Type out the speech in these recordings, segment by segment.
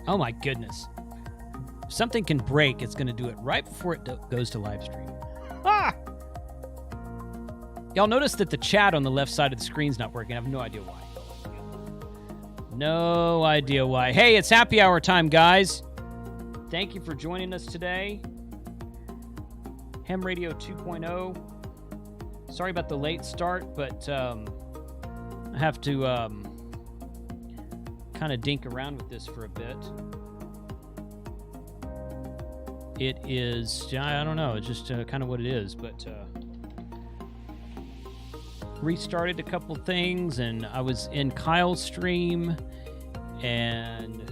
Oh my goodness. If something can break, it's going to do it right before it goes to live stream. Ah! Y'all notice that the chat on the left side of the screen's not working. I have no idea why. No idea why. Hey, it's happy hour time, guys. Thank you for joining us today. Ham Radio 2.0. Sorry about the late start, but I have to kind of dink around with this for a bit. It is, I don't know, it's just kind of what it is, but restarted a couple things, and I was in Kyle's stream, and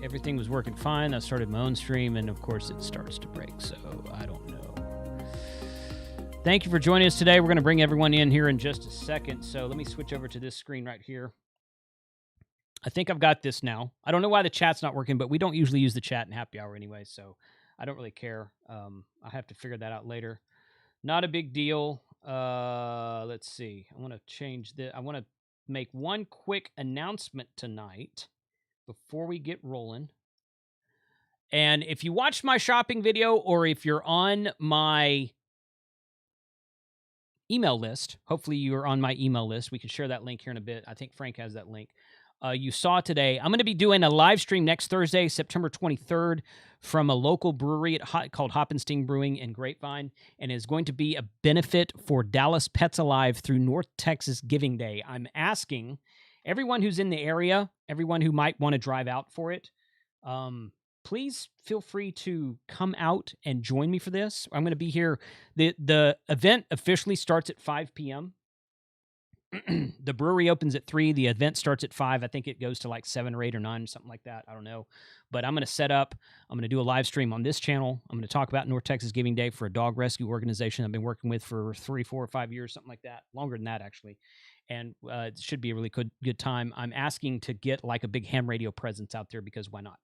everything was working fine. I started my own stream, and of course it starts to break, so I don't know. Thank you for joining us today. We're going to bring everyone in here in just a second, so let me switch over to this screen right here. I think I've got this now. I don't know why the chat's not working, but we don't usually use the chat in happy hour anyway, so I don't really care. I have to figure that out later. Not a big deal. Let's see. I want to change I want to make one quick announcement tonight before we get rolling. And if you watched my shopping video, or if you're on my email list, hopefully you're on my email list. We can share that link here in a bit. I think Frank has that link. You saw today, I'm going to be doing a live stream next Thursday, September 23rd, from a local brewery called Hoppenstein Brewing in Grapevine, and it's going to be a benefit for Dallas Pets Alive through North Texas Giving Day. I'm asking everyone who's in the area, everyone who might want to drive out for it, please feel free to come out and join me for this. I'm going to be here. The event officially starts at 5 p.m. The brewery opens at 3. The event starts at 5. I think it goes to like 7 or 8 or 9 or something like that. I don't know. But I'm going to set up. I'm going to do a live stream on this channel. I'm going to talk about North Texas Giving Day for a dog rescue organization I've been working with for 3, 4, or 5 years, something like that. Longer than that, actually. And it should be a really good time. I'm asking to get like a big ham radio presence out there because why not?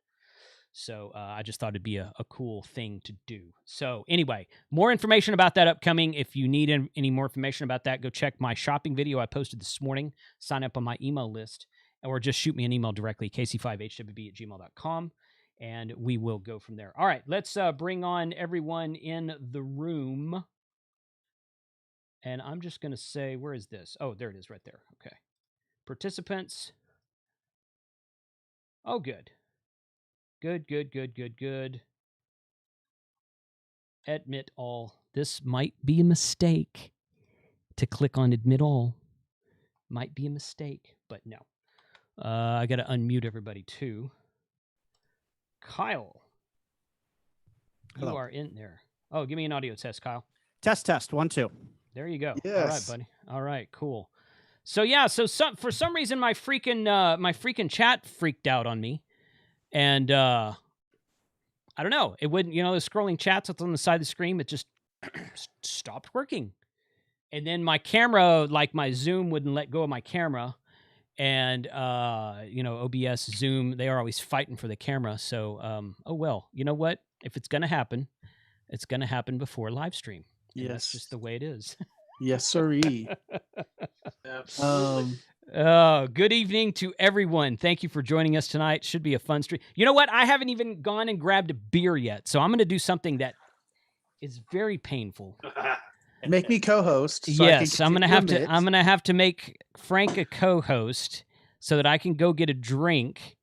So I just thought it'd be a cool thing to do. So anyway, more information about that upcoming. If you need any more information about that, go check my shopping video I posted this morning. Sign up on my email list, or just shoot me an email directly, kc5hwb@gmail.com, and we will go from there. All right, let's bring on everyone in the room. And I'm just going to say, where is this? Oh, there it is right there. Okay. Participants. Oh, good. Good. Admit all. This might be a mistake to click on admit all. Might be a mistake, but no. I got to unmute everybody too. Kyle. Hello. You are in there. Oh, give me an audio test, Kyle. Test. 1, 2. There you go. Yes. All right, buddy. All right, cool. So yeah, for some reason my freaking chat freaked out on me. And I don't know. It wouldn't, the scrolling chats that's on the side of the screen, it just stopped working. And then my camera, like my Zoom wouldn't let go of my camera. And, OBS, Zoom, they are always fighting for the camera. So, oh, well, you know what? If it's going to happen, it's going to happen before live stream. And Yes. That's just the way it is. Yes, sirree. Absolutely. Good evening to everyone. Thank you for joining us tonight. Should be a fun stream. You know what? I haven't even gone and grabbed a beer yet. So I'm going to do something that is very painful. Make me co-host. So Yes, I'm going to have to make Frank a co-host so that I can go get a drink.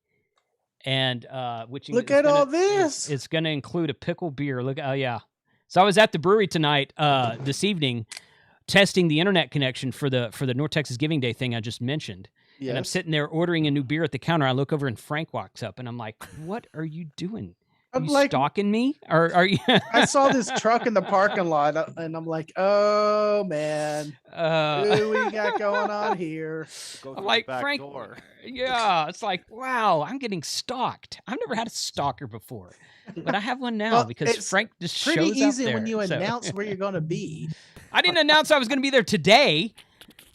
And look at all this. It's going to include a pickle beer. Look, oh yeah. So I was at the brewery tonight, this evening, testing the internet connection for the North Texas Giving Day thing I just mentioned. Yes. And I'm sitting there ordering a new beer at the counter. I look over and Frank walks up, and I'm like, "What are you doing? Are you stalking me? Or are you?" I saw this truck in the parking lot, and I'm like, "Oh man, what do we got going on here?" I'm like, Frank, yeah, it's like, wow, I'm getting stalked. I've never had a stalker before, but I have one now because Frank just shows up there. Pretty easy when you announce where you're going to be. I didn't announce I was going to be there today,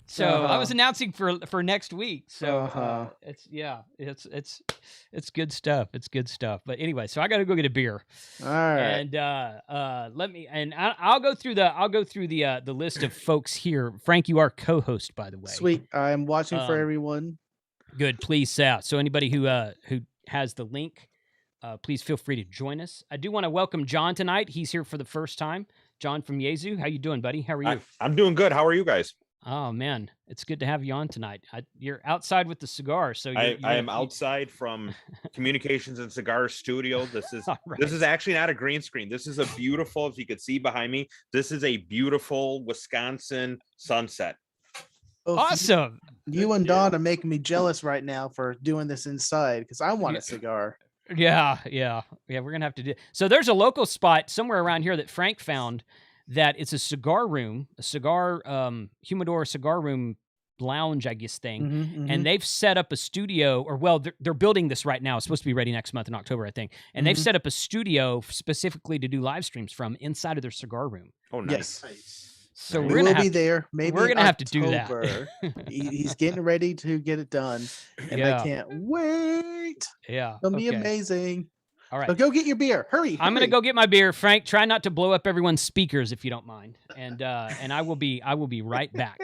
so I was announcing for next week. So it's good stuff. It's good stuff. But anyway, so I got to go get a beer. All right. And I'll go through the list of folks here. Frank, you are co-host, by the way. Sweet. I'm watching for everyone. Good. Please, so anybody who has the link. Please feel free to join us. I do want to welcome John tonight. He's here for the first time. John from Yezu. How you doing, buddy? How are you? I'm doing good. How are you guys? Oh, man. It's good to have you on tonight. You're outside with the cigar. So I am outside from Communications and Cigar Studio. This is actually not a green screen. This is a beautiful, if you could see behind me, this is a beautiful Wisconsin sunset. Awesome. You and Don are making me jealous right now for doing this inside because I want a cigar. Yeah. We're gonna have to do. So there's a local spot somewhere around here that Frank found that it's a cigar room, humidor cigar room lounge, I guess thing, and they've set up a studio, or they're building this right now. It's supposed to be ready next month in October, I think, and they've set up a studio specifically to do live streams from inside of their cigar room. Oh, nice. Yes. So we will be there. Maybe we're gonna have to do that. He's getting ready to get it done, and I can't wait. Yeah, it'll be amazing. All right, so go get your beer. Hurry! I'm gonna go get my beer. Frank, try not to blow up everyone's speakers if you don't mind, and I will be right back.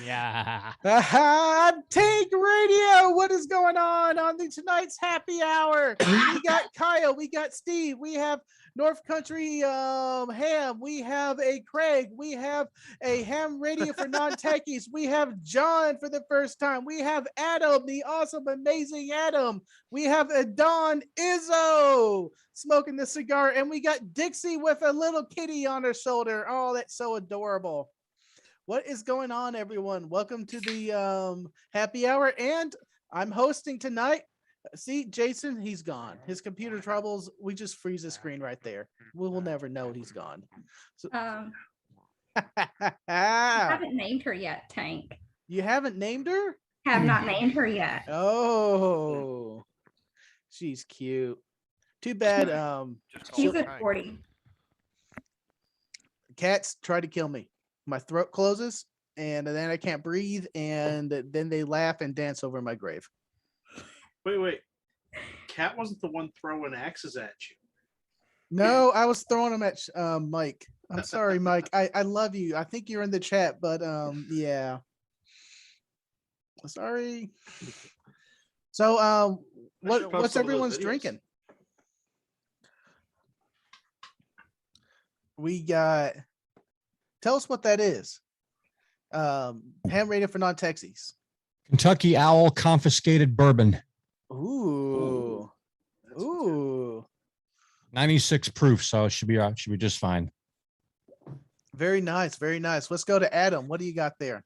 Yeah. Tank Radio. What is going on tonight's happy hour? We got Kyle. We got Steve. We have North Country Ham. We have a Craig. We have a ham radio for non-techies. We have John for the first time. We have Adam, the awesome, amazing Adam. We have a Don Izzo smoking the cigar. And we got Dixie with a little kitty on her shoulder. Oh, that's so adorable. What is going on, everyone? Welcome to the happy hour. And I'm hosting tonight. See, Jason, he's gone. His computer troubles. We just freeze the screen right there. We will never know he's gone. So, I haven't named her yet, Tank. You haven't named her? Have not named her yet. Oh, she's cute. Too bad. She's at 40. Cats try to kill me. My throat closes, and then I can't breathe, and then they laugh and dance over my grave. Wait. Cat wasn't the one throwing axes at you. No, I was throwing them at Mike. I'm sorry, Mike. I love you. I think you're in the chat, but yeah. Sorry. So what's everyone's drinking? We got, tell us what that is. Ham rated for non-Texies. Kentucky Owl confiscated bourbon. Ooh. 96 proof, so it should be just fine. Very nice. Let's go to Adam. What do you got there?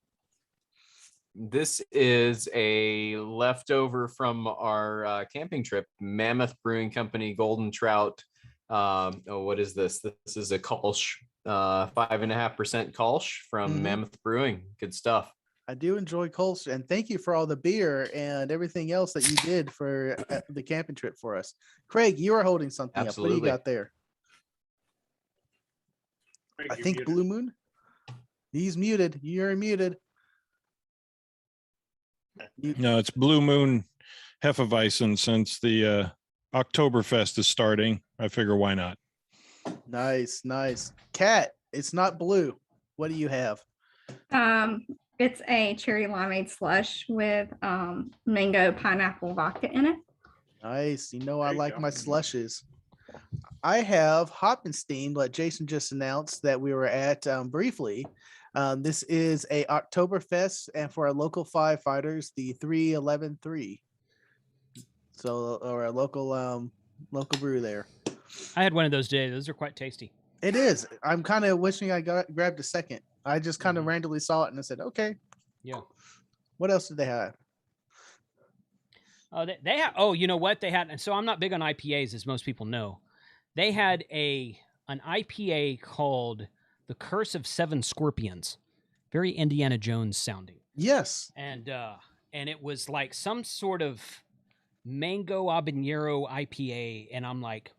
This is a leftover from our camping trip, Mammoth Brewing Company Golden Trout. What is this? This is a Kolsch, 5.5% Kolsch from Mammoth Brewing. Good stuff. I do enjoy Kolsch, and thank you for all the beer and everything else that you did for the camping trip for us. Craig, you are holding something up. What do you got there? Craig, I think muted. Blue Moon. He's muted. You're muted. No, it's Blue Moon Hefeweizen. Since the Oktoberfest is starting, I figure why not? Nice. Cat, it's not blue. What do you have? It's a cherry limeade slush with mango pineapple vodka in it. Nice. I you like go. my slushes. I have Hoppenstein, like Jason just announced that we were at briefly. This is a Oktoberfest, and for our local firefighters, the 311-3. So, or a local brew there. I had one of those today. Those are quite tasty. It is. I'm kind of wishing I grabbed a second. I just kind of randomly saw it and I said, okay. Yeah. What else did they have? They had. Oh, you know what they had? And so I'm not big on IPAs, as most people know. They had an IPA called The Curse of Seven Scorpions. Very Indiana Jones sounding. Yes. And it was like some sort of mango habanero IPA, and I'm like,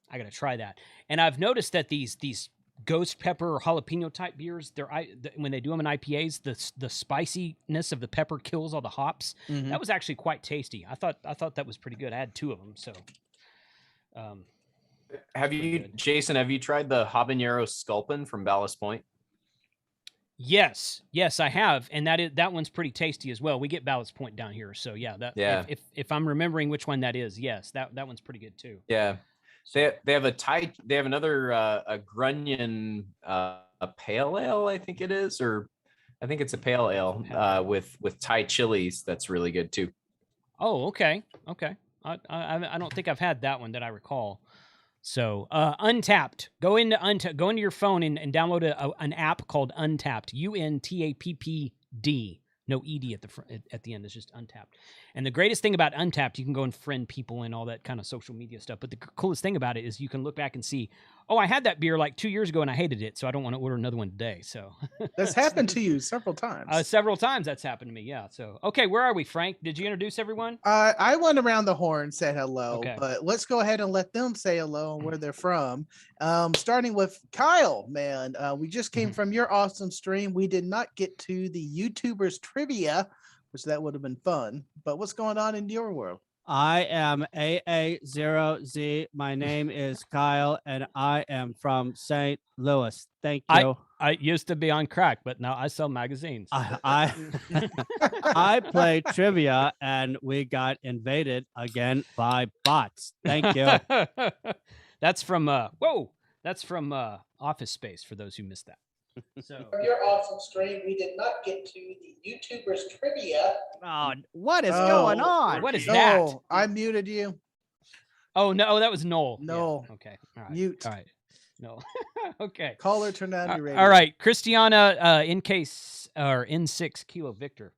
I gotta try that. And I've noticed that these ghost pepper or jalapeno type beers, when they do them in IPAs, the spiciness of the pepper kills all the hops. Mm-hmm. That was actually quite tasty. I thought that was pretty good. I had two of them. So, Jason, have you tried the habanero sculpin from Ballast Point? Yes, I have, and that one's pretty tasty as well. We get Ballast Point down here, so yeah. If I'm remembering which one that is, yes, that one's pretty good too. Yeah. They have another a Grunion a pale ale, I think it is, or I think it's a pale ale with Thai chilies. That's really good too. Oh, okay. I don't think I've had that one that I recall. So Untapped. Go into your phone and download an app called Untapped. Untappd. No ed at the end. It's just Untapped. And the greatest thing about Untapped, you can go and friend people and all that kind of social media stuff. But the coolest thing about it is you can look back and see, oh, I had that beer like 2 years ago and I hated it, so I don't want to order another one today. So that's happened to you several times. Several times that's happened to me. Yeah. So okay, where are we, Frank? Did you introduce everyone? I went around the horn, said hello, Okay. but let's go ahead and let them say hello and where they're from. Starting with Kyle, man. We just came from your awesome stream. We did not get to the YouTubers trivia, which that would have been fun. But what's going on in your world? I am AA0Z. My name is Kyle, and I am from St. Louis. Thank you. I used to be on crack, but now I sell magazines. I play trivia, and we got invaded again by bots. Thank you. That's from Office Space, for those who missed that. So From your awesome stream, we did not get to the YouTubers trivia. Oh, what is going on? What is that? No, I muted you. Oh no, that was Noel. No. Yeah. Okay. All right. Mute. All right. No. Okay. Caller, turn on your radio. All right, Christiana, N6 Kilo Victor.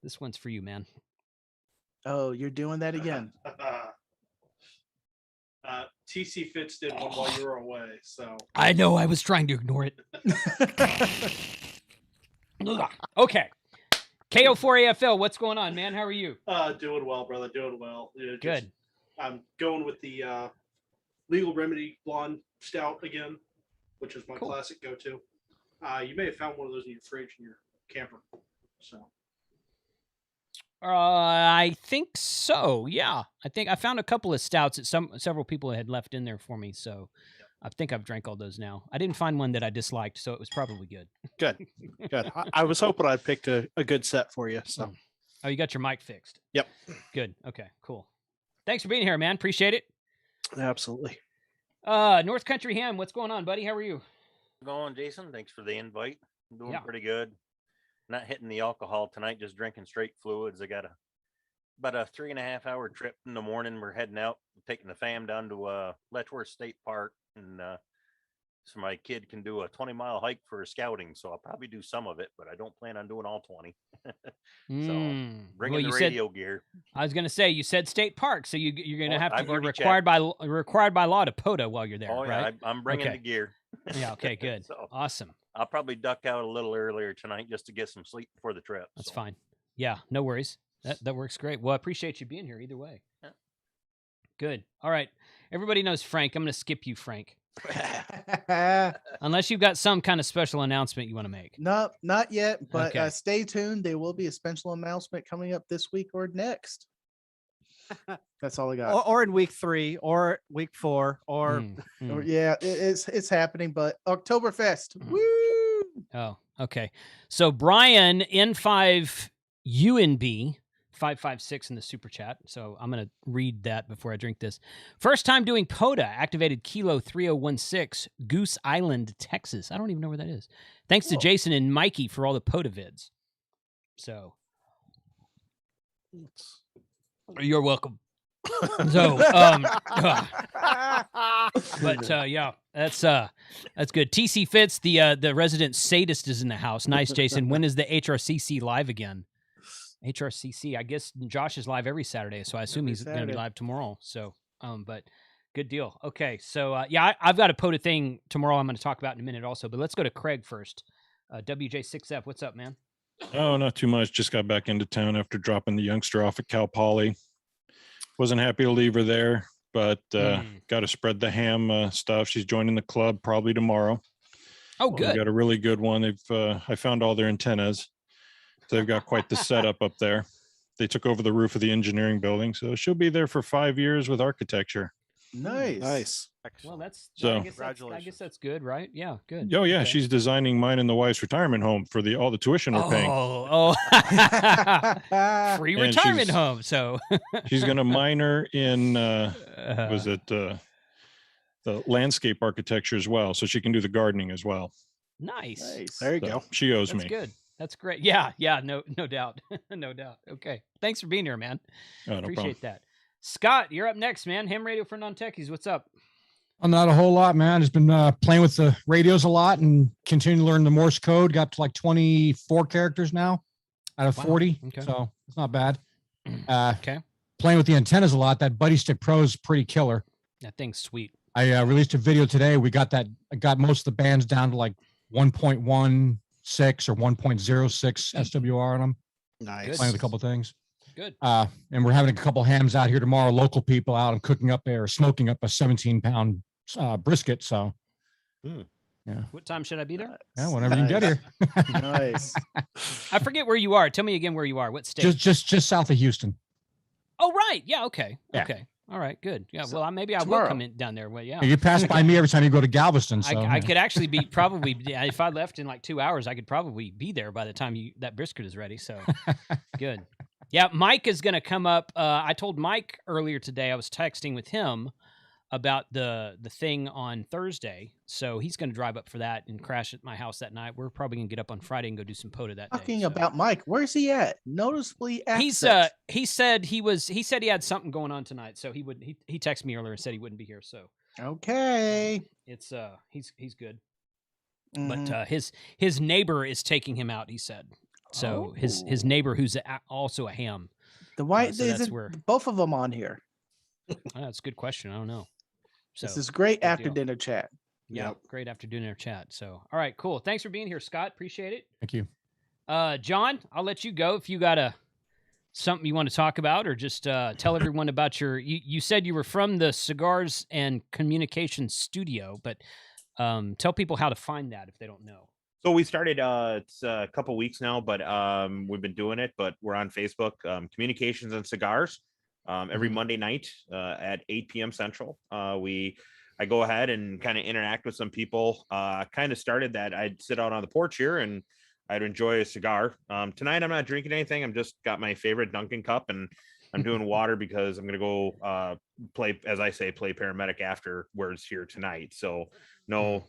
This one's for you, man. Oh, you're doing that again. TC Fitz did one while you were away, so I know. I was trying to ignore it. Okay. KO4AFL, what's going on, man? How are you? Doing well, brother. Doing well. Good. I'm going with the Legal Remedy Blonde Stout again, which is my classic go-to. You may have found one of those in your fridge in your camper. So. I think so. Yeah, I think I found a couple of stouts that several people had left in there for me. So I think I've drank all those now. I didn't find one that I disliked, so it was probably good. Good. I was hoping I picked a good set for you. So. Oh, you got your mic fixed. Yep. Good. Okay. Cool. Thanks for being here, man. Appreciate it. Absolutely. North Country Ham, what's going on, buddy? How are you? Going, Jason. Thanks for the invite. I'm doing pretty good. Not hitting the alcohol tonight, just drinking straight fluids. I got about a 3.5 hour trip in the morning. We're heading out, taking the fam down to Letchworth State Park, and so my kid can do a 20-mile hike for scouting. So I'll probably do some of it, but I don't plan on doing all 20. So bringing the radio gear. I was going to say, you said State Park, so you're going to have to be required by law to Poda while you're there, right? I'm bringing the gear. Yeah. Okay. Good. So awesome. I'll probably duck out a little earlier tonight just to get some sleep before the trip. That's fine. Yeah, no worries. That works great. Well, I appreciate you being here either way. Yeah. Good. All right. Everybody knows Frank. I'm going to skip you, Frank. Unless you've got some kind of special announcement you want to make. No, not yet, but stay tuned. There will be a special announcement coming up this week or next. That's all I got. Or in week 3 or week 4 or yeah, it's happening, but Oktoberfest. Woo! Oh, okay. So Brian N5 UNB 556 in the super chat. So I'm going to read that before I drink this. First time doing Poda, activated Kilo 3016, Goose Island, Texas. I don't even know where that is. Thanks to Jason and Mikey for all the Poda vids. So you're welcome. So but yeah, that's good. TC Fitz, the resident sadist, is in the house. Nice, Jason. When is the HRCC live again? HRCC, I guess Josh is live every Saturday, so I assume he's going to be live tomorrow. So but good deal. Okay, so yeah, I've got a Poda thing tomorrow I'm going to talk about in a minute also, but let's go to Craig first. WJ6F, what's up, man? Oh, not too much. Just got back into town after dropping the youngster off at Cal Poly. Wasn't happy to leave her there, but got to spread the ham stuff. She's joining the club probably tomorrow. Oh, good. We got a really good one. I found all their antennas. So they've got quite the setup up there. They took over the roof of the engineering building, so she'll be there for 5 years with architecture. Nice. Nice. Well, that's So- I guess that's good, right? Yeah, good. Oh yeah, Okay. she's designing mine and the wife's retirement home for all the tuition we're paying. Oh, free And retirement she's- home. So She's going to minor in was it the landscape architecture as well, so she can do the gardening as well. nice. There you So go. she owes That's me. good. That's great. Yeah, no doubt, no doubt. Okay, thanks for being here, man. Oh, no Appreciate problem. that. Scott, you're up next, man. Ham Radio for Non-Techies. What's up? Not a whole lot, man. Just been playing with the radios a lot and continuing to learn the Morse code. Got to like 24 characters now out of Wow. 40. Okay. So it's not bad. Okay, Playing with the antennas a lot. That Buddy Stick Pro is pretty killer. that thing's sweet. I released a video today. I got most of the bands down to like 1.16 or 1.06 SWR on them. Nice. Playing with a couple things. Good. And we're having a couple hams out here tomorrow. Local people out and cooking up there, smoking up a 17-pound brisket. So, yeah, What time should I be there? yeah, whenever you can get here. Nice. I forget where you are. Tell me again where you are. What state? just south of Houston. Oh, right. Yeah. Okay. Yeah. Okay. All right. Good. Yeah. So, Well, maybe I will tomorrow. come in down there. Well, yeah. You pass by me every time you go to Galveston. So I could actually be probably if I left in like 2 hours, I could probably be there by the time that brisket is ready. So good. Yeah, Mike is going to come up. I told Mike earlier today. I was texting with him about the thing on Thursday, so he's going to drive up for that and crash at my house that night. We're probably going to get up on Friday and go do some Poda that day. Talking so. about Mike, where's he at? Noticeably He's absent. he said he had something going on tonight, so he texted me earlier and said he wouldn't be here. So Okay. it's he's good. Mhm. But his neighbor is taking him out. He said so. His neighbor, who's also a ham. The white so is that's it where- both of them on here. That's a good question. I don't know. So This is great good after deal. dinner chat. Yeah, great after dinner chat. So all right, cool. Thanks for being here, Scott. Appreciate it. thank you. John, I'll let you go if you got something you want to talk about, or just tell everyone about you said you were from the Cigars and Communications Studio, but tell people how to find that if they don't know. So we started it's a couple weeks now, but we've been doing it, but we're on Facebook, Communications and Cigars, every Monday night at 8 p.m. Central. I go ahead and kind of interact with some people. Kind of started that I'd sit out on the porch here and I'd enjoy a cigar. Tonight I'm not drinking anything. I'm just got my favorite Dunkin' cup and I'm doing water because I'm gonna go play, as I say, play paramedic afterwards here tonight. So no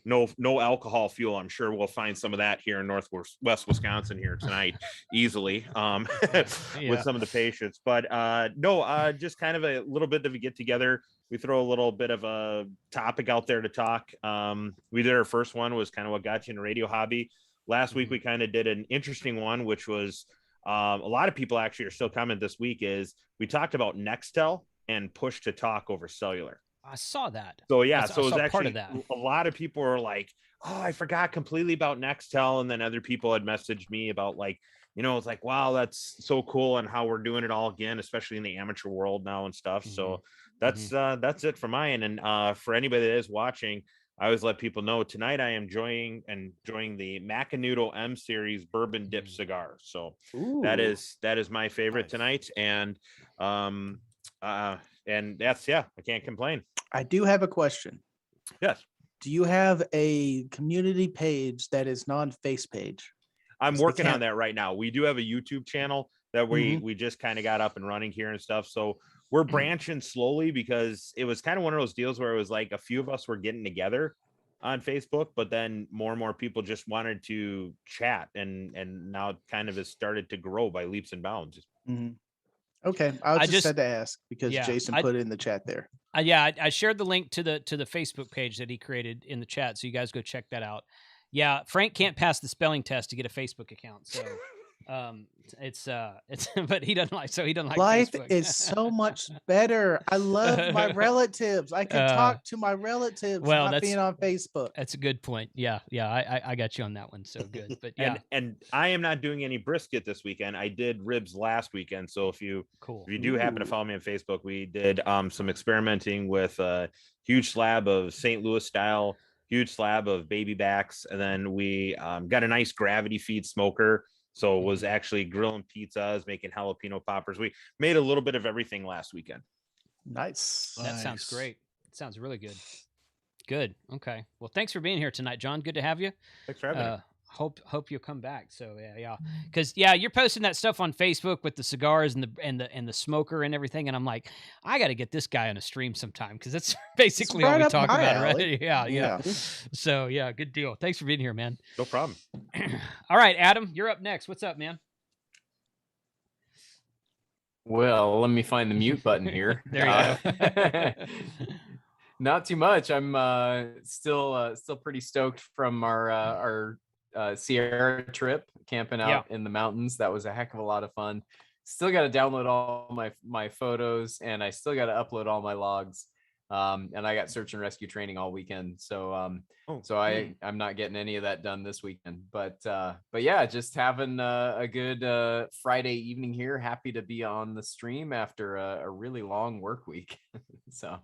alcohol fuel. I'm sure we'll find some of that here in Northwest Wisconsin here tonight easily with some of the patients. But just kind of a little bit of a get together. We throw a little bit of a topic out there to talk. We did our first one was kind of what got you in the radio hobby. Last week we kind of did an interesting one, which was a lot of people actually are still coming this week. Is we talked about Nextel and push to talk over cellular. I saw that. So yeah, I so it was saw actually part of that. a lot of people were like, "Oh, I forgot completely about Nextel," and then other people had messaged me about like, it's like, "Wow, that's so cool," and how we're doing it all again, especially in the amateur world now and stuff. So that's it for mine. And for anybody that is watching, I always let people know tonight I am enjoying the Macanudo M Series Bourbon Dip cigar. So that is my favorite tonight, and that's I can't complain. I do have a question. Yes. Do you have a community page that is non-face page? I'm Yes, they working on can. that right now. We do have a YouTube channel that we just kind of got up and running here and stuff. So we're branching slowly because it was kind of one of those deals where it was like a few of us were getting together on Facebook, but then more and more people just wanted to chat, and now it kind of has started to grow by leaps and bounds. Mhm. Okay, I just had to ask because Yeah, Jason put it in the chat there. I shared the link to the Facebook page that he created in the chat, so you guys go check that out. Yeah, Frank can't pass the spelling test to get a Facebook account, so it's but he doesn't like Life Facebook. is so much better. I love my relatives. I can talk to my relatives not being on Facebook. That's a good point. Yeah, I got you on that one. So good. But yeah, and I am not doing any brisket this weekend. I did ribs last weekend. So if you do happen to follow me on Facebook, we did some experimenting with a huge slab of St. Louis style, huge slab of baby backs, and then we got a nice gravity feed smoker. So it was actually grilling pizzas, making jalapeno poppers. We made a little bit of everything last weekend. Nice. That sounds great. Sounds really good. Good. Okay. Well, thanks for being here tonight, John. Good to have you. Thanks for having me. Hope you'll come back. So yeah. Because you're posting that stuff on Facebook with the cigars and the smoker and everything, and I'm like, I got to get this guy on a stream sometime because that's basically all we talk about, right? Yeah. So yeah, good deal. Thanks for being here, man. No problem. All right, Adam, you're up next. What's up, man? Well, let me find the mute button here. There you go. Not too much. I'm still pretty stoked from our Sierra trip, camping out in the mountains. That was a heck of a lot of fun. Still got to download all my photos, and I still got to upload all my logs. And I got search and rescue training all weekend, so I'm not getting any of that done this weekend. But yeah, just having a good Friday evening here. Happy to be on the stream after a really long work week. So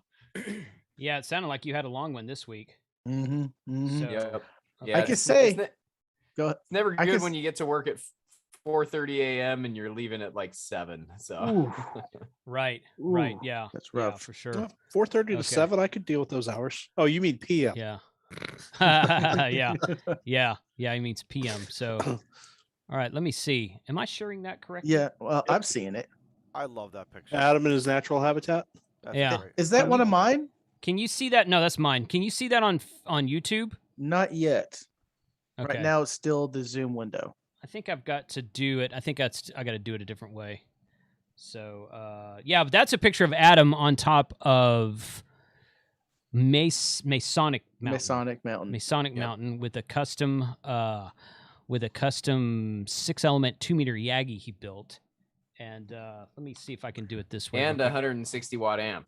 yeah, it sounded like you had a long one this week. Mm-hmm. Mm-hmm. So, yeah, I can say, it's never good when you get to work at 4:30 a.m. and you're leaving at like 7. So right, yeah, that's rough. Yeah, for sure. 4:30 to 7, I could deal with those hours. Oh, you mean PM? Yeah. yeah. He means PM. So, all right, let me see. Am I sharing that correctly? Yeah, well, I'm seeing it. I love that picture. Adam in his natural habitat. That's Yeah. great. Is that one of mine? Can you see that? No, that's mine. Can you see that on YouTube? Not yet. Okay. Right now, it's still the Zoom window. I think I've got to do it. I got to do it a different way. So, yeah, but that's a picture of Adam on top of Masonic Mountain with a custom 6-element 2-meter Yagi he built. And let me see if I can do it this way. And a 160 watt amp.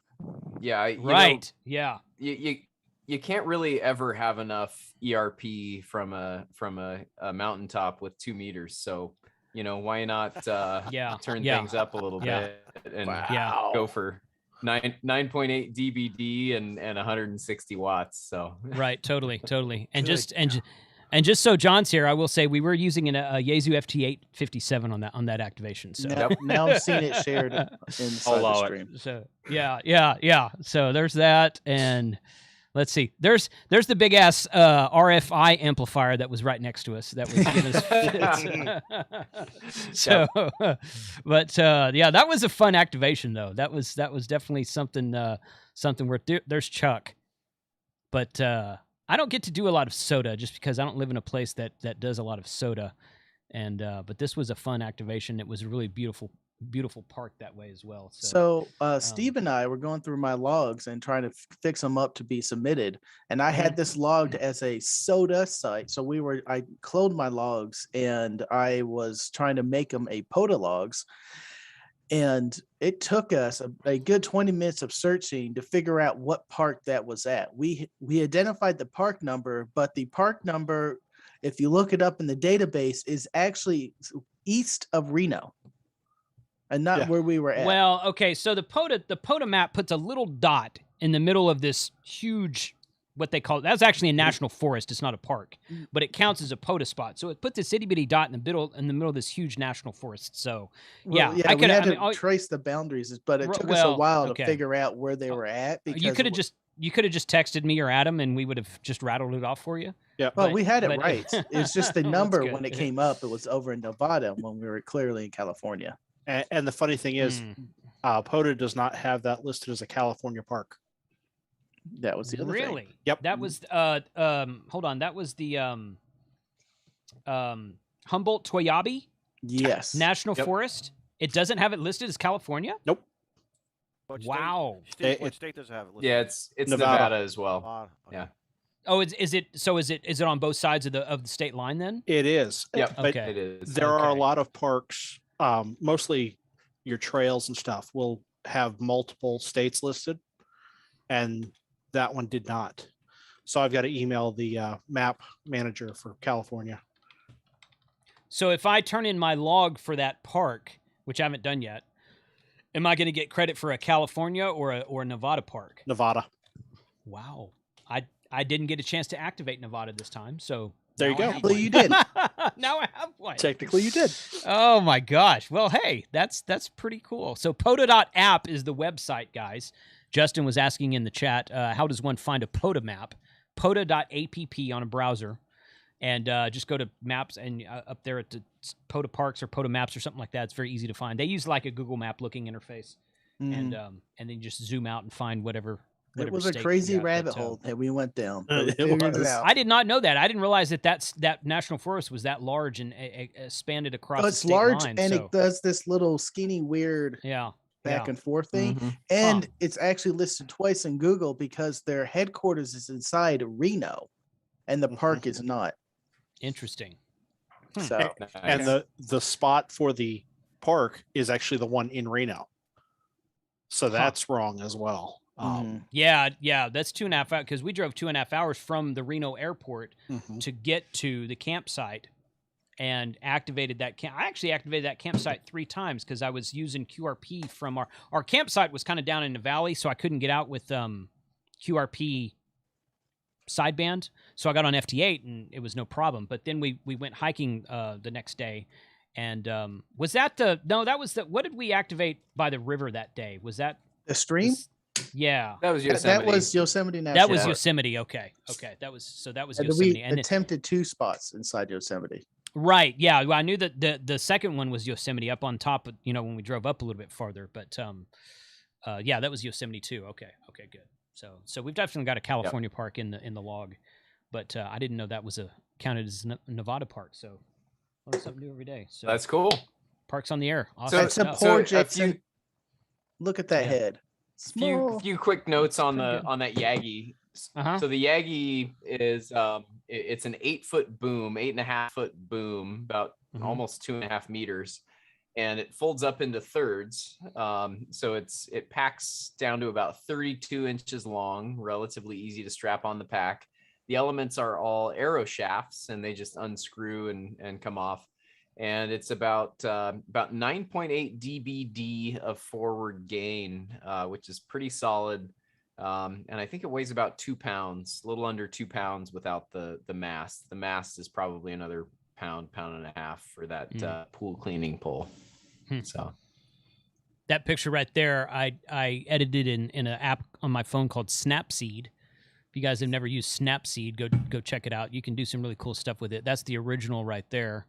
Yeah. Right. Yeah. You can't really ever have enough ERP from a mountaintop with 2 meters. So, why not turn things up a little bit and go for 9.8 DBD and 160 watts. So right, totally. And just so John's here, I will say we were using a Yaesu FT857 on that activation. So now I'm seeing it shared inside the stream. So yeah. So there's that, and let's see. There's the big ass RFI amplifier that was right next to us. That was giving us fits. So, but yeah, that was a fun activation though. That was definitely something where there's Chuck, but I don't get to do a lot of soda just because I don't live in a place that does a lot of soda, and but this was a fun activation. It was a really beautiful park that way as well. So Steve and I were going through my logs and trying to fix them up to be submitted, and I had this logged as a soda site. So I cloned my logs and I was trying to make them a Poda logs, and it took us a good 20 minutes of searching to figure out what park that was at. We identified the park number, but the park number, if you look it up in the database, is actually east of Reno and not where we were at. Well, okay, so the Podo Map puts a little dot in the middle of this huge, what they call, that's actually a national forest. It's not a park, but it counts as a Poda spot. So it puts this itty bitty dot in the middle of this huge national forest. So we had to trace the boundaries, but it took us a while to figure out where they were at. Because you could have just texted me or Adam, and we would have just rattled it off for you. Yeah, well, we had it right. It's just the number when it came up. It was over in Nevada when we were clearly in California. And the funny thing is, Poda does not have that listed as a California park. That was the other thing. Really? Yep. That was hold on. That was the Humboldt Toyabe National Forest. It doesn't have it listed as California? Nope. Wow. What state does it have it listed? Yeah, it's Nevada as well. Okay. Yeah. Oh, is it on both sides of the state line then? It is. Yeah. Okay. It is. There are a lot of parks, mostly your trails and stuff will have multiple states listed, and that one did not. So I've got to email the map manager for California. So if I turn in my log for that park, which I haven't done yet, am I going to get credit for a California or a Nevada park? Nevada. Wow. I didn't get a chance to activate Nevada this time, so there you go. Well, you did. Now I have one. Technically, you did. Oh my gosh. Well, hey, that's pretty cool. So Poda.app is the website, guys. Justin was asking in the chat, how does one find a Poda map? Poda.app on a browser. And just go to maps and up there at the Poda Parks or Poda Maps or something like that. It's very easy to find. They use like a Google Map looking interface. And then just zoom out and find whatever It was a state you crazy got, rabbit but, hole that we went down. It But we figured was. it out. I did not know that. I didn't realize that national forest was that large and expanded across Oh, the it's state large line. and So, it does this little skinny weird yeah. back yeah. and forth thing. Mhm. And it's actually listed twice in Google because their headquarters is inside Reno and the park is not. Interesting. So And Nice. the spot for the park is actually the one in Reno. So that's wrong as well. Yeah, that's 2.5 hours because we drove 2.5 hours from the Reno airport to get to the campsite and activated that camp. I actually activated that campsite 3 times because I was using QRP from our campsite was kind of down in the valley, so I couldn't get out with QRP sideband. So I got on FT8 and it was no problem. But then we went hiking the next day. And was that what did we activate by the river that day? Was that the stream? Yeah. That was That Yosemite. was Yosemite National That was Park. Yosemite. Okay. That was And then Yosemite. we And attempted 2 spots inside Yosemite. right. Yeah. Well, I knew that the second one was Yosemite up on top of, when we drove up a little bit farther, but yeah, that was Yosemite too. Okay, good. So we've definitely got a California park in the log, but I didn't know that was counted as a Nevada park. So learn something new every day. So That's cool. Parks on the air. Awesome. So- That's a stuff. poor so a Jackson. few- Look at that Yeah. head. Small. Few quick notes on pretty good. that Yagi. Uh-huh. So the Yagi is it's an 8-foot boom, 8.5-foot boom, about almost 2.5 meters, and it folds up into thirds. So it packs down to about 32 inches long, relatively easy to strap on the pack. The elements are all arrow shafts, and they just unscrew and come off. And it's about 9.8 dBd of forward gain, which is pretty solid. And I think it weighs about 2 pounds, a little under 2 pounds without the mast. The mast is probably another pound and a half for that pool cleaning pole. So That picture right there, I edited in an app on my phone called Snapseed. If you guys have never used Snapseed, go check it out. You can do some really cool stuff with it. That's the original right there.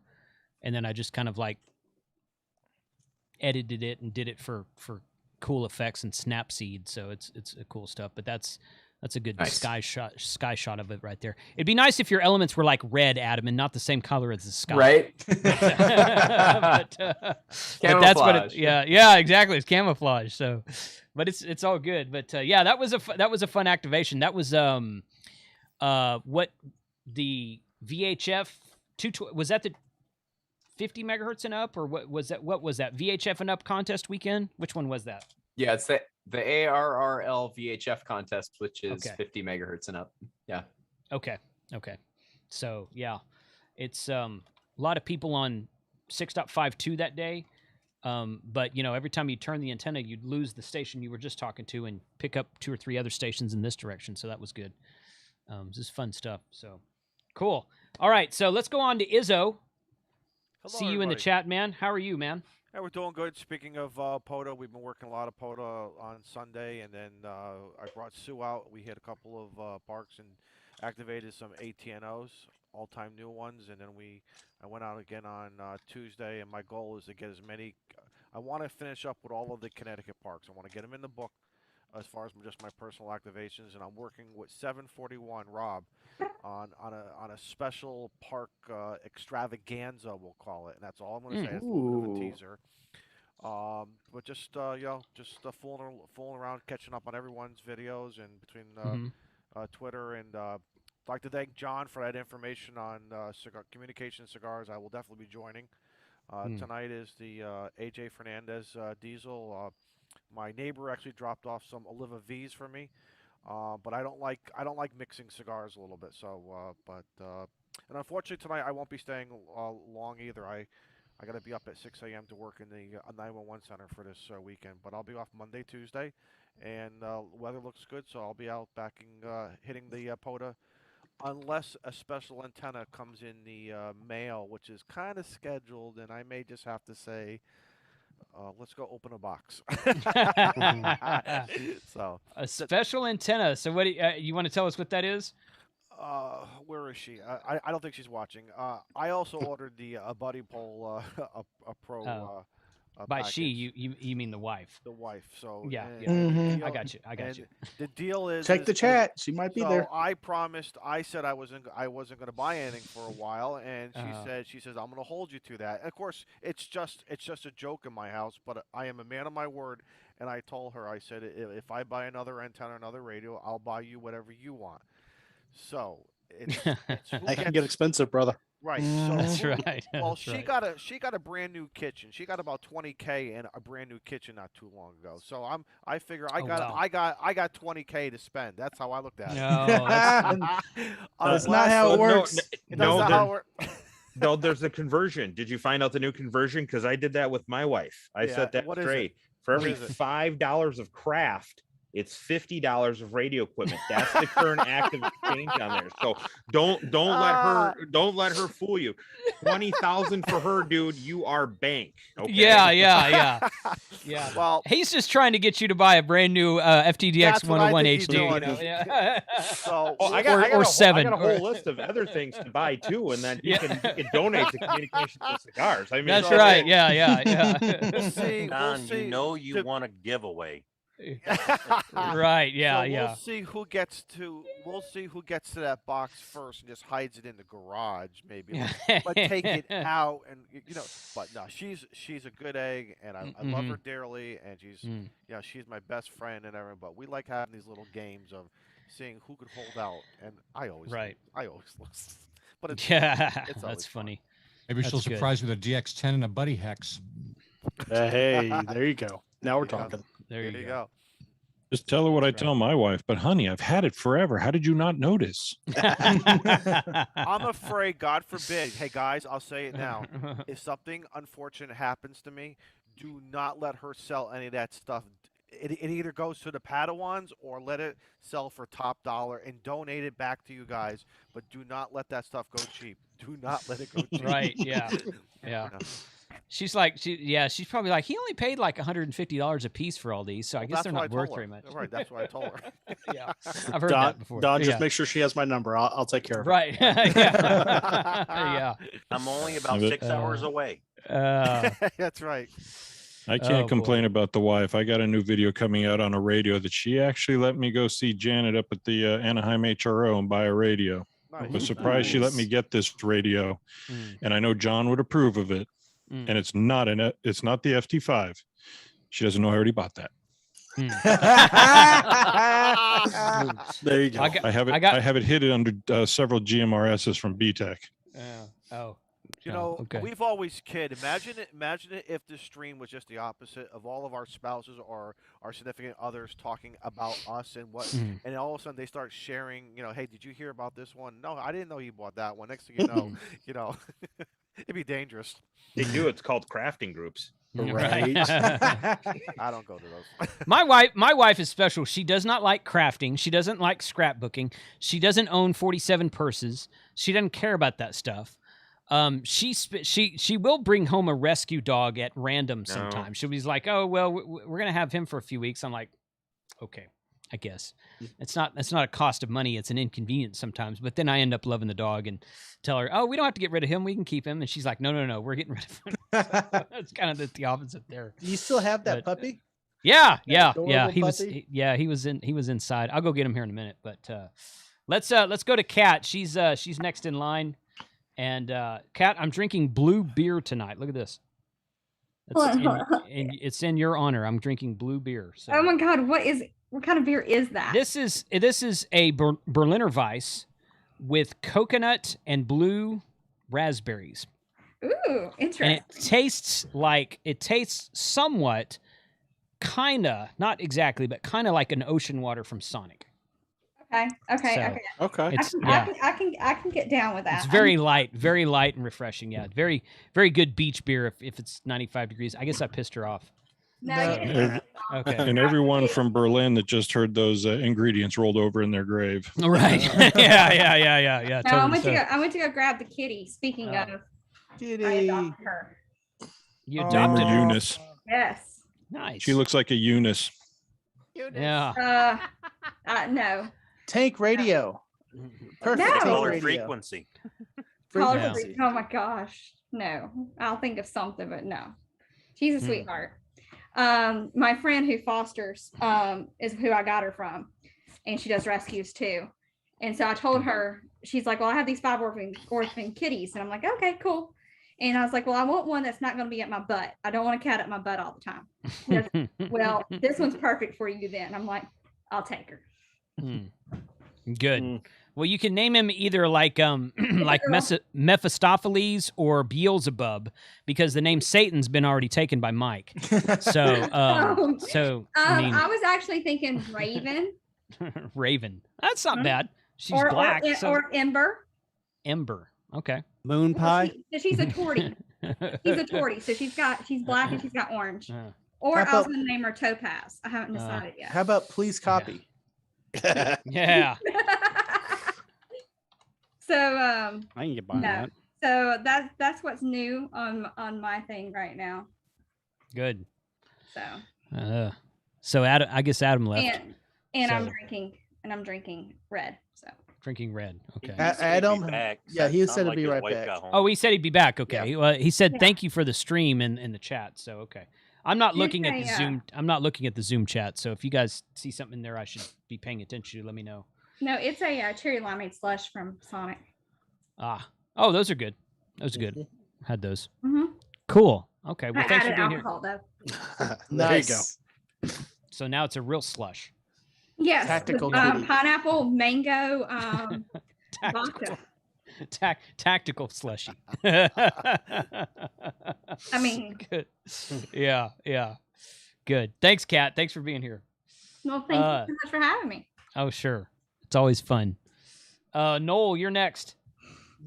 And then I just kind of like edited it and did it for cool effects and Snapseed. So it's cool stuff. But that's a good Nice. sky shot of it right there. It'd be nice if your elements were like red, Adam, and not the same color as the sky. right. but that's what it, Camouflage. yeah, exactly. It's camouflage. So, but it's all good. But yeah, that was a fun activation. That was what the VHF was that the 50 megahertz and up, or what was that? What was that VHF and up contest weekend? Which one was that? Yeah, it's the ARRL VHF contest, which is Okay. 50 megahertz and up. Yeah. Okay. So yeah, it's a lot of people on 6.52 that day. But every time you turn the antenna, you'd lose the station you were just talking to and pick up 2 or 3 other stations in this direction. So that was good. This is fun stuff. So cool. All right. So let's go on to Izzo. Hello, See you in the everybody. chat, man. How are you, man? Yeah, we're doing good. Speaking of Poda, we've been working a lot of Poda on Sunday, and then I brought Sue out. We hit a couple of parks and activated some ATNOs, all-time new ones, and then I went out again on Tuesday, and my goal is to get as many. I want to finish up with all of the Connecticut parks. I want to get them in the book as far as just my personal activations, and I'm working with 741 Rob on a special park extravaganza, we'll call it, and that's all I'm going to say. It's a little bit of a teaser. But just fooling around, catching up on everyone's videos, and between Twitter and I'd like to thank John for that information on communication cigars. I will definitely be joining. Tonight is the AJ Fernandez diesel. My neighbor actually dropped off some Oliva V's for me, but I don't like mixing cigars a little bit. So, and unfortunately tonight I won't be staying long either. I got to be up at 6 a.m. to work in the 911 center for this weekend. But I'll be off Monday, Tuesday, and weather looks good, so I'll be out hitting the Poda unless a special antenna comes in the mail, which is kind of scheduled, and I may just have to say, let's go open a box. So a special antenna. So what do you want to tell us what that is? where is she? I don't think she's watching. I also ordered the a buddy pole, a pro. By she, package. you mean the wife? The wife. So yeah, and I got you. I got and you. The deal is Check the chat. She might be so there. I promised. I said I wasn't going to buy anything for a while, and she says I'm going to hold you to that. And of course, it's just a joke in my house, but I am a man of my word. And I told her, I said, if I buy another antenna, another radio, I'll buy you whatever you want. So it's I can get expensive, brother. Right. So that's right. Well, That's right. she got a brand new kitchen. She got about $20K in a brand new kitchen not too long ago. So I figure I got $20K to spend. That's how I looked at it. No, that's not how it works. No, there's a conversion. Did you find out the new conversion? Because I did that with my wife. I set that straight. For every $5 of craft, it's $50 of radio equipment. That's the current active exchange on there. So don't let her fool you. 20,000 for her, dude. You are bank. Okay? Yeah. Well, he's just trying to get you to buy a brand new FTDX 101 HD. You know? Yeah. So I got 7. I got a whole list of other things to buy too, and then you can donate to Communications with Cigars. I mean, that's right. Yeah. We'll see. Don, you know you want a giveaway. Right. Yeah. So yeah. We'll see who gets to that box first and just hides it in the garage, maybe. But take it out, and But no, she's a good egg, and I love her dearly, and she's my best friend and everything. But we like having these little games of seeing who could hold out, and I always lose. But it's that's funny. Maybe she'll surprise you with a DX10 and a buddy hex. Hey, there you go. Now we're talking. There you go. Just tell her what I tell my wife. But honey, I've had it forever. How did you not notice? I'm afraid, God forbid. Hey guys, I'll say it now. If something unfortunate happens to me, do not let her sell any of that stuff. It either goes to the Padawans or let it sell for top dollar and donate it back to you guys. But do not let that stuff go cheap. Do not let it go cheap. Right. Yeah. She's like, she's probably like, he only paid like $150 a piece for all these, so I guess they're not worth very much. Right, that's what I told her. Yeah, I've heard that before. Don, just make sure she has my number. I'll take care of it. Right. Yeah. I'm only about 6 hours away. That's right. I can't complain about the wife. I got a new video coming out on a radio that she actually let me go see Janet up at the Anaheim HRO and buy a radio. I was surprised she let me get this radio, and I know John would approve of it. And it's not the FT5. She doesn't know I already bought that. There you go. I have it hidden under several GMRSs from BTEC. We've always kid. Imagine it if the stream was just the opposite of all of our spouses or our significant others talking about us and what, and all of a sudden they start sharing. Hey, did you hear about this one? No, I didn't know you bought that one. Next thing you know, it'd be dangerous. They do. It's called crafting groups. Right. I don't go to those. My wife is special. She does not like crafting. She doesn't like scrapbooking. She doesn't own 47 purses. She doesn't care about that stuff. She will bring home a rescue dog at random sometimes. She'll be like, oh, well, we're going to have him for a few weeks. I'm like, okay, I guess. It's not a cost of money. It's an inconvenience sometimes. But then I end up loving the dog and tell her, oh, we don't have to get rid of him. We can keep him. And she's like, no, we're getting rid of him. So it's kind of the opposite there. Do you still have that puppy? Yeah. He was inside. I'll go get him here in a minute. But let's go to Kat. She's next in line. And Kat, I'm drinking blue beer tonight. Look at this. It's in your honor. I'm drinking blue beer. So. Oh my God, what kind of beer is that? This is a Berliner Weiss with coconut and blue raspberries. Ooh, interesting. And it tastes somewhat, kinda, not exactly, but kind of like an ocean water from Sonic. Okay. I can get down with that. It's very light and refreshing. Yeah, very, very good beach beer if it's 95 degrees. I guess I pissed her off. No, No. you didn't. Okay. And everyone from Berlin that just heard those ingredients rolled over in their grave. Right. Yeah. No, Totally. So, I went to go grab the kitty. Speaking Oh. of, I Kitty. adopted her. you Oh. Name her adopted her. Eunice. Yes. Nice. She looks like a Eunice. Yeah. No. Tank radio. Perfect. No. Tank Call her radio. frequency. Call her Frequency. Oh my gosh. No. I'll think of something, but no. She's a Hmm. sweetheart. My friend who fosters is who I got her from, and she does rescues too. And so I told her, she's like, well, I have these 5 orphan kitties. And I'm like, okay, cool. And I was like, well, I want one that's not going to be at my butt. I don't want a cat at my butt all the time. She goes, well, this one's perfect for you then. I'm like, I'll take her. Good. Well, you can name him either like Mephistopheles or Beelzebub, because the name Satan's been already taken by Mike. So, I mean, I was actually thinking Raven Raven. That's not bad. She's or, black. or, so or Ember. Ember. Okay. Moon pie. She's a tortie. She's a tortie. So she's black and she's got orange. Or How I was about- going to name her Topaz. I haven't decided yet. How about please copy? Yeah. So I can get behind no. that. So that's what's new on my thing right now. Good. So So Adam, I guess Adam left. and So- I'm drinking red. So Drinking red. Okay. He said he'd be Adam, back. yeah, he Sounded said he'd like be his right wife back. got home. Oh, he said he'd be back. Okay. Well, he said Yeah. thank you for the stream in the chat. So okay. I'm not Here's looking at the a, Zoom. I'm not looking at the Zoom chat. So if you guys see something in there, I should be paying attention to. Let me know. no, it's a cherry limeade slush from Sonic. Ah. Oh, those are good. Those are good. Had those. Mhm. Cool. Okay. Well, I thanks for added being alcohol though. There you go. Nice. here. So now it's a real slush. Yes. Tactical kitty. Pineapple, mango, vodka. Tactical slushy. I mean, Good. Yeah. Good. Thanks, Kat. Thanks for being here. well, thank you so much for having me. Oh, sure. It's always fun. Noel, you're next.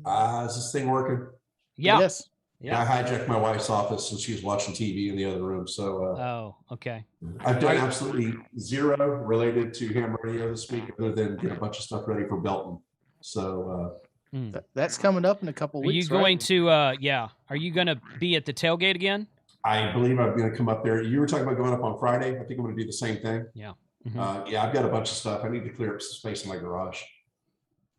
Is this thing working? Yeah. Yes. Yeah. I hijacked my wife's office and she's watching TV in the other room. So Oh, okay. I've done absolutely zero related to ham radio this week, other than get a bunch of stuff ready for Belton. So That's coming up in a couple Are weeks. you going right? to, are you going to be at the tailgate again? I believe I'm going to come up there. You were talking about going up on Friday. I think I'm going to do the same thing. Yeah. Yeah, I've got a bunch of stuff. I need to clear up some space in my garage.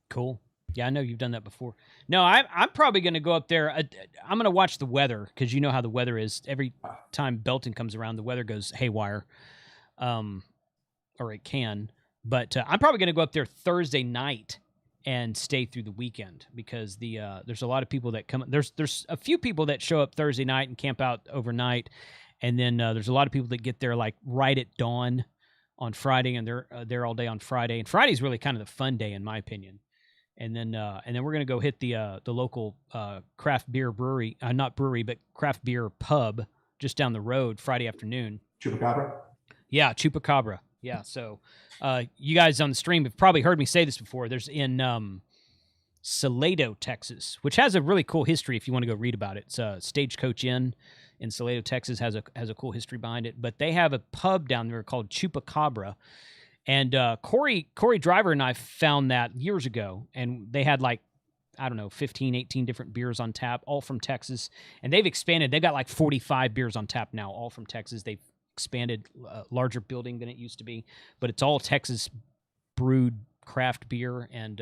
Cool. Yeah, I know you've done that before. No, I'm probably going to go up there. I'm going to watch the weather, because you know how the weather is. Every time Belton comes around, the weather goes haywire, or it can. But I'm probably going to go up there Thursday night and stay through the weekend, because there's a lot of people that come. There's a few people that show up Thursday night and camp out overnight, and then there's a lot of people that get there like right at dawn on Friday, and they're there all day on Friday. And Friday's really kind of the fun day, in my opinion. And then we're gonna go hit the local craft beer brewery, not brewery, but craft beer pub just down the road Friday afternoon. Chupacabra? Yeah, Chupacabra. Yeah. So you guys on the stream have probably heard me say this before. There's in Salado, Texas, which has a really cool history if you want to go read about it. It's Stagecoach Inn in Salado, Texas, has a cool history behind it. But they have a pub down there called Chupacabra. And Corey Driver and I found that years ago, and they had like, I don't know, 15, 18 different beers on tap, all from Texas. And they've expanded. They've got like 45 beers on tap now, all from Texas. They've expanded, larger building than it used to be, but it's all Texas brewed craft beer, and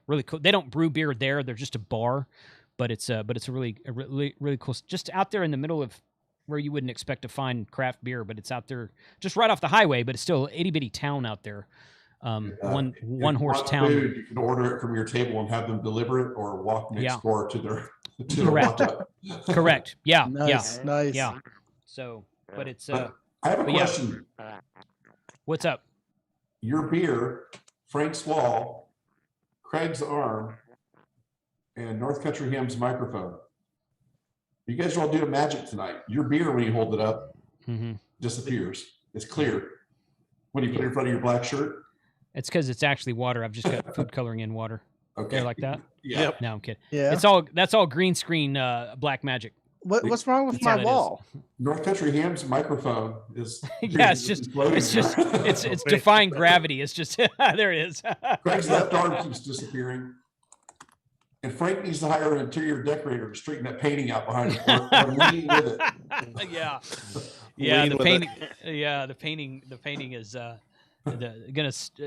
really cool. They don't brew beer there. They're just a bar, but it's a really cool, just out there in the middle of where you wouldn't expect to find craft beer, but it's out there just right off the highway, but it's still an itty bitty town out there. One horse town. Food, you can order it from your table and have them deliver it, or walk next door to their Correct. walk-up. Correct. Yeah. Nice, yeah. nice. Yeah. So, but it's I have a question. What's up? Your beer, Frank's Wall, Craig's Arm, and North Country Ham's microphone. You guys are all doing magic tonight. Your beer, when you hold it up, disappears. It's clear. When you put it in front of your black shirt? It's because it's actually water. I've just got food coloring in water. Okay. There like that? Yeah. No, I'm kidding. Yeah. That's all green screen black magic. What's wrong with That's my how it is. wall? North Country Ham's microphone is. Yeah, it's defying gravity. It's just there it is. Craig's left arm keeps disappearing. And Frank needs to hire an interior decorator to straighten that painting out behind him or lean with it. Yeah. Yeah, Lean the with painting. Yeah, the painting is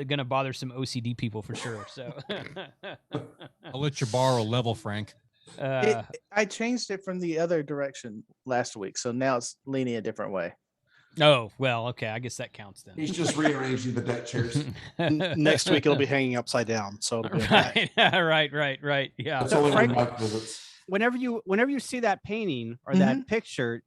gonna bother some OCD people for sure. So I'll let you borrow a level, Frank. I changed it from the other direction last week, so now it's leaning a different way. Oh, well, okay. I guess that counts then. He's just rearranging the deck chairs. Next week it'll be hanging upside down. So it'll be right, right. Yeah. That's only Frank- when Mike visits. Whenever you see that painting or that picture,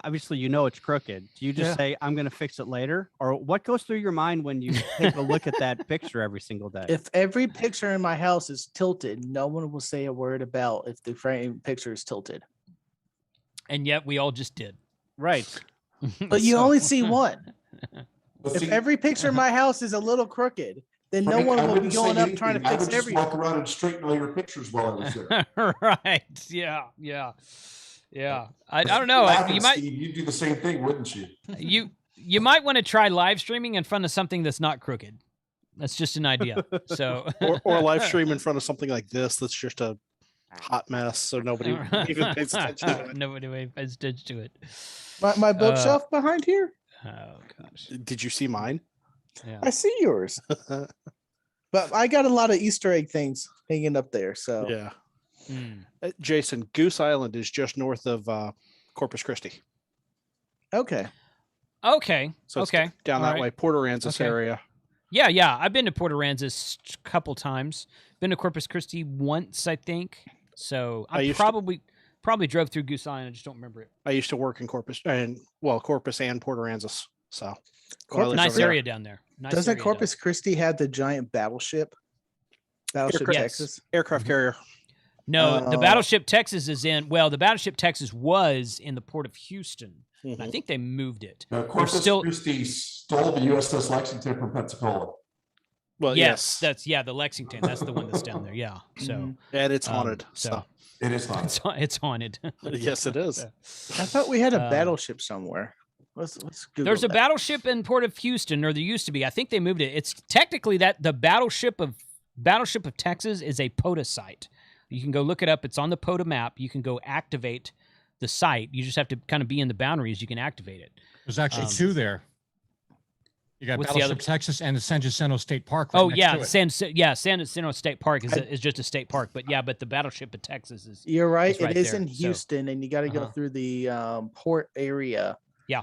obviously you know it's crooked. Do you just say, I'm going to fix it later? Or what goes through your mind when you take a look at that picture every single day? If every picture in my house is tilted, no one will say a word about if the frame picture is tilted. And yet we all just did. Right. But you only see one. But If see, every picture in my house is a little crooked, then no Frank, I one will be wouldn't say going up trying to anything. I fix would just everything. walk around and straighten all your pictures while I was there. Right. Yeah. I don't know. Laughing, You might Steve, you'd do the same thing, wouldn't you? you might want to try live streaming in front of something that's not crooked. That's just an idea. So or live stream in front of something like this that's just a hot mess, so nobody even pays attention to it. Nobody even pays attention to it. My bookshelf behind here? Oh gosh. Did you see mine? Yeah. I see yours. But I got a lot of Easter egg things hanging up there. So Yeah. Mm. Jason, Goose Island is just north of Corpus Christi. okay. Okay. So it's okay. down All that right. way, Port Aransas Okay. area. Yeah. I've been to Port Aransas a couple times. Been to Corpus Christi once, I think. So I I used to- probably drove through Goose Island. I just don't remember it. I used to work in Corpus and Port Aransas. So Corpus- lived Nice over there. area down there. Nice Doesn't area Corpus Christi have the giant battleship? Battleship Yes. Texas? Aircraft carrier. No, the Oh. Battleship Texas is in. Well, the Battleship Texas was in the port of Houston. And I Mhm. think they moved it. Corpus still- Christi stole the USS Lexington from Pensacola. Well, Yes, that's the Lexington. That's the one that's down there. Yeah. So Mhm. and it's haunted. so It is not. it's haunted. Yes, it is. I thought we had a Uh, battleship somewhere. Let's Google There's a that. battleship in Port of Houston, or there used to be. I think they moved it. It's technically that the Battleship of Texas is a Poda site. You can go look it up. It's on the Poda map. You can go activate the site. You just have to kind of be in the boundaries. You can activate it. There's actually two there. You got What's the Battleship other- Texas and the San Jacinto State Park. Right Oh next yeah, to it. San Jacinto State Park is just a state park. But yeah, but the Battleship of Texas is. You're right. It's right It is there, in so- Houston, and you got to go Uh-huh. through the port area. Yeah.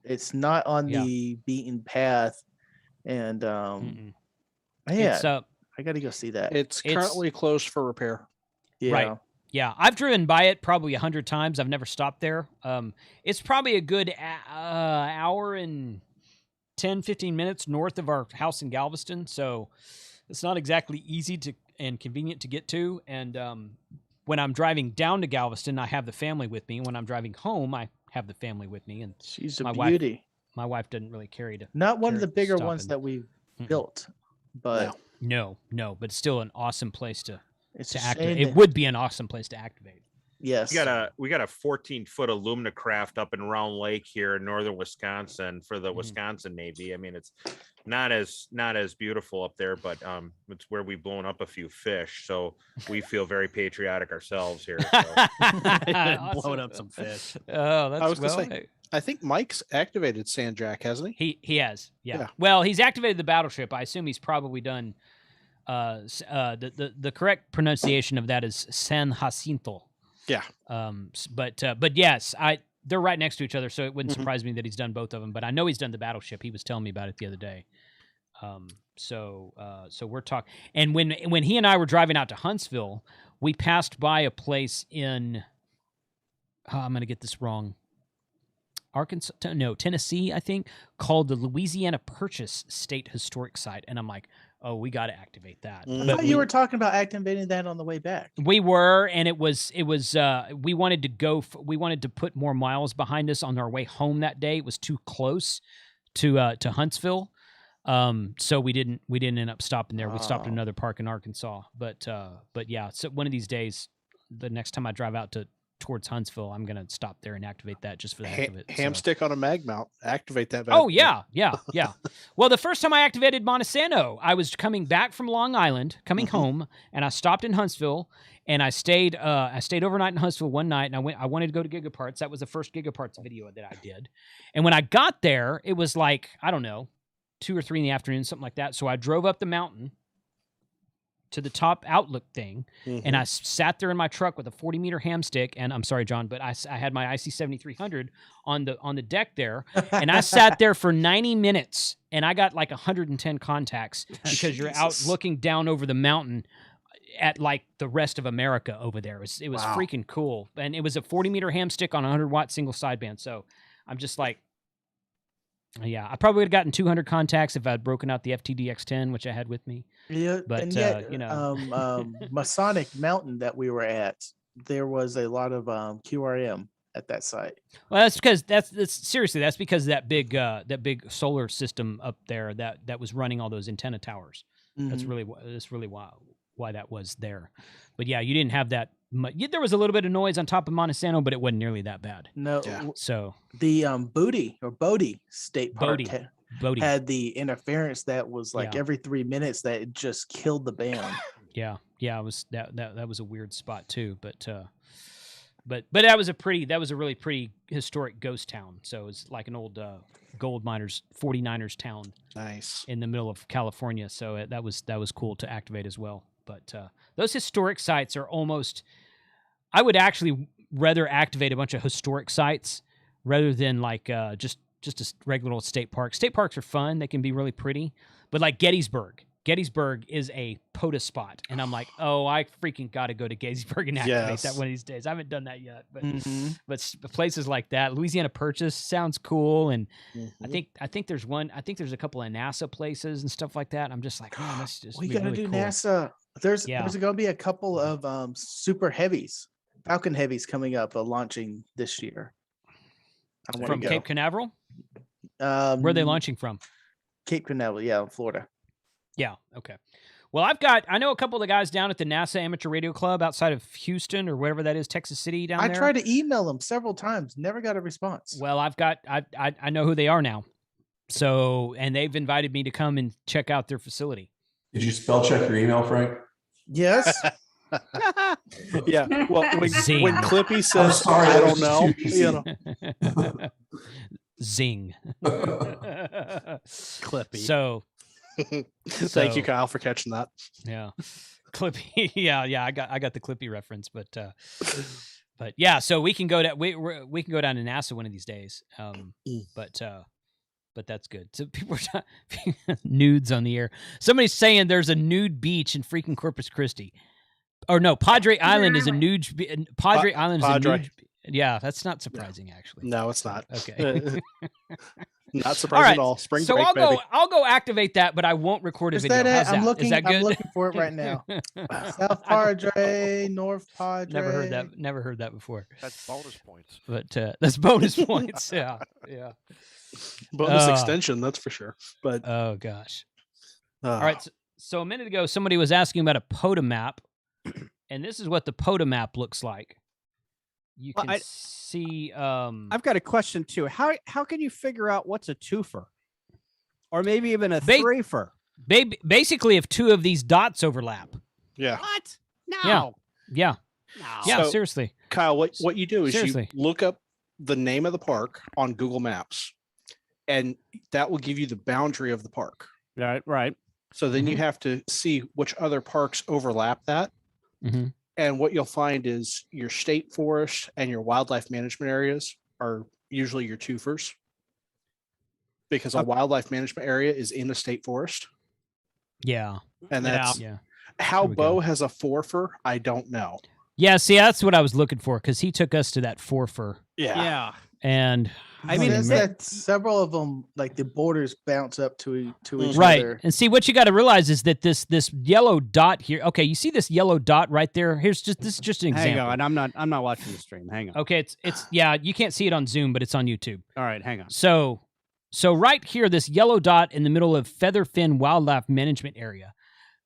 It's not on Yeah. the beaten path, and Mm-mm. yeah, It's I got to go see that. It's currently closed for repair. Yeah. Right. Yeah, I've driven by it probably 100 times. I've never stopped there. It's probably a good hour and 10, 15 minutes north of our house in Galveston. So it's not exactly easy and convenient to get to. And when I'm driving down to Galveston, I have the family with me. When I'm driving home, I have the family with me. And She's a my beauty. my wife doesn't really carry to. Not one of the bigger stop ones and- that we Mm-mm. built, but No, but it's still an awesome place to it's a activate. shame It that- would be an awesome place to activate. Yes. We got a 14-foot Alumna craft up in Round Lake here in northern Wisconsin for the Wisconsin Navy. I mean, it's not as beautiful up there, but it's where we've blown up a few fish, so we feel very patriotic ourselves here. So. Blowing up some fish. Oh, that's I was well. gonna say, I think Mike's activated Sandjack, hasn't he? He has, yeah. Yeah. Well, he's activated the battleship. I assume he's probably done. The correct pronunciation of that is San Jacinto. Yeah. But yes, they're right next to each other, so it wouldn't Mhm. surprise me that he's done both of them. But I know he's done the battleship. He was telling me about it the other day. So we're talking. And when he and I were driving out to Huntsville, we passed by a place in. I'm going to get this wrong. Tennessee, I think, called the Louisiana Purchase State Historic Site, and I'm like, oh, we got to activate that. I But thought you were talking about activating that on the way back. we were, and it was. We wanted to go. We wanted to put more miles behind us on our way home that day. It was too close to Huntsville, so we didn't end up stopping there. We stopped at Oh. another park in Arkansas. But yeah, so one of these days, the next time I drive out to towards Huntsville, I'm gonna stop there and activate that just for the heck of it. Ham so. stick on a mag mount. Activate that. Oh yeah. Well, the first time I activated Montezuma, I was coming back from Long Island, coming home, and I stopped in Huntsville, and I stayed overnight in Huntsville one night, and I wanted to go to Gigaparts. That was the first Gigaparts video that I did, and when I got there, it was like, I don't know, 2 or 3 in the afternoon, something like that. So I drove up the mountain to the top outlook thing, and I sat there in my truck with a 40-meter ham stick, and I'm sorry, John, but I had my IC 7300 on the deck there, and I sat there for 90 minutes, and I got like 110 contacts because you're out looking down over the mountain at like the rest of America over there. It was freaking cool, and it was a 40-meter ham stick on a 100-watt single sideband. So I'm just like, yeah, I probably would have gotten 200 contacts if I'd broken out the FTDX10, which I had with me. Yeah, but and yet, you know, Masonic Mountain that we were at, there was a lot of QRM at that site. Well, that's because that's because of that big solar system up there that was running all those antenna towers. That's really why that was there. But yeah, you didn't have that. There was a little bit of noise on top of Montezuma, but it wasn't nearly that bad. No. Yeah. So the Bodie State Park Bodie had the interference that was like every 3 minutes that it just killed the band. Yeah, it was that was a weird spot too, but that was a really pretty historic ghost town. So it's like an old gold miners 49ers town. Nice. In the middle of California. So that was cool to activate as well. But those historic sites are almost, I would actually rather activate a bunch of historic sites rather than like just a regular old state park. State parks are fun. They can be really pretty. But like Gettysburg is a Poda spot. And I'm like, oh, I freaking got to go to Gettysburg and activate that one of these days. I haven't done that yet. But places like that, Louisiana Purchase sounds cool. And I think there's a couple of NASA places and stuff like that. I'm just like, man, that's just we got to do cool. NASA. There's going to be a couple of super heavies, Falcon Heavies coming up, launching this year. From Cape Canaveral? Where are they launching from? Cape Canaveral, in Florida. Yeah, okay. Well, I know a couple of the guys down at the NASA Amateur Radio Club outside of Houston or whatever that is, Texas City down there. I tried to email them several times, never got a response. Well, I know who they are now. So, and they've invited me to come and check out their facility. Did you spell check your email, Frank? Yes. Yeah. Well, when Clippy says, sorry, I don't know. Zing. Clippy. So. Thank you, Kyle, for catching that. Yeah. Clippy. Yeah. I got the Clippy reference, but yeah, so we can go to we can go down to NASA one of these days. But that's good. So people are nudes on the air. Somebody's saying there's a nude beach in freaking Corpus Christi. Or no, Padre Island is a nude. Padre Island is a nude. Yeah, that's not surprising, actually. No, it's not. Okay. Not surprising at all. Spring break, baby. I'll go activate that, but I won't record a video. How's that? Is that good? I'm looking for it right now. South Padre, North Padre. Never heard that before. That's bonus points. But that's bonus points. Yeah. Bonus extension, that's for sure. But oh gosh. All right. So a minute ago, somebody was asking about a Podo Map, and this is what the Podo Map looks like. You can see. I've got a question too. How can you figure out what's a twofer, or maybe even a threefer? Basically, if 2 of these dots overlap. Yeah. What? No. Yeah. No. Yeah. So, Seriously, Kyle, what you do is you look up the name of the park on Google Maps, and that will give you the boundary of the park. Right. So then you have to see which other parks overlap that. Mm-hmm. And what you'll find is your state forest and your wildlife management areas are usually your twofers, because a wildlife management area is in a state forest. Yeah. And that's how Bo has a fourfer. I don't know. Yeah. See, that's what I was looking for, because he took us to that fourfer. Yeah. And I mean, that several of them, like the borders bounce up to each right. other. And see, what you got to realize is that this yellow dot here. Okay, you see this yellow dot right there? This is just an example. Hang on, I'm not watching the stream. Hang on. Okay, it's you can't see it on Zoom, but it's on YouTube. All right, hang on. So right here, this yellow dot in the middle of Featherfin Wildlife Management Area.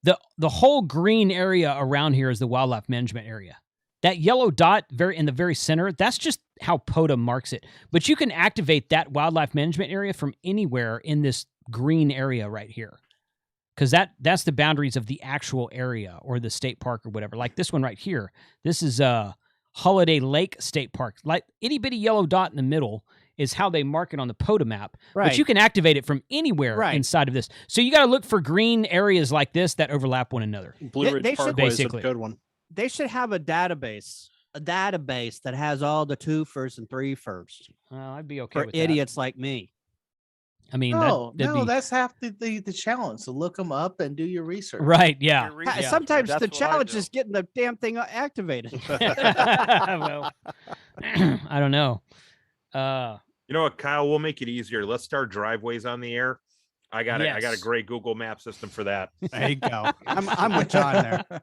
The whole green area around here is the wildlife management area. That yellow dot in the very center, that's just how Poda marks it. But you can activate that wildlife management area from anywhere in this green area right here. Because that's the boundaries of the actual area or the state park or whatever. Like this one right here. This is Holiday Lake State Park. Like itty bitty yellow dot in the middle is how they mark it on the Poda map. Right. But you can activate it from anywhere inside of this. So you got to look for green areas like this that overlap one another. Blue Ridge they should- Parkway is a basically. good one. They should have a database that has all the 2-first and 3-first Well, I'd be okay for with idiots like me. that. I mean, No, that'd be, that's half the challenge. So look them up and do your research. right. Yeah. Your research, Sometimes that's the what I challenge do. is getting the damn thing activated. Well, I don't know. You know what, Kyle? We'll make it easier. Let's start driveways on the air. I got a Yes. great Google Map system for that. There you go. I'm with John there.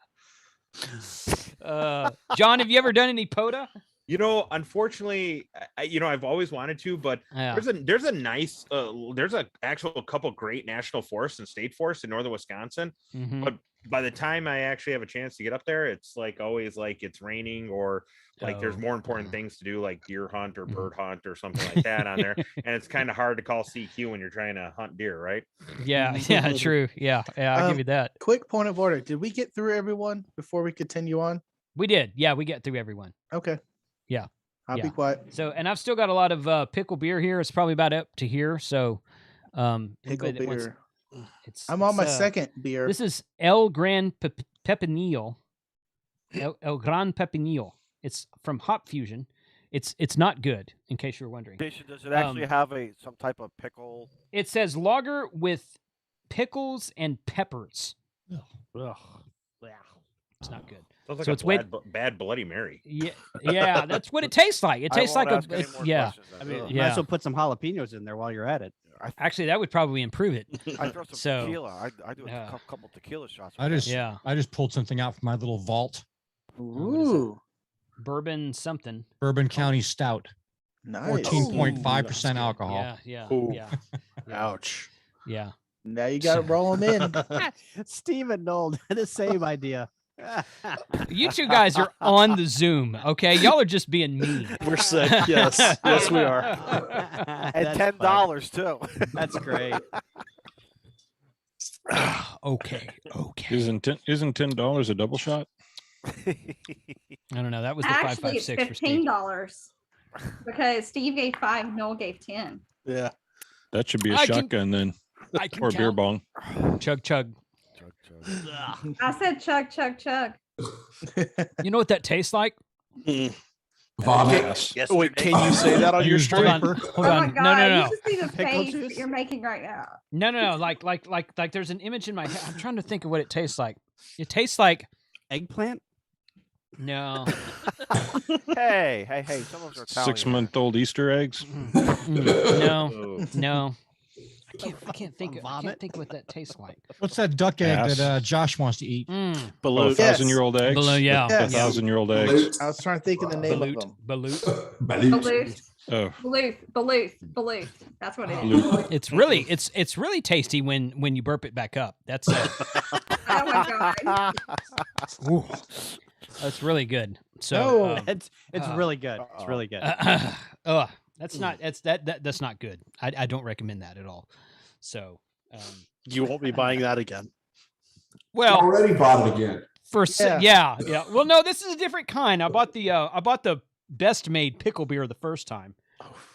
John, have you ever done any Poda? You know, unfortunately, I've always wanted to, but Yeah. there's a nice there's a actual couple great national forests and state forests in northern Wisconsin. Mhm. But by the time I actually have a chance to get up there, it's like always like it's raining or like there's Oh, more important things to do, like deer hunt or bird hunt or something like that on there. And it's kind of hard to call CQ when you're trying to hunt deer, right? Yeah, yeah, true. Yeah, I'll give you that. Quick point of order. Did we get through everyone before we continue on? We did. Yeah, we get through everyone. Okay. Yeah. I'll Yeah. be quiet. So, and I've still got a lot of pickle beer here. It's probably about up to here. So, Pickle anybody that wants- beer. it's I'm on my it's, second beer. This is El Gran Pepinillo. El Gran Pepinillo. It's from Hop Fusion. It's not good, in case you're wondering. Jason, does it actually have some type of pickle? It says lager with pickles and peppers. Ugh. It's not good. Sounds like So a it's way- bad Bloody Mary. Yeah, yeah, that's what it tastes like. It I tastes won't like ask any more yeah. questions then. I mean, Ugh. you might Yeah. as well put some jalapenos in there while you're at it. Actually, that would probably improve it. I throw some So, tequila. I do a yeah. couple tequila shots. I with just Yeah. I just pulled something out from my little vault. Ooh, Bourbon something. Bourbon County Stout, nice. 14.5% alcohol. Yeah, yeah, Ooh. yeah, Ouch. yeah. Now you got to roll them in. Steve and Noel had the same idea. You two guys are on the Zoom, okay? Y'all are just being mean. We're sick. Yes. Yes, we are. and That's $10 too. That's great. Okay. Isn't $10 a double shot? I don't know. That was the Actually, it's 556 for Steve. $15 because Steve gave 5, Noel gave 10. Yeah. That should be a I can- shotgun then, I can or beer count. bong. Chug, chug. I said chug, chug, chug. You know what that tastes like? Vomit. Yes. Wait, can you say that on your Hold stream? on. Hold Oh my on. god! No, no, You no. should see the Pickle face juice? that you're making right now. No. Like there's an image in my head. I'm trying to think of what it tastes like. It tastes like Eggplant? no. hey! Some of us are Italian. 6-month-old Easter eggs. No. No. I can't think. I Vomit? can't think what that tastes like. What's that duck egg Ass. that Josh wants to eat? Mm. Oh, Balut. Yes. 1,000-year-old eggs. Balloon, yeah. Yes. 1,000-year-old eggs. I was trying to think of the name of them. Balut. Balut, Oh, balut. That's what it is. Balut. It's really tasty when you burp it back up. That's Oh my god! ooh, that's really good. So No. It's really good. It's really good. that's not that's not good. I don't recommend that at all. So You won't be buying that again. well Already bought it again. yeah. Well, no, this is a different kind. I bought the best made pickle beer the first time.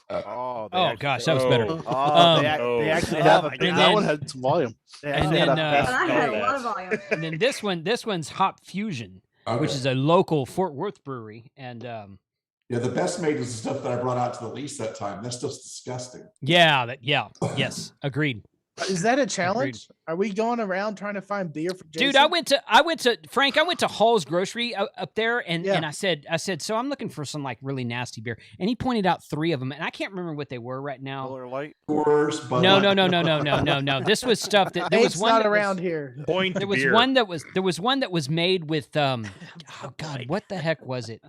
Oh, they Oh actually- gosh, that was better. Oh, they actually have a and big. That one then- had some volume. They and actually had then, a uh, best But I had a of lot of that. volume. And then this one's Hop Fusion, which Okay. is a local Fort Worth brewery, and Yeah, the best made is the stuff that I brought out to the lease that time. That stuff's disgusting. yes, agreed. Is that a challenge? Are we going around trying to find beer for Jason? Dude, I went to Frank. I went to Hall's Grocery up there, and Yeah. and I said, so I'm looking for some like really nasty beer, and he pointed out 3 of them, and I can't remember what they were right now. Miller Lite. Coors, Bud No. Light. This was stuff that there Nate's was one not that around was, here. Point There was beer. one that was made with oh god, what the heck was it?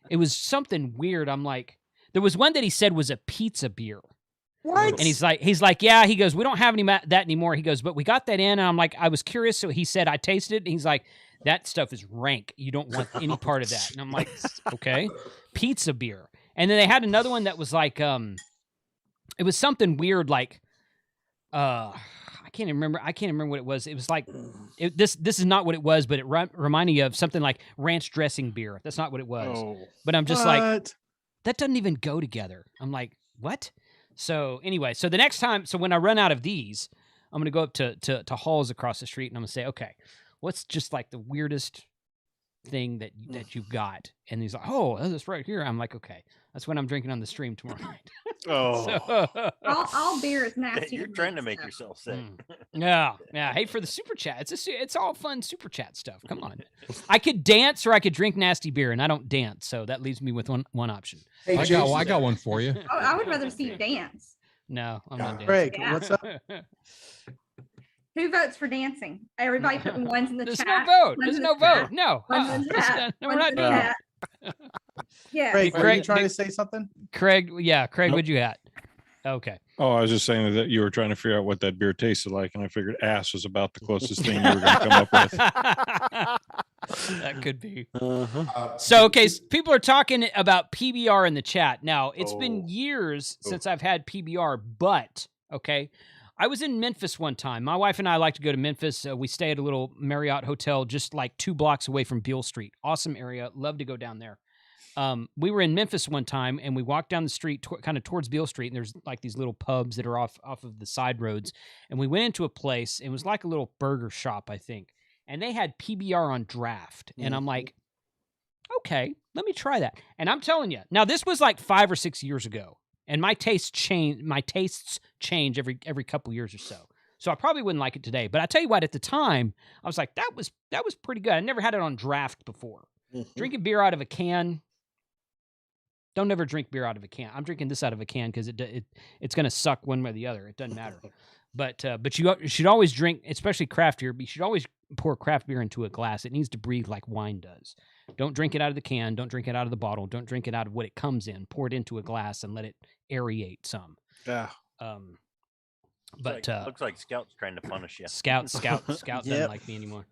It was something weird. I'm like, there was one that he said was a pizza beer. What? And he's like, yeah. He goes, we don't have that anymore. He goes, but we got that in. And I'm like, I was curious. So he said, I tasted it. And he's like, That stuff is rank. You don't want any part of that. And I'm like, okay, pizza beer. And then they had another one that was like, it was something weird, like, I can't even remember what it was. It was like, this is not what it was, but it reminded me of something like ranch dressing beer. That's not what it was. Oh, but I'm just like, that doesn't even go together. I'm like, what? So anyway, so the next time, so when I run out of these, I'm going to go up to Halls across the street and I'm going to say, okay, what's just like the weirdest thing that you've got? And he's like, oh, that's right here. I'm like, okay, that's when I'm drinking on the stream tomorrow night. oh, All beer is nasty. You're trying to make yourself sick. Yeah. Hey, for the super chat, it's all fun super chat stuff. Come on, I could dance or I could drink nasty beer, and I don't dance, so that leaves me with one option. Hey, I got one for you. Oh, I would rather see you dance. No, I'm not dancing. Craig, Yeah. what's up? Who votes for dancing? Everybody putting ones in the There's chat. no vote. Ones There's in no the chat. vote. No. Ones in the chat. No, we're Ones not in the doing chat. that. Yeah. Craig, were Craig, you trying to say something? Craig, Craig, Nope. what'd you at? Okay. Oh, I was just saying that you were trying to figure out what that beer tasted like, and I figured ass was about the closest thing you were going to come up with. That could be. Uh, So, okay, people are talking about PBR in the chat. Now, it's been Oh. years since I've had PBR, but, okay, I was in Memphis one time. My wife and I like to go to Memphis. We stay at a little Marriott hotel just like 2 blocks away from Beale Street. Awesome area. Love to go down there. We were in Memphis one time, and we walked down the street kind of towards Beale Street, and there's like these little pubs that are off of the side roads. And we went into a place. It was like a little burger shop, I think. And they had PBR on draft. And I'm like, okay, let me try that. And I'm telling you, now this was like 5 or 6 years ago. And my tastes change every couple years or so. So I probably wouldn't like it today. But I tell you what, at the time, I was like, that was pretty good. I never had it on draft before. Drinking beer out of a can. Don't ever drink beer out of a can. I'm drinking this out of a can because it's going to suck one way or the other. It doesn't matter. But you should always drink, especially craft beer. But you should always pour craft beer into a glass. It needs to breathe like wine does. Don't drink it out of the can. Don't drink it out of the bottle. Don't drink it out of what it comes in. Pour it into a glass and let it aerate some. yeah. But looks like Scout's trying to punish you. Scout doesn't like me anymore.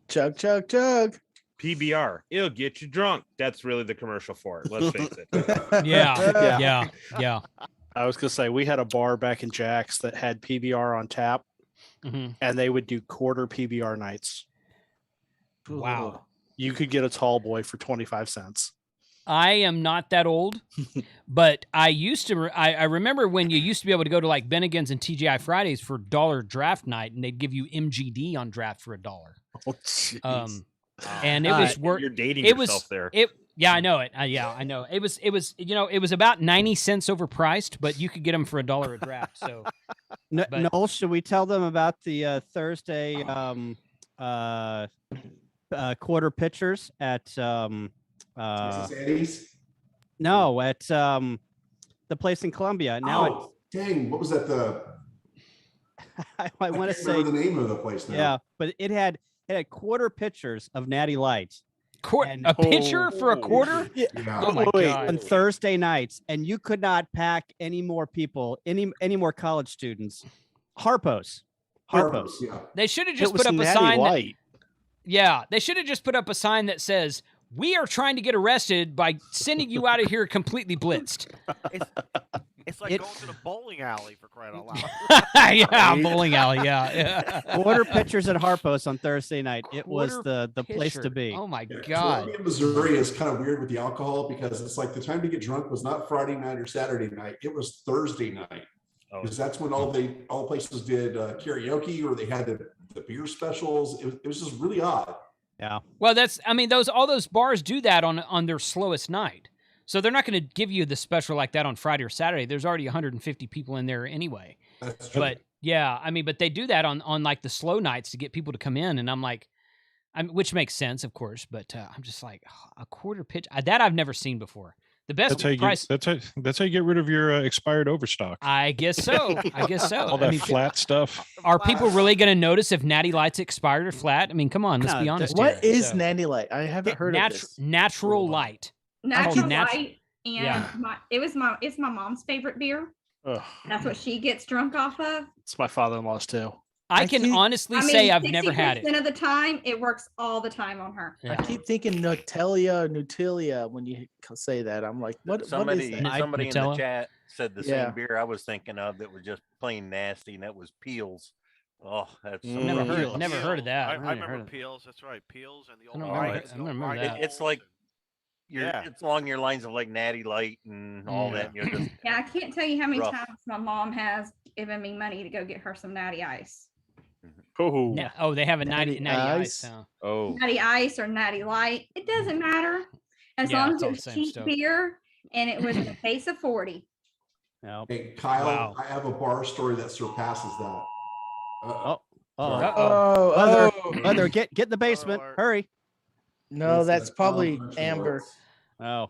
Chug, chug, chug. PBR, it'll get you drunk. That's really the commercial for it. Let's face it. Yeah. I was gonna say we had a bar back in Jack's that had PBR on tap, and they would do quarter PBR nights. Wow. You could get a tall boy for 25 cents. I am not that old, but I used to. I remember when you used to be able to go to like Bennigan's and TGI Fridays for $1 draft night, and they'd give you MGD on draft for $1. Oh, jeez. And it was worth. You're dating it yourself was, there. Yeah, I know it. Yeah, I know. It was. It was about 90 cents overpriced, but you could get them for $1 a draft. So, Noel, should we tell them about the Thursday quarter pitchers at Sandy's? No, at the place in Columbia. Now Oh, dang! What was that? I I want to can't say remember the name of the place now. yeah, but it had quarter pitchers of Natty Lights. A pitcher for a quarter? Yeah. Oh my god! On Thursday nights, and you could not pack any more people, any more college students. Harpo's. Yeah. They should have It just was put up a Natty sign. Light. They should have just put up a sign that says, "We are trying to get arrested by sending you out of here completely blitzed." It's like going to the bowling alley for crying out loud. Yeah, bowling alley. Yeah. Quarter pitchers at Harpo's on Thursday night. It was Quarter the place to pitcher. be. Oh my Yeah, god! Columbia, Missouri is kind of weird with the alcohol because it's like the time to get drunk was not Friday night or Saturday night. It was Thursday night. Because that's when all the places did karaoke or they had the beer specials. It was just really odd. Yeah. Well, all those bars do that on their slowest night. So they're not going to give you the special like that on Friday or Saturday. There's already 150 people in there anyway. That's true. But yeah, but they do that on like the slow nights to get people to come in. And I'm like, which makes sense, of course. But I'm just like, a quarter pitch that I've never seen before. The best price. That's how you get rid of your expired overstock. I guess so. All that flat stuff. Are people really going to notice if Natty Lights expired or flat? I mean, come on, let's be honest. What here. is Natty Light? I haven't heard of this. Natural Light. Natural nat- Light, and it's my mom's favorite beer. Ugh. That's what she gets drunk off of. It's my father-in-law's too. I can honestly say I've never had it. 60% of the time, it works all the time on her. I keep thinking Nutella when you say that. I'm like, what? Somebody, what is that? somebody in the Nutella? chat said the Yeah. same beer I was thinking of that was just plain nasty, and that was Peels. Oh, that's I've never heard of that. I I've never heard remember of Peels. That's right, Peels and the I old. don't All remember, right. I don't remember that. It's like it's along your lines of like Natty Light and all that. You're just Yeah, I can't tell you how many rough. times my mom has given me money to go get her some Natty Ice. Oh, they have a natty Natty ice. Ice? Oh. Natty Ice or Natty Light. It doesn't matter. As Yeah, long it's as all it the was same cheap stuff. beer and it was in a case of 40. Hey, Kyle, Wow. I have a bar story that surpasses that. Mother, get in the basement. Hurry. No, that's probably Amber. Oh.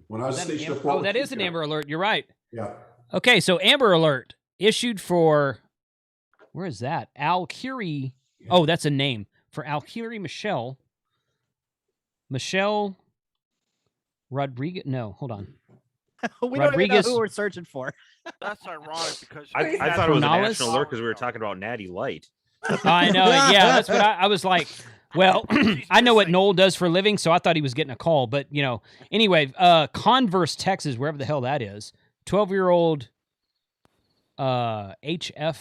When I was Is that an stationed at Amber? Fort Oh, that is an Huachuca- Amber Alert. You're right. Yeah. Okay, so Amber Alert issued for, where is that? Alkiri. Oh, that's a name for Alkiri Michelle. Michelle Rodriguez. No, hold on. We don't even know who we're searching for. That's ironic because I thought it was a Pronales? national alert because we were talking about Natty Light. I know. Yeah, that's what I was like. Well, I know what Noel does for a living, so I thought he was getting a call. But, anyway, Converse, Texas, wherever the hell that is, 12-year-old HF.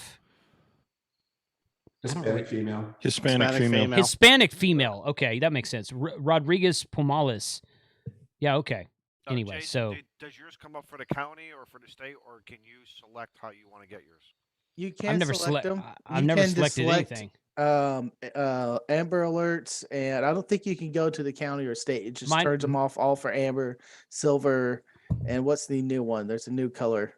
Hispanic female. Hispanic female. Hispanic female. Okay, that makes sense. Rodriguez Pomales. Yeah, okay. Anyway, Jason, so does yours come up for the county or for the state, or can you select how you want to get yours? You I've can never select them. I've You never can selected select, anything. Amber Alerts, and I don't think you can go to the county or state. It just Mine- turns them off all for Amber, Silver, and what's the new one? There's a new color.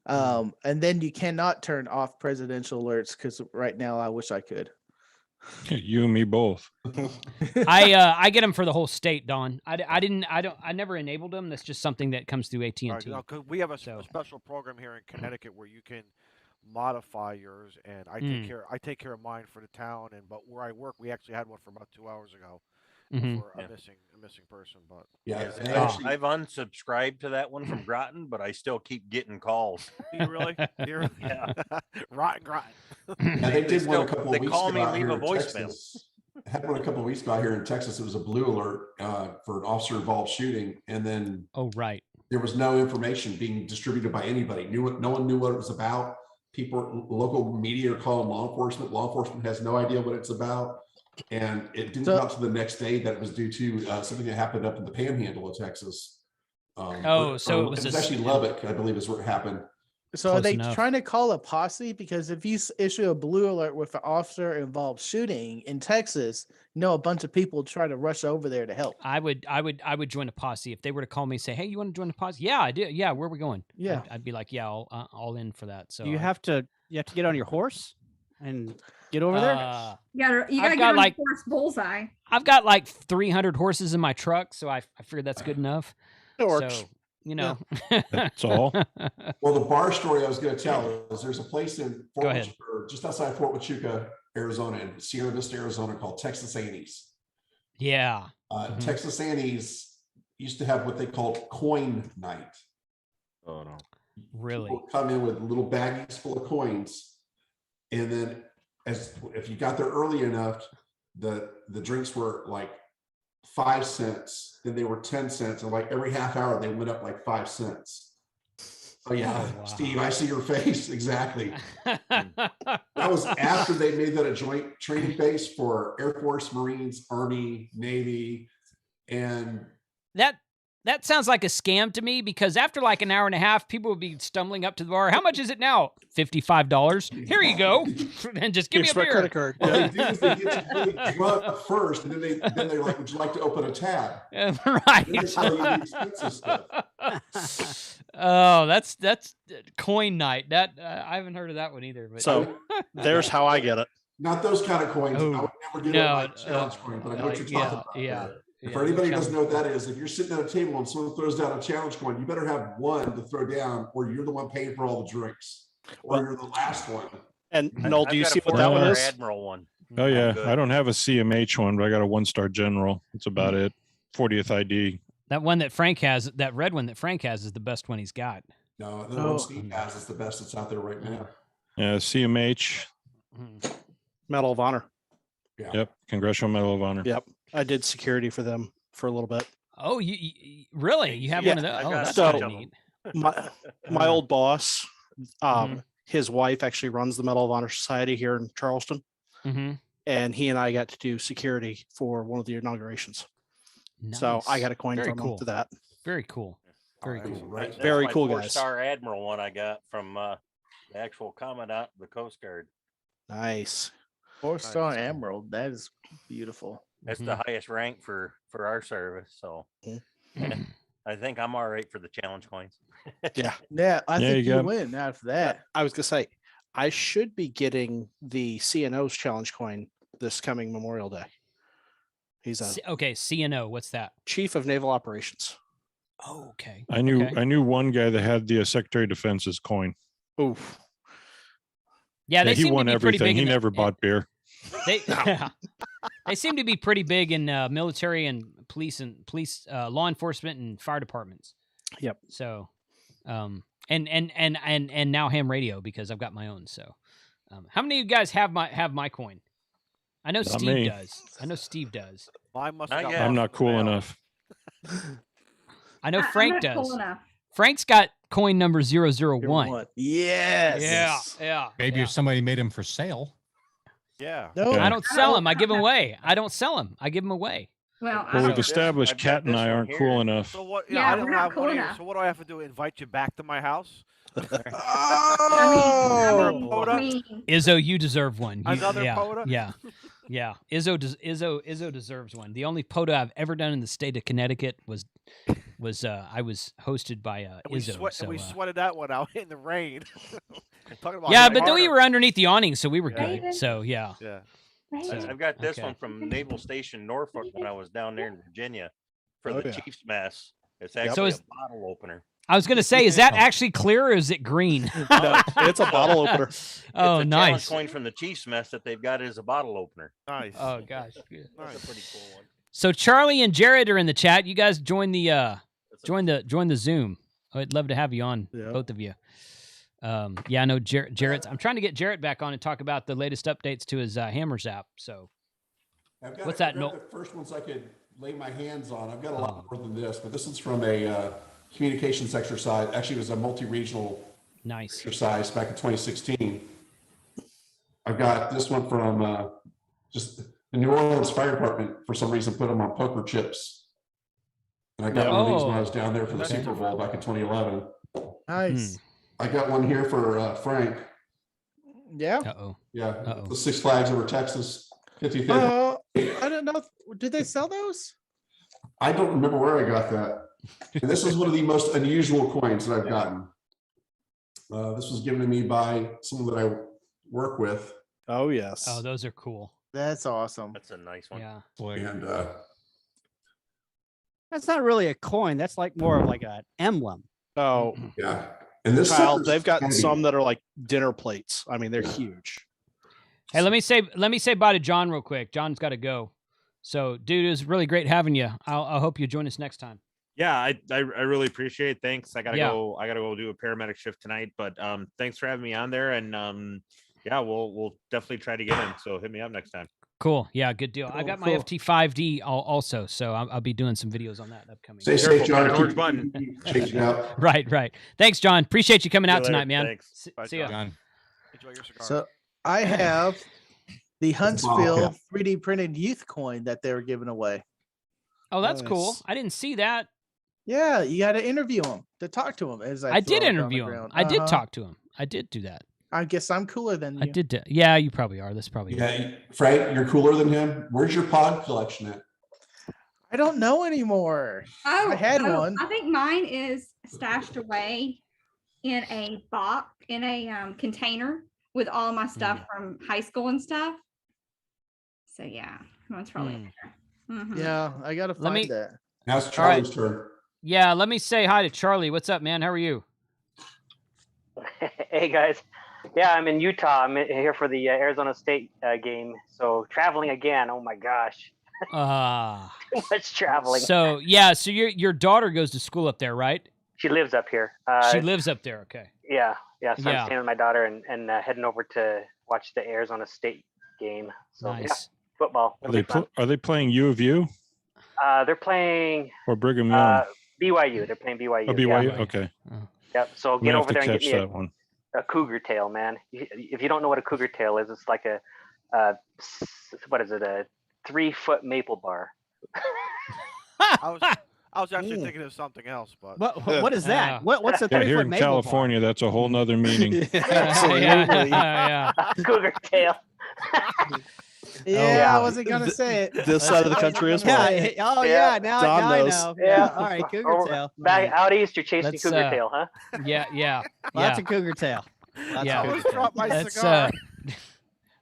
And then you cannot turn off presidential alerts because right now I wish I could. You and me both. I get them for the whole state, Don. I never enabled them. That's just something that comes through AT&T. All right, no, 'cause we have a special program here in Connecticut where you can modify yours, and I take care of mine for the town. But where I work, we actually had one for about 2 hours ago for a missing person. But I've unsubscribed to that one from Groton, but I still keep getting calls. Do you really? Yeah. Rotten. Yeah, they did one a couple They of weeks call ago me, out leave here a in voicemail. Texas. Had one a couple of weeks ago out here in Texas. It was a blue alert for an officer-involved shooting, and then right, there was no information being distributed by anybody. No one knew what it was about. Local media are calling law enforcement. Law enforcement has no idea what it's about, and it didn't come out to the next day that it was due to something that happened up in the Panhandle of Texas. It was actually Lubbock, I believe, is where it happened. So are they trying to call a posse? Because if you issue a blue alert with an officer involved shooting in Texas, a bunch of people try to rush over there to help. I would join a posse if they were to call me and say, "Hey, you want to join a posse?" Yeah, I do. Yeah, where are we going? Yeah, I'd be like, "Yeah, all in for that." So you have to get on your horse and get over there. You gotta I've get got on like- the horse bullseye. I've got like 300 horses in my truck, so I figured that's good enough. It works. So, That's all. Well, the bar story I was going to tell is there's a place in Go ahead. just outside Fort Huachuca, Arizona, and Sierra Vista, Arizona, called Texas Annie's. Yeah. Texas Annie's used to have what they called coin night. Oh no! Really? People would come in with little baggies full of coins, and then if you got there early enough, the drinks were like 5 cents, then they were 10 cents, and like every half hour they went up like 5 cents. Oh yeah, wow. Steve, I see your face. Exactly. That was after they made that a joint training base for Air Force, Marines, Army, Navy, and That sounds like a scam to me, because after like an hour and a half, people would be stumbling up to the bar. How much is it now? $55. Here you go. And just give me a beer. Credit card. what they do is they get you really drunk first, and then they're like, "Would you like to open a tab?" Right. Then they tell you the expensive stuff. Oh, that's coin night. That I haven't heard of that one either. But So there's how I get it. Not those kind of coins. I would never do it like challenge coin, but I know what you're talking about. Yeah. And for anybody who doesn't know what that is, if you're sitting at a table and someone throws down a challenge coin, you better have one to throw down, or you're the one paying for all the drinks, or you're the last one. And Noel, do you I've see got a what that one four-star is? Admiral one. Oh yeah, Good. I don't have a CMH one, but I got a 1-star general. That's about it. 40th ID. That one that Frank has, that red one that Frank has, is the best one he's got. No, the one Steve has is the best that's out there right now. Yeah, CMH. Medal of Honor. Yeah. Yep. Congressional Medal of Honor. Yep. I did security for them for a little bit. Oh, you really? You have Yeah. one of those? I've Oh, got that's so- kind of neat. My old boss, Mhm. his wife actually runs the Medal of Honor Society here in Charleston. Mm-hmm. And he and I got to do security for one of the inaugurations. So I got a coin Very from cool. him for that. Very cool. Very That's- cool. that's Very my cool, guys. Four-star Admiral one I got from the actual Commandant of the Coast Guard. Nice. 4-star Emerald. That is beautiful. That's Mm-hmm. the highest rank for our service. So I think I'm all right for the challenge coins. Yeah. Yeah, I Yeah, think you you got- win after that. I was gonna say I should be getting the CNO's challenge coin this coming Memorial Day. He's a Okay, CNO. What's that? chief of naval operations. Oh, okay. I knew Okay. I knew one guy that had the Secretary of Defense's coin. Oof. Yeah, they he seem won to be pretty everything. big. He in the- never bought beer. They they seem to be pretty big in military and police law enforcement and fire departments. Yep. So, and now ham radio because I've got my own. So, how many of you guys have my coin? I know Not Steve me. does. I know Steve does. Mine must Not have got yet. lost I'm in not the cool mail. enough. I know I'm Frank not does. cool enough. Frank's got coin number 001. Yes. Yeah. Maybe yeah. if somebody made them for sale. Yeah. No. Yeah. I don't sell them. I give them away. I don't sell them. I give them away. Well, Well, we've this- established I've got Kat and this I one aren't here. cool enough. So what? Yeah, I we're don't not have cool one either. enough. So what do I have to do? Invite you back to my house? Oh. I mean, Izzo, you deserve one. You- Another yeah, Poda? Yeah. Izzo deserves one. The only Poda I've ever done in the state of Connecticut was I was hosted by And we, Izzo. sweat, so, and we sweated that one out in the rain. Talking about yeah, hitting but then we harder. were underneath the awning, so we were good. Raven. So yeah. Yeah. Raven. I've got this Okay. one from Naval Station Norfolk when I was down there in Virginia for Oh, the yeah. Chiefs mess. It's Yep. actually So a bottle opener. I was gonna say, is that actually clear or is it green? No, it's a bottle opener. Oh, It's a challenge nice. coin from the Chiefs mess that they've got as a bottle opener. Nice. Oh gosh. That's Nice. a pretty cool one. So Charlie and Jared are in the chat. You guys join the That's a- join the Zoom. I'd love to have you on, Yeah. both of you. Yeah, I know Jarrett's. I'm trying to get Jarrett back on and talk about the latest updates to his Hammers app. So I've got, What's that, I've got Noel? the first ones I could lay my hands on. I've got a Oh. lot more than this, but this is from a communications exercise. Actually, it was a multi-regional nice. exercise back in 2016. I've got this one from just the New Orleans Fire Department. For some reason, put them on poker chips. And I got one of these when I was down there for the That's Super Bowl back in 2011. Nice. I got one here for Frank. Yeah. Uh-oh. Yeah, Uh-oh. the Six Flags over Texas 55th. I don't know. Did they sell those? I don't remember where I got that. And this is one of the most unusual coins that I've gotten. This was given to me by someone that I work with. Oh yes. Oh, those are cool. That's awesome. That's a nice one. Yeah. And That's not really a coin. That's like more of like an emblem. Oh, yeah. And this Kyle, sucker's they've got heavy. some that are like dinner plates. I mean, they're huge. Hey, let me say bye to John real quick. John's got to go. So, dude, it was really great having you. I hope you join us next time. Yeah, I really appreciate it. Thanks. I gotta Yeah. go do a paramedic shift tonight, but thanks for having me on there. And yeah, we'll definitely try to get in. So hit me up next time. Cool. Yeah, good deal. I got my Cool. FT5D also, so I'll be doing some videos on that upcoming. Stay safe, John. George Keep- Button. keep chasing out. Right. Thanks, John. Appreciate you coming See you out later. tonight, man. Thanks. Bye, See ya. John. Enjoy your cigar. So I have the Huntsville yeah. 3D printed youth coin that they were giving away. Oh, that's cool. Nice. I didn't see that. Yeah, you got to interview them to talk to them. As I did throw it on the interview him. ground. I did Uh-huh. talk to him. I did do that. I guess I'm cooler than you. I did. Yeah, you probably are. That's probably it. Yeah, Frank, you're cooler than him. Where's your pod collection at? I don't know anymore. Oh, I had one. I think mine is stashed away in a box, in a container with all my stuff from high school and stuff. So yeah, mine's probably in there. Mhm. Yeah, I got to Let find me- that. Now it's All right. Charlie's turn. Yeah, let me say hi to Charlie. What's up, man? How are you? Hey guys, yeah, I'm in Utah. I'm here for the Arizona State game. So traveling again. Oh my gosh, too much traveling. So yeah, so your daughter goes to school up there, right? She lives up here. She lives up there. Okay. Yeah. So Yeah. I'm staying with my daughter and heading over to watch the Arizona State game. So yeah, Nice. football. Are they playing U of U They're playing or Brigham Young? BYU. They're playing BYU. Oh, BYU. Yeah. Okay. Yep. So I'm get gonna over have there to and get catch me that one. a cougar tail, man. If you don't know what a cougar tail is, it's like a what is it? A 3-foot maple bar. I was actually thinking of something else, but What is that? What's a 3-foot here in maple California, that's a whole nother meaning. Absolutely. Cougar tail. Yeah, I wasn't gonna say it. This side of the country as well. Yeah. Oh yeah. Now Don I knows. know. Yeah. All right. Cougar Or tail. back out east, you're chasing Let's, cougar tail, huh? Yeah. That's a cougar tail. That's Yeah. a cougar almost tail. dropped my Let's cigar.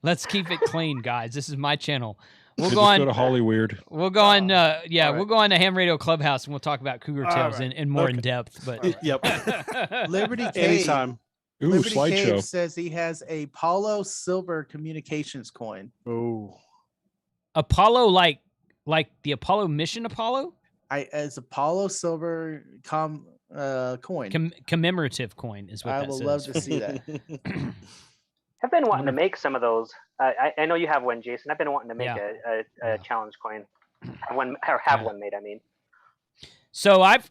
let's keep it clean, guys. This is my channel. We'll Just go on. go to Hollyweird. We'll go on. All We'll go on to Ham Radio Clubhouse and we'll talk about cougar All tails right. in more in depth. But Yep. Liberty Cave. Anytime. Ooh, Liberty Cave slideshow. says he has a Apollo Silver Communications coin. Oh. Apollo, like the Apollo mission, Apollo As Apollo Silver coin. commemorative coin is what I that will says. love to see that. I've been wanting to make some of those. I know you have one, Jason. I've been wanting to make Yeah. a challenge coin. Have one made, I mean. So I've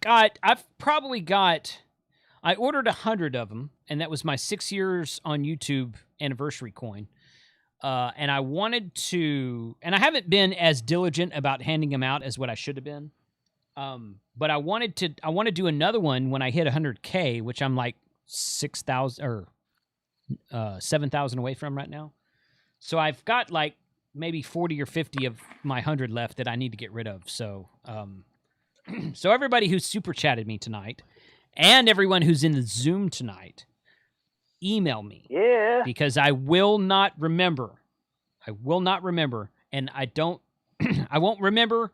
probably got. I ordered 100 of them, and that was my 6 years on YouTube anniversary coin. And I wanted to, and I haven't been as diligent about handing them out as what I should have been. But I want to do another one when I hit 100K, which I'm like 6,000 or 7,000 away from right now. So I've got like maybe 40 or 50 of my 100 left that I need to get rid of. So, so everybody who super chatted me tonight and everyone who's in the Zoom tonight, email me. Yeah. Because I will not remember. And I won't remember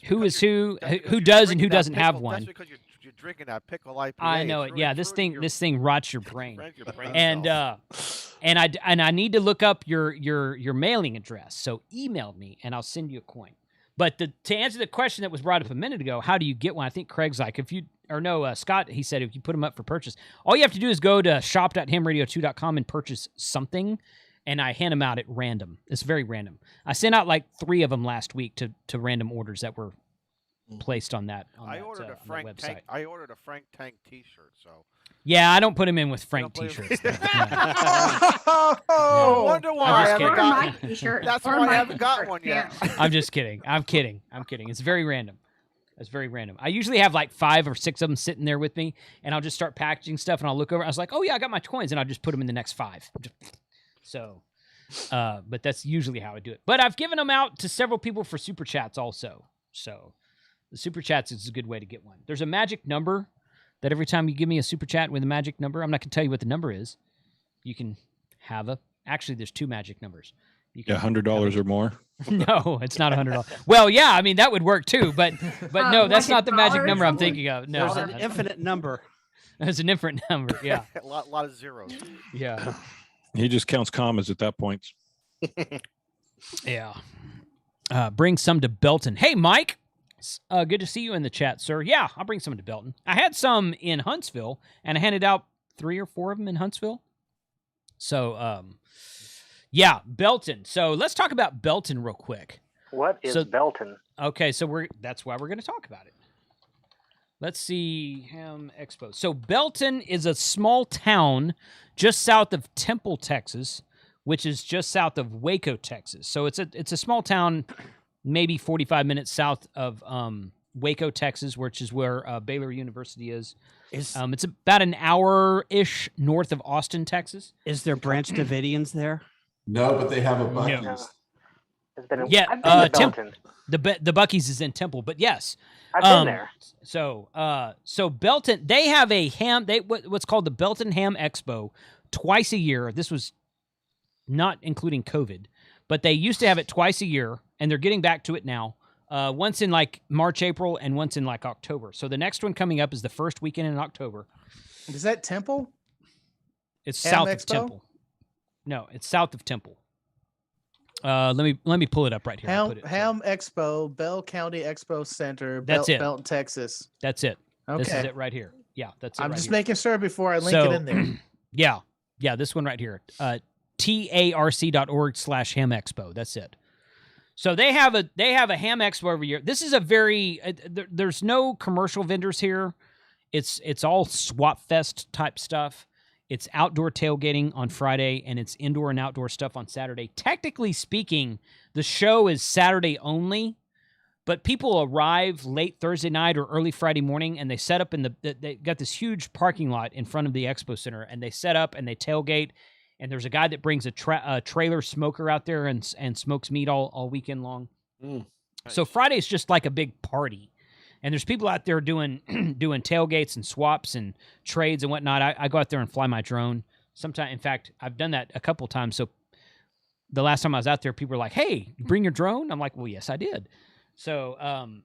who is who does and who doesn't have one. That's because you're drinking that pickle IPA. I know It's it. Yeah, really this hurting thing rots your brain. your brain And cells. I need to look up your mailing address. So email me and I'll send you a coin. But to answer the question that was brought up a minute ago, how do you get one? I think Craig's like, Scott, he said, if you put them up for purchase, all you have to do is go to shop.hamradio2.com and purchase something, and I hand them out at random. It's very random. I sent out like 3 of them last week to random orders that were placed on that. I ordered a Frank website. Tank. I ordered a Frank Tank T-shirt. So Yeah, I don't put them in with Frank T-shirts. No. I wonder why I haven't Or got. my T-shirt. That's or why I my haven't got T-shirt, one yet. I'm just kidding. I'm kidding. It's very random. It's very random. I usually have like 5 or 6 of them sitting there with me, and I'll just start packaging stuff, and I'll look over. I was like, oh yeah, I got my coins, and I'll just put them in the next 5. So, but that's usually how I do it. But I've given them out to several people for super chats also. So the super chats is a good way to get one. There's a magic number that every time you give me a super chat with a magic number, I'm not going to tell you what the number is. You can have actually there's 2 magic numbers. You can $100 or more. No, it's not $100. Well, yeah, I mean that would work too, but no, that's like not the magic $1? number I'm thinking of. No, There's an infinite number. There's an infinite number. Yeah, a lot of zeros. yeah, He just counts commas at that point. yeah. Bring some to Belton. Hey, Mike. Good to see you in the chat, sir. Yeah, I'll bring some to Belton. I had some in Huntsville, and I handed out 3 or 4 of them in Huntsville. So, yeah, Belton. So let's talk about Belton real quick. What is Belton? Okay, so that's why we're going to talk about it. Let's see, Ham Expo. So Belton is a small town just south of Temple, Texas, which is just south of Waco, Texas. So it's a small town, maybe 45 minutes south of Waco, Texas, which is where Baylor University is. It's about an hour-ish north of Austin, Texas. Is there Branch Davidians there? No, but they have a Buc-ee's. No. Yeah, I've been to Belton. The Buc-ee's is in Temple, but yes, I've been there. So Belton, they have a ham. What's called the Belton Ham Expo twice a year. This was not including COVID, but they used to have it twice a year, and they're getting back to it now. Once in like March, April, and once in like October. So the next one coming up is the first weekend in October. Is that Temple? It's Ham south Expo? of Temple. No, it's south of Temple. Let me pull it up right here. Ham Expo, Bell County Expo Center, That's it. Belton, Texas. That's it. This is Okay. it right here. Yeah, that's it. I'm right just here. making sure before I link it in there. Yeah. Yeah, this one right here. TARC.org/ham expo. That's it. So they have a ham expo every year. This is a very there's no commercial vendors here. It's all swap fest type stuff. It's outdoor tailgating on Friday, and it's indoor and outdoor stuff on Saturday. Technically speaking, the show is Saturday only, but people arrive late Thursday night or early Friday morning, and they set up they got this huge parking lot in front of the expo center, and they set up and they tailgate. And there's a guy that brings a trailer smoker out there and smokes meat all weekend long. So Friday is just like a big party. And there's people out there doing tailgates and swaps and trades and whatnot. I go out there and fly my drone. Sometimes, in fact, I've done that a couple times. So the last time I was out there, people were like, "Hey, you bring your drone?" I'm like, "Well, yes, I did." So,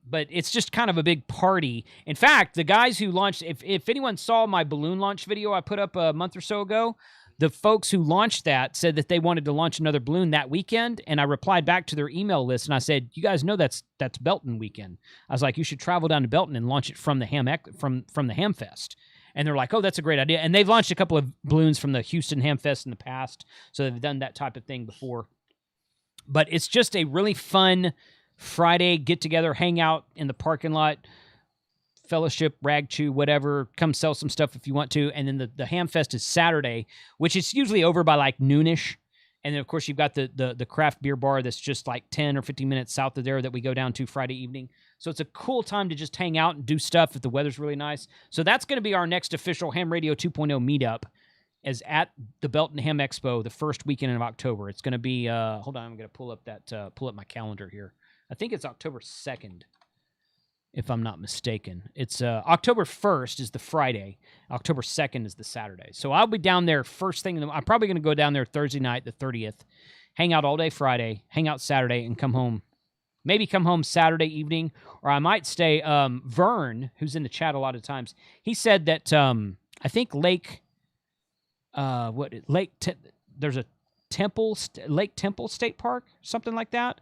but it's just kind of a big party. In fact, the guys who launched, if anyone saw my balloon launch video I put up a month or so ago, the folks who launched that said that they wanted to launch another balloon that weekend, and I replied back to their email list, and I said, "You guys know that's Belton weekend." I was like, "You should travel down to Belton and launch it from the from the Ham Fest." And they're like, "Oh, that's a great idea." And they've launched a couple of balloons from the Houston Ham Fest in the past, so they've done that type of thing before. But it's just a really fun Friday get together, hang out in the parking lot, fellowship, rag chew, whatever, come sell some stuff if you want to. And then the Ham Fest is Saturday, which is usually over by like noonish. And then of course you've got the craft beer bar that's just like 10 or 15 minutes south of there that we go down to Friday evening. So it's a cool time to just hang out and do stuff if the weather's really nice. So that's going to be our next official Ham Radio 2.0 meetup, is at the Belton Ham Expo the first weekend of October. It's going to be, hold on, I'm going to pull up my calendar here. I think it's October 2nd. If I'm not mistaken. It's October 1st is the Friday. October 2nd is the Saturday. So I'll be down there first thing. I'm probably going to go down there Thursday night, the 30th, hang out all day Friday, hang out Saturday, and come home. Maybe come home Saturday evening, or I might stay. Vern, who's in the chat a lot of times, he said that I think there's a Lake Temple State Park, something like that.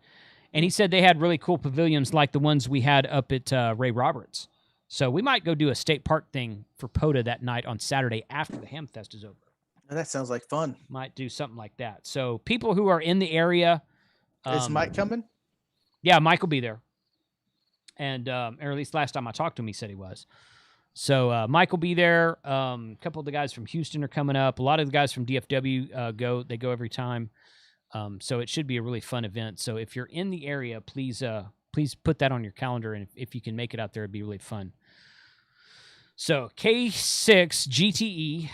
And he said they had really cool pavilions like the ones we had up at Ray Roberts. So we might go do a state park thing for Poda that night on Saturday after the Ham Fest is over. That sounds like fun. Might do something like that. So people who are in the area. Is Mike coming? Yeah, Mike will be there. And or at least last time I talked to him, he said he was. So Mike will be there. A couple of the guys from Houston are coming up. A lot of the guys from DFW go every time. So it should be a really fun event. So if you're in the area, please put that on your calendar. And if you can make it out there, it'd be really fun. So K6 GTE.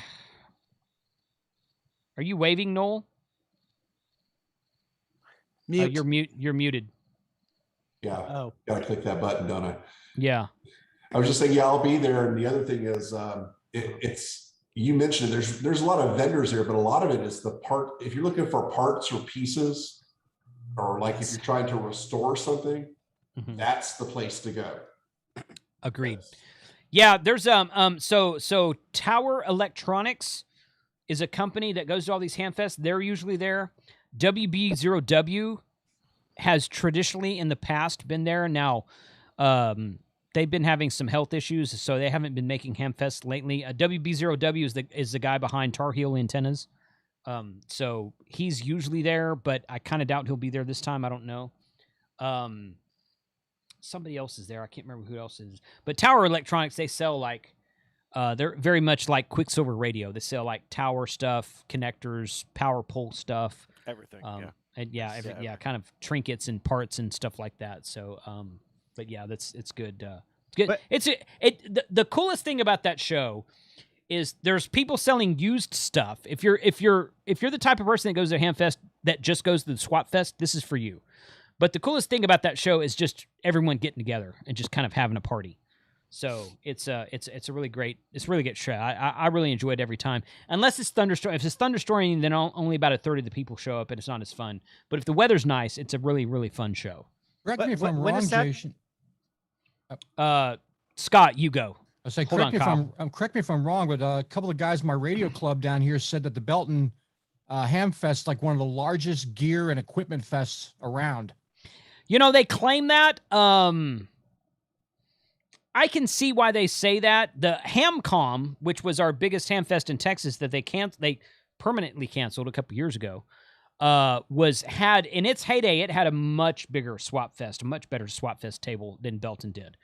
Are you waving, Noel? Mute. You're muted. Yeah. Oh. Gotta click that button, don't I? Yeah. I was just saying, yeah, I'll be there. And the other thing is, it's, you mentioned there's a lot of vendors there, but a lot of it is the part. If you're looking for parts or pieces, or like if you're trying to restore something, that's the place to go. Agreed. Yeah, there's so Tower Electronics is a company that goes to all these Hamfests. They're usually there. WB0W has traditionally in the past been there. Now, they've been having some health issues, so they haven't been making Hamfest lately. WB0W is the guy behind Tar Heel Antennas. So he's usually there, but I kind of doubt he'll be there this time. I don't know. Somebody else is there. I can't remember who else is. But Tower Electronics, they sell like, they're very much like Quicksilver Radio. They sell like tower stuff, connectors, power pole stuff. Everything, yeah. And yeah, kind of trinkets and parts and stuff like that. So, but yeah, it's good. It's good. But the coolest thing about that show is there's people selling used stuff. If you're the type of person that goes to Hamfest that just goes to the Swap Fest, this is for you. But the coolest thing about that show is just everyone getting together and just kind of having a party. So it's a really great show. I really enjoy it every time. Unless it's thunderstorm. If it's thunderstorming, then only about a third of the people show up and it's not as fun. But if the weather's nice, it's a really, really fun show. Correct me if I'm wrong, Jason. Scott, you go. I say correct me if I'm wrong, but a couple of guys in my radio club down here said that the Belton Ham Fest is like one of the largest gear and equipment fests around. You know, they claim that. I can see why they say that. The HamCom, which was our biggest ham fest in Texas, that they permanently canceled a couple years ago, had in its heyday, it had a much bigger swap fest, a much better swap fest table than Belton did.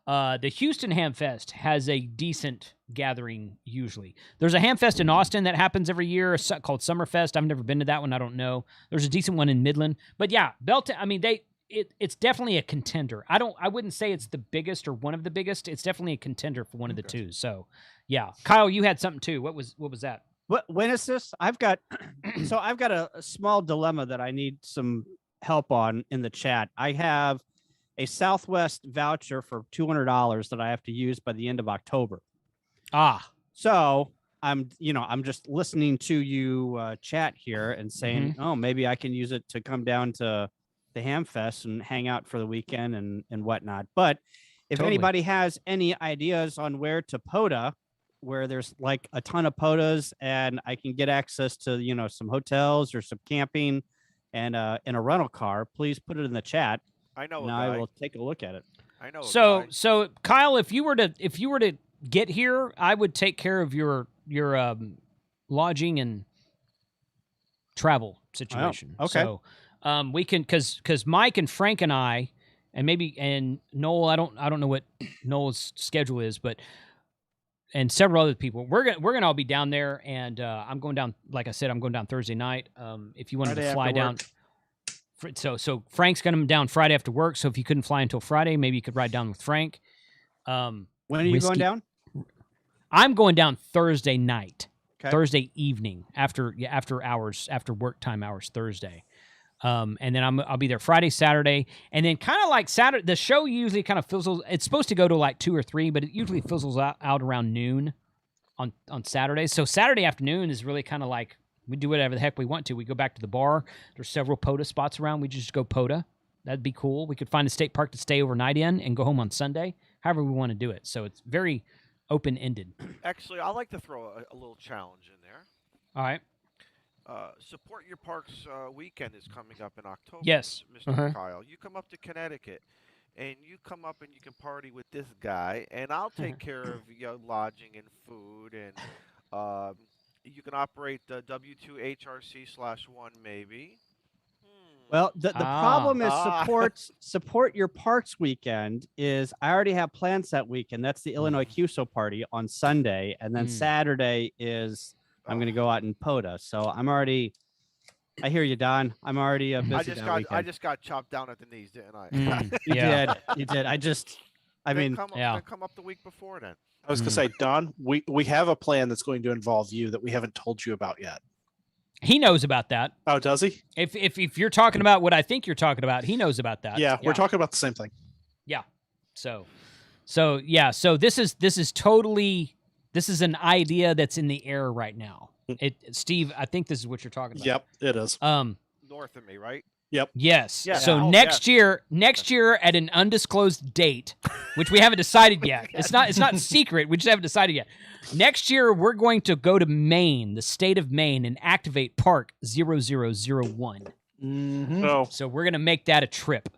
The Houston Ham Fest has a decent gathering usually. There's a Ham Fest in Austin that happens every year called Summerfest. I've never been to that one. I don't know. There's a decent one in Midland. But yeah, Belton, I mean, it's definitely a contender. I wouldn't say it's the biggest or one of the biggest. It's definitely a contender for one of the two. So yeah. Kyle, you had something too. What was that? When is this? I've got a small dilemma that I need some help on in the chat. I have a Southwest voucher for $200 that I have to use by the end of October. So I'm just listening to you chat here and saying, oh, maybe I can use it to come down to the Ham Fest and hang out for the weekend and whatnot. But if anybody has any ideas on where to Poda, where there's like a ton of Podas and I can get access to, some hotels or some camping and in a rental car, please put it in the chat. I know. And I will take a look at it. I know. So Kyle, if you were to get here, I would take care of your lodging and travel situation. Oh, okay. So we can because Mike and Frank and I and Noel, I don't know what Noel's schedule is, and several other people, we're gonna all be down there, and I'm going down. Like I said, I'm going down Thursday night. If you wanted to fly down. So Frank's coming down Friday after work. So if you couldn't fly until Friday, maybe you could ride down with Frank. When are you going down? I'm going down Thursday night, Thursday evening after work time hours Thursday. And then I'll be there Friday, Saturday, and then kind of like Saturday. The show usually kind of fizzles. It's supposed to go to like 2 or 3, but it usually fizzles out around noon on Saturdays. So Saturday afternoon is really kind of like. We do whatever the heck we want to. We go back to the bar. There's several Poda spots around. We just go Poda. That'd be cool. We could find a state park to stay overnight in and go home on Sunday, however we want to do it. So it's very open-ended. Actually, I like to throw a little challenge in there. All right. Support Your Parks weekend is coming up in October. Yes. Mr. Kyle. You come up to Connecticut, and you come up and you can party with this guy, and I'll take care of your lodging and food, and you can operate the W2HRC/1 maybe. Well, the problem is support your parks weekend is I already have plans that weekend. That's the Illinois QSO party on Sunday. And then Saturday is I'm going to go out in Poda. So I hear you, Don. I'm already busy I just got chopped down at the knees, didn't I? You did. Come up the week before then. I was going to say, Don, we have a plan that's going to involve you that we haven't told you about yet. He knows about that. Oh, does he? If you're talking about what I think you're talking about, he knows about that. Yeah, we're talking about the same thing. Yeah. So this is an idea that's in the air right now. Steve, I think this is what you're talking about. Yep, it is. North of me, right? Yep. Yes. Yeah. So next year at an undisclosed date, which we haven't decided yet. It's not secret. We just haven't decided yet. Next year, we're going to go to Maine, the state of Maine, and activate Park 0001. Mm-hmm. Oh. So we're going to make that a trip.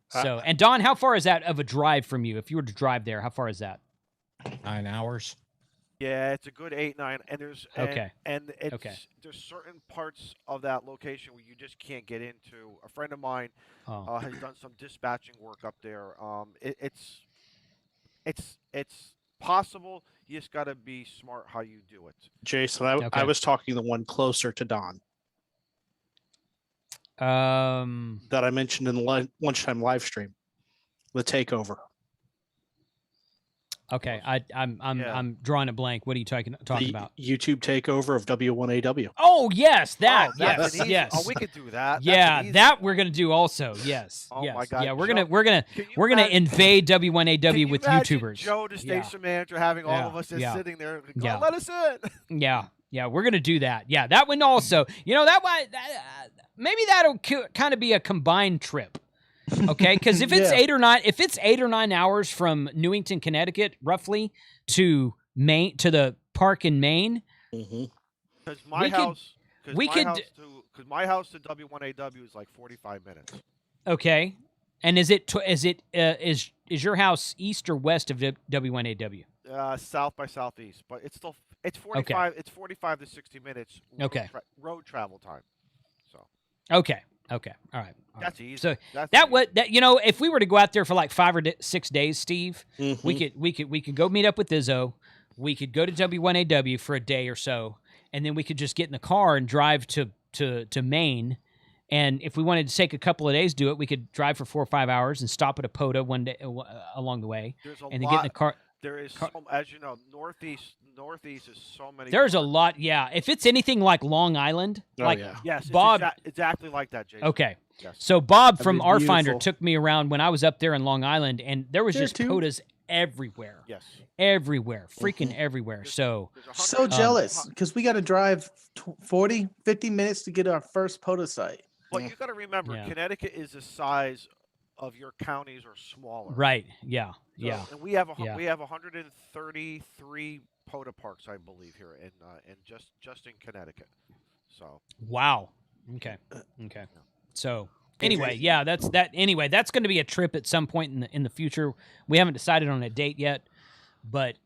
So, and Don, how far is that of a drive from you? If you were to drive there, how far is that? 9 hours. Yeah, it's a good 8, 9, and there's there's certain parts of that location where you just can't get into. A friend of mine has done some dispatching work up there. It's possible. You just got to be smart how you do it. Jason, I was talking the one closer to Don. That I mentioned in the lunchtime live stream, the takeover. Okay, I'm drawing a blank. What are you talking about? YouTube takeover of W1AW. Oh yes, yes. Oh, we could do that. Yeah, that we're gonna do also. Yes. Oh yes. my God. Yeah, we're gonna invade W1AW with YouTubers. Joe, the station manager, having all of us just sitting there. Like, let us in. Yeah, we're gonna do that. Yeah, that one also. You know maybe that'll kind of be a combined trip. Okay, because if it's 8 or 9 hours from Newington, Connecticut, roughly to Maine, to the park in Maine, because my house to W1AW is like 45 minutes. Okay, and is your house east or west of W1AW? South by southeast, but it's still It's 45. It's 45 to 60 minutes. Okay. Road travel time. So. Okay. All right. That's easy. So That's that easy. would if we were to go out there for like 5 or 6 days, Steve, we could go meet up with Izzo. We could go to W1AW for a day or so, and then we could just get in the car and drive to Maine. And if we wanted to take a couple of days, do it. We could drive for 4 or 5 hours and stop at a Poda one day along the way, and then get in the car. There is, as you know, Northeast is so many. There's a lot, yeah. If it's anything like Long Island, yes, Bob, it's exactly like that, Jason. Okay, yes. So Bob That'd from be Our Finder beautiful. took me around when I was up there in Long Island, and there was just too. Podas everywhere. Yes, everywhere, freaking everywhere. So jealous because we got to drive 40, 50 minutes to get our first Poda site. But you got to remember, Connecticut is the size of your counties or smaller. Right. Yeah. So, yeah. And we have 133 Poda parks, I believe, here in just in Connecticut. So. Wow. Okay. So anyway, yeah, that's that. Anyway, that's going to be a trip at some point in the future. We haven't decided on a date yet, but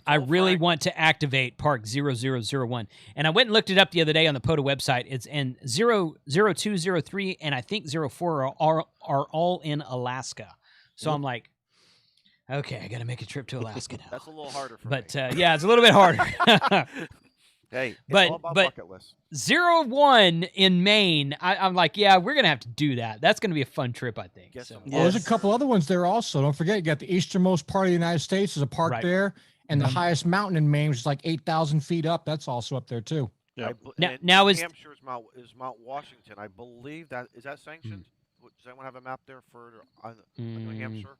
I really want to activate Park 0001. And I went and looked it up the other day on the Poda website. It's in 0203 and I think 04 are all in Alaska. So I'm like, okay, I got to make a trip to Alaska now. That's a little harder for me. Yeah, it's a little bit harder. Hey, it's but all about bucket list. 01 in Maine, I'm like, yeah, we're going to have to do that. That's going to be a fun trip, I think. So. Well, there's a couple other ones there also. Don't forget, you got the easternmost part of the United States. There's a park there. And the highest mountain in Maine, which is like 8,000 feet up. That's also up there, too. Yeah. Now New Hampshire is Mount Washington. I believe is that sanctioned? Does anyone have a map there for New Hampshire?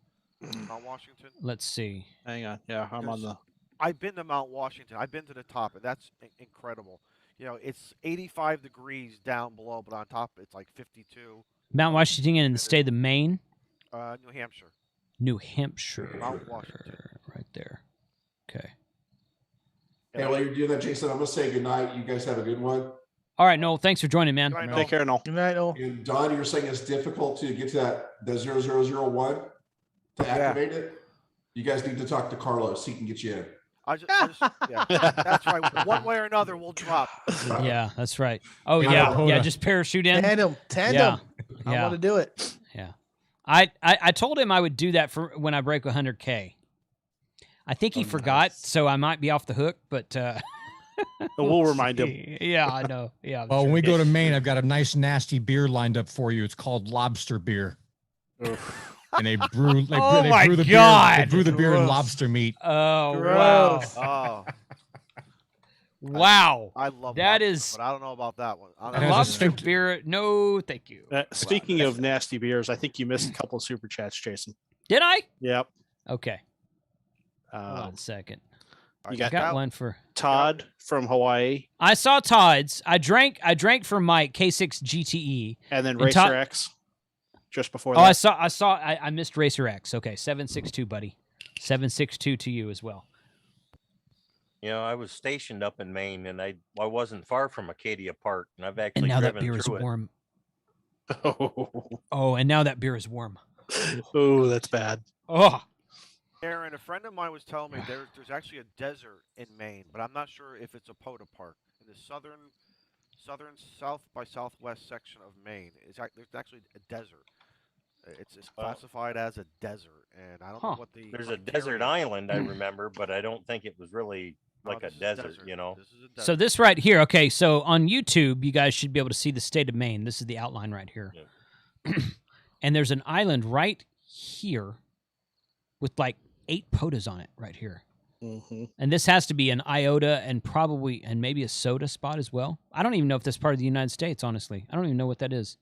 Mount Washington? Let's see. Hang on. Yeah, I'm on the... I've been to Mount Washington. I've been to the top, and that's incredible. You know, it's 85 degrees down below, but on top it's like 52. Mount Washington in the state of Maine? New Hampshire. New Hampshire. Mount Washington. Right there. Okay. Hey, while you're doing that, Jason, I'm going to say goodnight. You guys have a good one. All right, Noel. Thanks for joining, man. Take care, Noel. Good night, Noel. And Don, you're saying it's difficult to get to the 0001 to activate it? You guys need to talk to Carlos. He can get you in. Yeah, that's right. One way or another, we'll drop. Yeah, that's right. Oh, yeah. Just parachute in. Tandem. Yeah. I want to do it. Yeah. I told him I would do that for when I break 100K. I think he forgot, so I might be off the hook, but we'll remind him. Yeah, I know. Yeah. Well, when we go to Maine, I've got a nice, nasty beer lined up for you. It's called lobster beer. And they brew. They brew the beer. They brew the beer in lobster meat. Oh, gross. Wow. Wow. I love that lobster, but I don't know about that one. Lobster beer. No, thank you. Speaking of nasty beers, I think you missed a couple of super chats, Jason. Did I? Yep. Okay. Hold on a second. You got one for Todd from Hawaii. I saw Todd's. I drank from Mike K6 GTE. And then Racer X just before that. I missed Racer X. Okay, 762, buddy. 762 to you as well. You know, I was stationed up in Maine, and I wasn't far from Acadia Park, and I've actually and now that driven beer is through it. warm. Oh, and now that beer is warm. Oh, that's bad. Oh. Aaron, a friend of mine was telling me there's actually a desert in Maine, but I'm not sure if it's a Poda Park in the southern south by southwest section of Maine. There's actually a desert. It's classified as a desert, and I don't know what the. There's a desert island, I remember, but I don't think it was really like a desert, you know. So this right here, okay, so on YouTube, you guys should be able to see the state of Maine. This is the outline right here. Yeah. And there's an island right here with like 8 Podas on it right here. Mm-hmm. And this has to be an iota and maybe a soda spot as well. I don't even know if that's part of the United States, honestly. I don't even know what that is.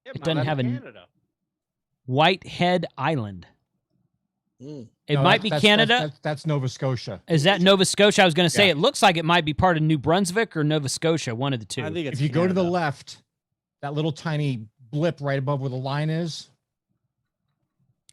It doesn't have a Whitehead Island. It might be Canada. That's Nova Scotia. Is that Nova Scotia? I was going to say, it looks like it might be part of New Brunswick or Nova Scotia, one of the two. I think if you go to the left, that little tiny blip right above where the line is.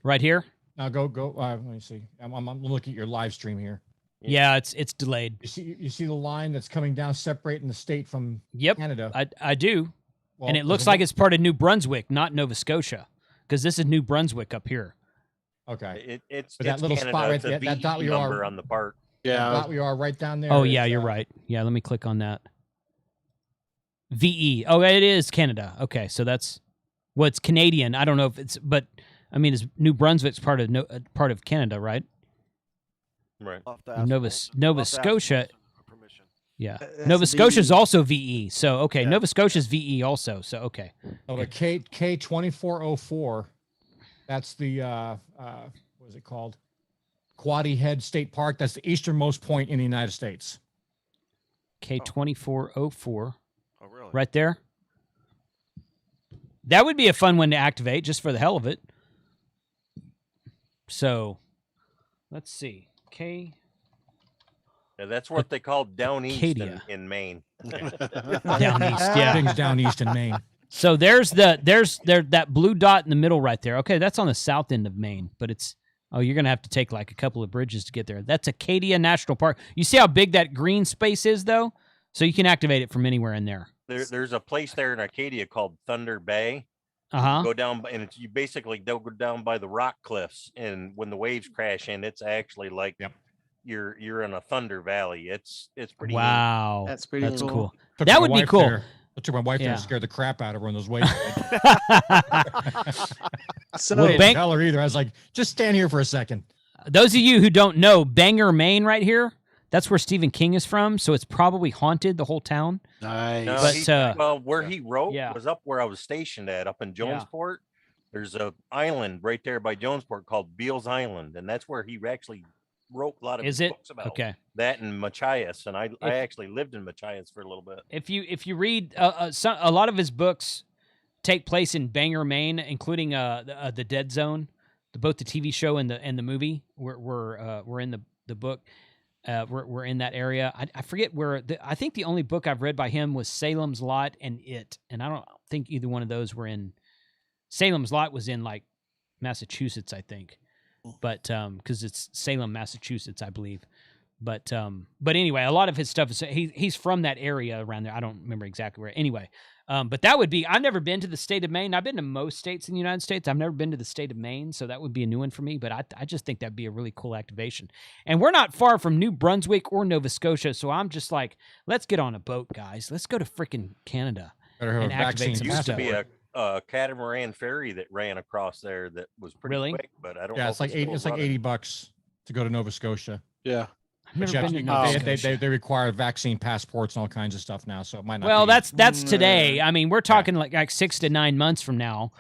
Right here? Now go. Let me see. I'm looking at your live stream here. Yeah, it's delayed. You see the line that's coming down, separating the state from Canada. I do. Well, and it looks like it's part of New Brunswick, not Nova Scotia, because this is New Brunswick up here. Okay. It's that little Canada. spot right It's a there, that dot VE you number are on the part. Yeah, we are right down there. Oh yeah, you're right. Yeah, let me click on that. VE. Oh, it is Canada. Okay, so that's it's Canadian. I don't know if it's, but I mean, is New Brunswick's part of Canada, right? Right. Nova Scotia. Yeah, That's Nova a Scotia is VE. also VE. So okay, Yeah. Nova Scotia's VE also. So okay. Oh, the K2404. That's the what is it called? Quaddy Head State Park. That's the easternmost point in the United States. K2404. Oh, really? Right there. That would be a fun one to activate just for the hell of it. So, let's see. Yeah, that's what they call down east Acadia. in Maine. Down east, yeah. Things down east in Maine. So there's that blue dot in the middle right there. Okay, that's on the south end of Maine, but you're gonna have to take like a couple of bridges to get there. That's Acadia National Park. You see how big that green space is, though? So you can activate it from anywhere in there. There's a place there in Acadia called Thunder Bay. Go down, and you basically go down by the rock cliffs, and when the waves crash in, it's actually like you're in a thunder valley. It's pretty. Wow, That's pretty cool. Took That my would be wife cool. there. I took my wife there Yeah. and scared the crap out of her on those waves. So I didn't tell her either. I was like, just stand here for a second. Those of you who don't know, Bangor, Maine, right here, that's where Stephen King is from. So it's probably haunted, the whole town. Nice. No, But where he wrote yeah. was up where I was stationed up in Jonesport. There's a island right there by Jonesport called Beals Island, and that's where he actually wrote a lot of his books about that and Machias. And I actually lived in Machias for a little bit. If you read a lot of his books take place in Bangor, Maine, including the Dead Zone, both the TV show and the movie were in the book. We're in that area. I forget where. I think the only book I've read by him was Salem's Lot and It, and I don't think either one of those were in. Salem's Lot was in like Massachusetts, I think, but because it's Salem, Massachusetts, I believe. But anyway, a lot of his stuff is he's from that area around there. I don't remember exactly where. Anyway, but that would be. I've never been to the state of Maine. I've been to most states in the United States. I've never been to the state of Maine, so that would be a new one for me. But I just think that'd be a really cool activation. And we're not far from New Brunswick or Nova Scotia, so I'm just like, let's get on a boat, guys. Let's go to freaking Canada and activate some Used to stuff. be a catamaran ferry that ran across there that was pretty quick, but I don't know. Yeah, it's like $80 to go to Nova Scotia. Yeah. I've never been to Nova Scotia. They require vaccine passports and all kinds of stuff now, so it might not. Well, be. that's today. I mean, we're talking like 6 to 9 months from now.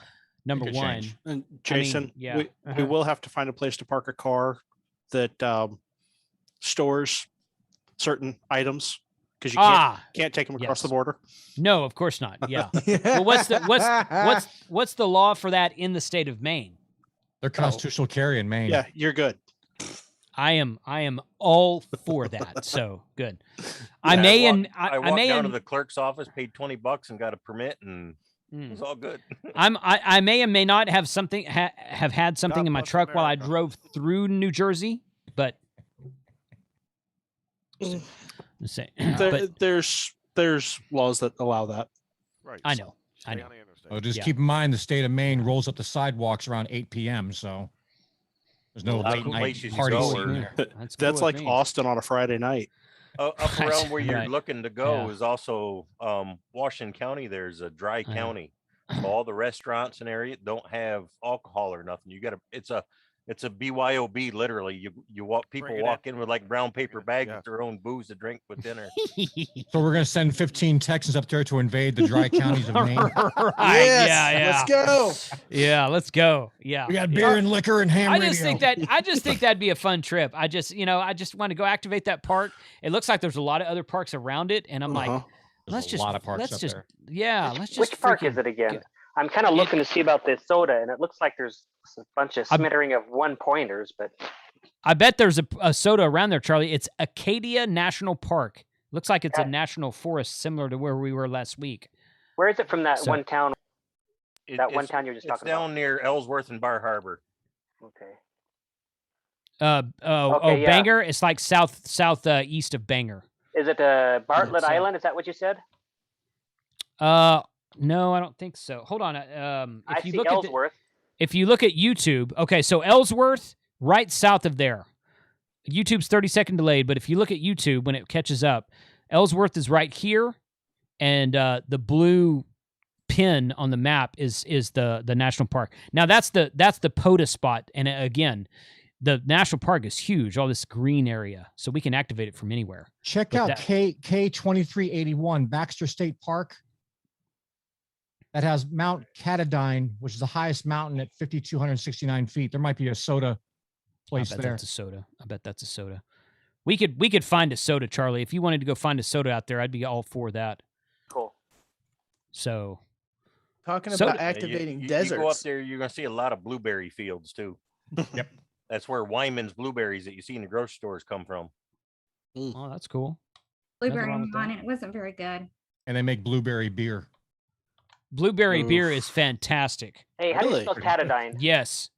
Number could one, change. And Jason, yeah. we will have to find a place to park a car that stores certain items because you can't take them across the border. No, of course not. Yeah. Well, what's the law for that in the state of Maine? They're constitutional carry in Maine. Yeah, you're good. I am all for that. So good. I walked may down to the clerk's office, paid $20 and got a permit, and it was all good. I may and may not have something have had something in my truck while I drove through New Jersey, but there's laws that allow that. Right. I know. Oh, just keep in mind the state of Maine rolls up the sidewalks around 8 p.m. So there's no late night party scene there. That's like Austin on a Friday night. Up around where you're looking to go is also Washington County. There's a dry county. So all the restaurants and area don't have alcohol or nothing. It's a BYOB, literally. People walk in with like brown paper bags with their own booze to drink with dinner. So we're going to send 15 Texans up there to invade the dry counties of Maine. Right. Yes, Yeah. let's go. Yeah, let's go. Yeah. We got beer and liquor and ham I radio. just think that'd be a fun trip. I just want to go activate that park. It looks like there's a lot of other parks around it, and I'm like, There's a lot of parks up there. Which park is it again? I'm kind of looking to see about this soda, and it looks like there's a bunch of smattering of one-pointers, but I bet there's a soda around there, Charlie. It's Acadia National Park. Looks like it's a national forest, similar to where we were last week. where is it from that one town? One town you were just talking about? It's down near Ellsworth and Bar Harbor. Okay. Bangor. It's like southeast of Bangor. Is it Bartlett Island? Is that what you said? No, I don't think so. Hold on. I see Ellsworth. If you look at YouTube, okay, so Ellsworth, right south of there. YouTube's 30-second delayed, but if you look at YouTube when it catches up, Ellsworth is right here, and the blue pin on the map is the national park. Now that's the Poda spot, and again, the national park is huge, all this green area, so we can activate it from anywhere. Check out K2381 Baxter State Park. That has Mount Catadine, which is the highest mountain at 5,269 feet. There might be a soda place I bet there. that's a soda. I bet that's a soda. We could find a soda, Charlie. If you wanted to go find a soda out there, I'd be all for that. Cool. So, Talking soda- about activating you go up deserts. there, you're gonna see a lot of blueberry fields too. Yep. That's where Wyman's blueberries that you see in the grocery stores come from. Oh, that's cool. Blueberry wrong with on that. it. It wasn't very good. And they make blueberry beer. Blueberry beer is fantastic. Hey, how do you Really? spell Catadine? Yes.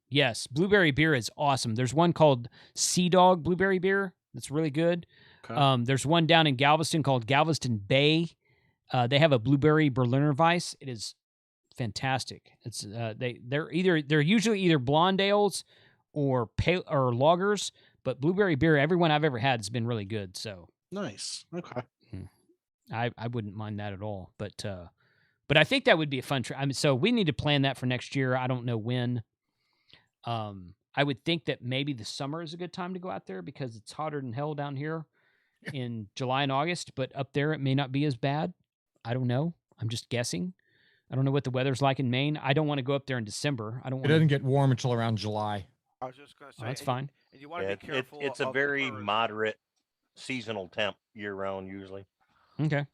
Blueberry beer is awesome. There's one called Sea Dog Blueberry Beer that's really good. Okay. There's one down in Galveston called Galveston Bay. They have a blueberry Berliner Weiss. It is fantastic. It's they're usually either blonde ales or pale or lagers, but blueberry beer, everyone I've ever had has been really good. So Nice. Okay. I wouldn't mind that at all. But I think that would be a fun trip. I mean, so we need to plan that for next year. I don't know when. I would think that maybe the summer is a good time to go out there because it's hotter than hell down here in July and August, but up there it may not be as bad. I don't know. I'm just guessing. I don't know what the weather's like in Maine. I don't want to go up there in December. I don't It want doesn't get warm until around July. I was just going to say that's and fine. And you want to be careful. It's a of the very birds. moderate seasonal temp year round usually. Okay.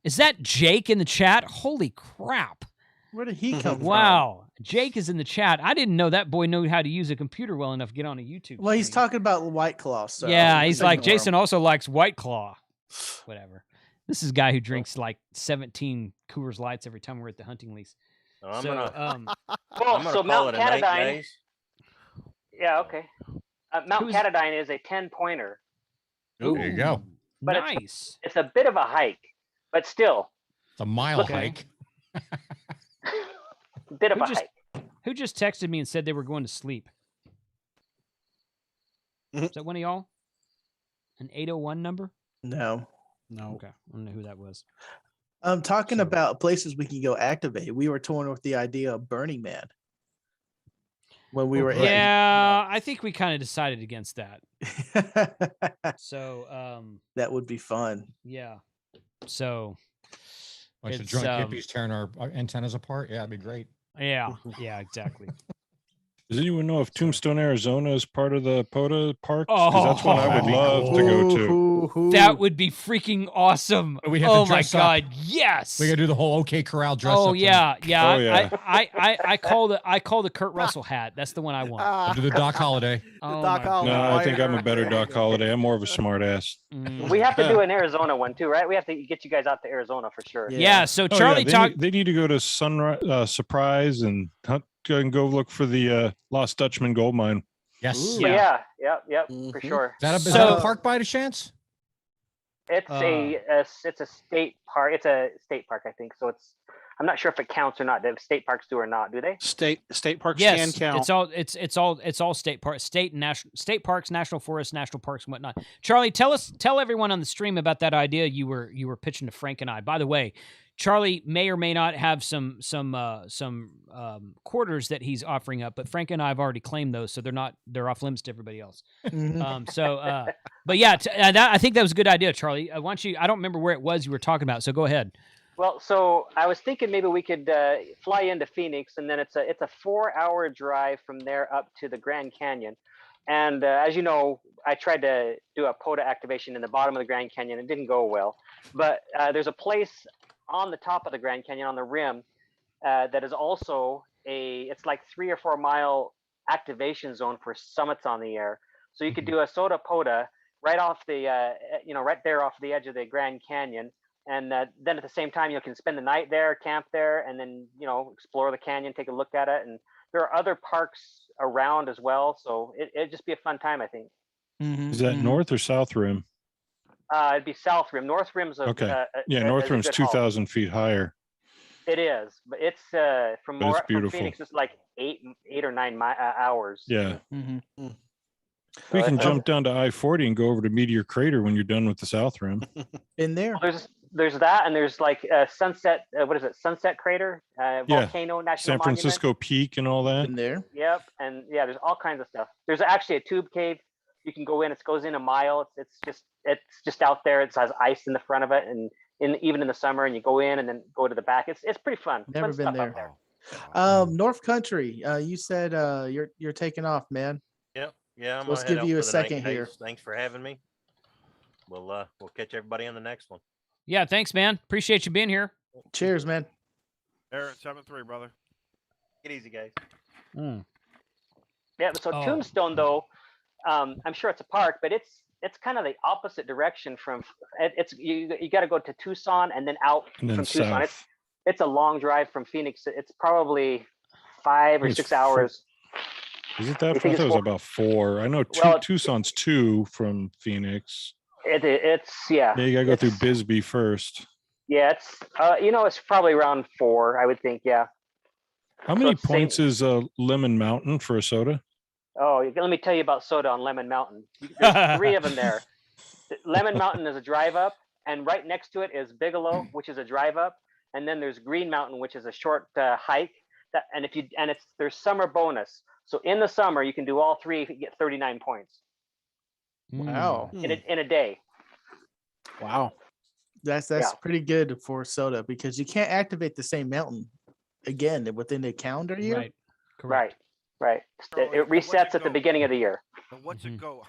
Is that Jake in the chat? Holy crap. Where did he come from? Wow. Jake is in the chat. I didn't know that boy knew how to use a computer well enough to get on a YouTube. Well, he's stream. talking about White Claw. So Yeah, he's like, ignore him. Jason also likes White Claw. Whatever. This is a guy who drinks like 17 Coors Lights every time we're at the hunting lease. So I'm So, gonna, Well, I'm gonna so call Mount it a night, Catadine. guys. Yeah, okay. Mount Who's- Catadine is a 10-pointer, There you go. But nice. it's a bit of a hike, but still It's a mile Okay. hike. a bit of Who a just- hike. Who just texted me and said they were going to sleep? Mhm. Is that one of y'all? An 801 number? No. No. Okay. I don't know who that was. I'm talking So- about places we can go activate. We were torn with the idea of Burning Man when we were in. Yeah, I think we kind of decided against that. that So, would be fun. yeah. So, Bunch of It's, drunk hippies tearing our antennas apart. Yeah, that'd be great. yeah, exactly. Does anyone know if Tombstone, Arizona is part of the Poda Park? 'Cause that's one I would love to go to. That would be freaking awesome. We have to Oh my dress up. god, yes. We gotta do the whole OK Corral dress Oh up thing. yeah, yeah. Oh, yeah. I call the Kurt Russell hat. That's the one I want. We'll do the Doc Holiday. Oh Doc my Holliday. No, I think White I'm a hair. better Doc Holiday. I'm more of a smart ass. Mm. We have to do an Arizona one too, right? We have to get you guys out to Arizona for sure. Yeah. So Oh, yeah, Charlie they, talked. they need to go to Sunrise Surprise and hunt and go look for the Lost Dutchman gold mine. Yes. But Yeah. yep, for Mhm. sure. Is that So- a park by the chance? It's it's a state park. It's a state park, I think. So I'm not sure if it counts or not. If state parks do or not, do they? State parks Yes, can count. it's all state parks, state parks, national forests, national parks, and whatnot. Charlie, tell everyone on the stream about that idea you were pitching to Frank and I. By the way, Charlie may or may not have some quarters that he's offering up, but Frank and I have already claimed those, so they're off limits to everybody else. But yeah, I think that was a good idea, Charlie. I don't remember where it was you were talking about, so go ahead. Well, so I was thinking maybe we could fly into Phoenix, and then it's a 4-hour drive from there up to the Grand Canyon. And as you know, I tried to do a Poda activation in the bottom of the Grand Canyon. It didn't go well, but there's a place on the top of the Grand Canyon on the rim that is also it's like 3 or 4 mile activation zone for summits on the air. So you could do a soda Poda right off the right there off the edge of the Grand Canyon. And then at the same time, you can spend the night there, camp there, and then, explore the canyon, take a look at it. And there are other parks around as well. So it'd just be a fun time, I think. Is that North or South Rim? It'd be South Rim. North Rim's Okay. Yeah, North Rim's 2,000 feet higher. It is, but it's from But it's from beautiful. Phoenix. It's like 8 or 9 hours. Yeah. Mhm. We So can it's- jump down to I-40 and go over to Meteor Crater when you're done with the South Rim. In there. Well, there's that, and there's like Sunset. What is it? Sunset Crater, Volcano National San Monument. Francisco Peak and all that. In there. Yep, and yeah, there's all kinds of stuff. There's actually a tube cave. You can go in. It goes in a mile. It's just out there. It has ice in the front of it, and even in the summer, and you go in and then go to the back. It's pretty fun. Never Fun been stuff out there. North Country. You said you're taking off, man. Yep. Yeah. I'm So let's gonna head give out you a for the night, second here. guys. Thanks for having me. We'll catch everybody on the next one. Yeah, thanks, man. Appreciate you being here. Cheers, man. Aaron 7-3, brother. Get easy, guys. Yeah. So Oh. Tombstone, though, I'm sure it's a park, but it's kind of the opposite direction from. It's you got to go to Tucson and then out And then from Tucson. south. It's a long drive from Phoenix. It's probably 5 or It's 6 four- hours. Is it You that far? I think thought it's it was 4? about 4. I know Well, Tucson's 2 from Phoenix. It's yeah. Yeah, you gotta go through it's- Bisbee first. Yeah, it's it's probably around 4, I would think. Yeah. How So many it's the same- points is Lemon Mountain for a soda? Oh, let me tell you about soda on Lemon Mountain. There's 3 of them there. Lemon Mountain is a drive up, and right next to it is Bigelow, which is a drive up, and then there's Green Mountain, which is a short hike. There's summer bonus. So in the summer, you can do all 3 if you get 39 points Wow. in a day. Wow. That's Yeah. pretty good for soda because you can't activate the same mountain again within the calendar year. Right. Correct. Right. Charlie, It what's resets it at the go? beginning of the year. And what's a goat?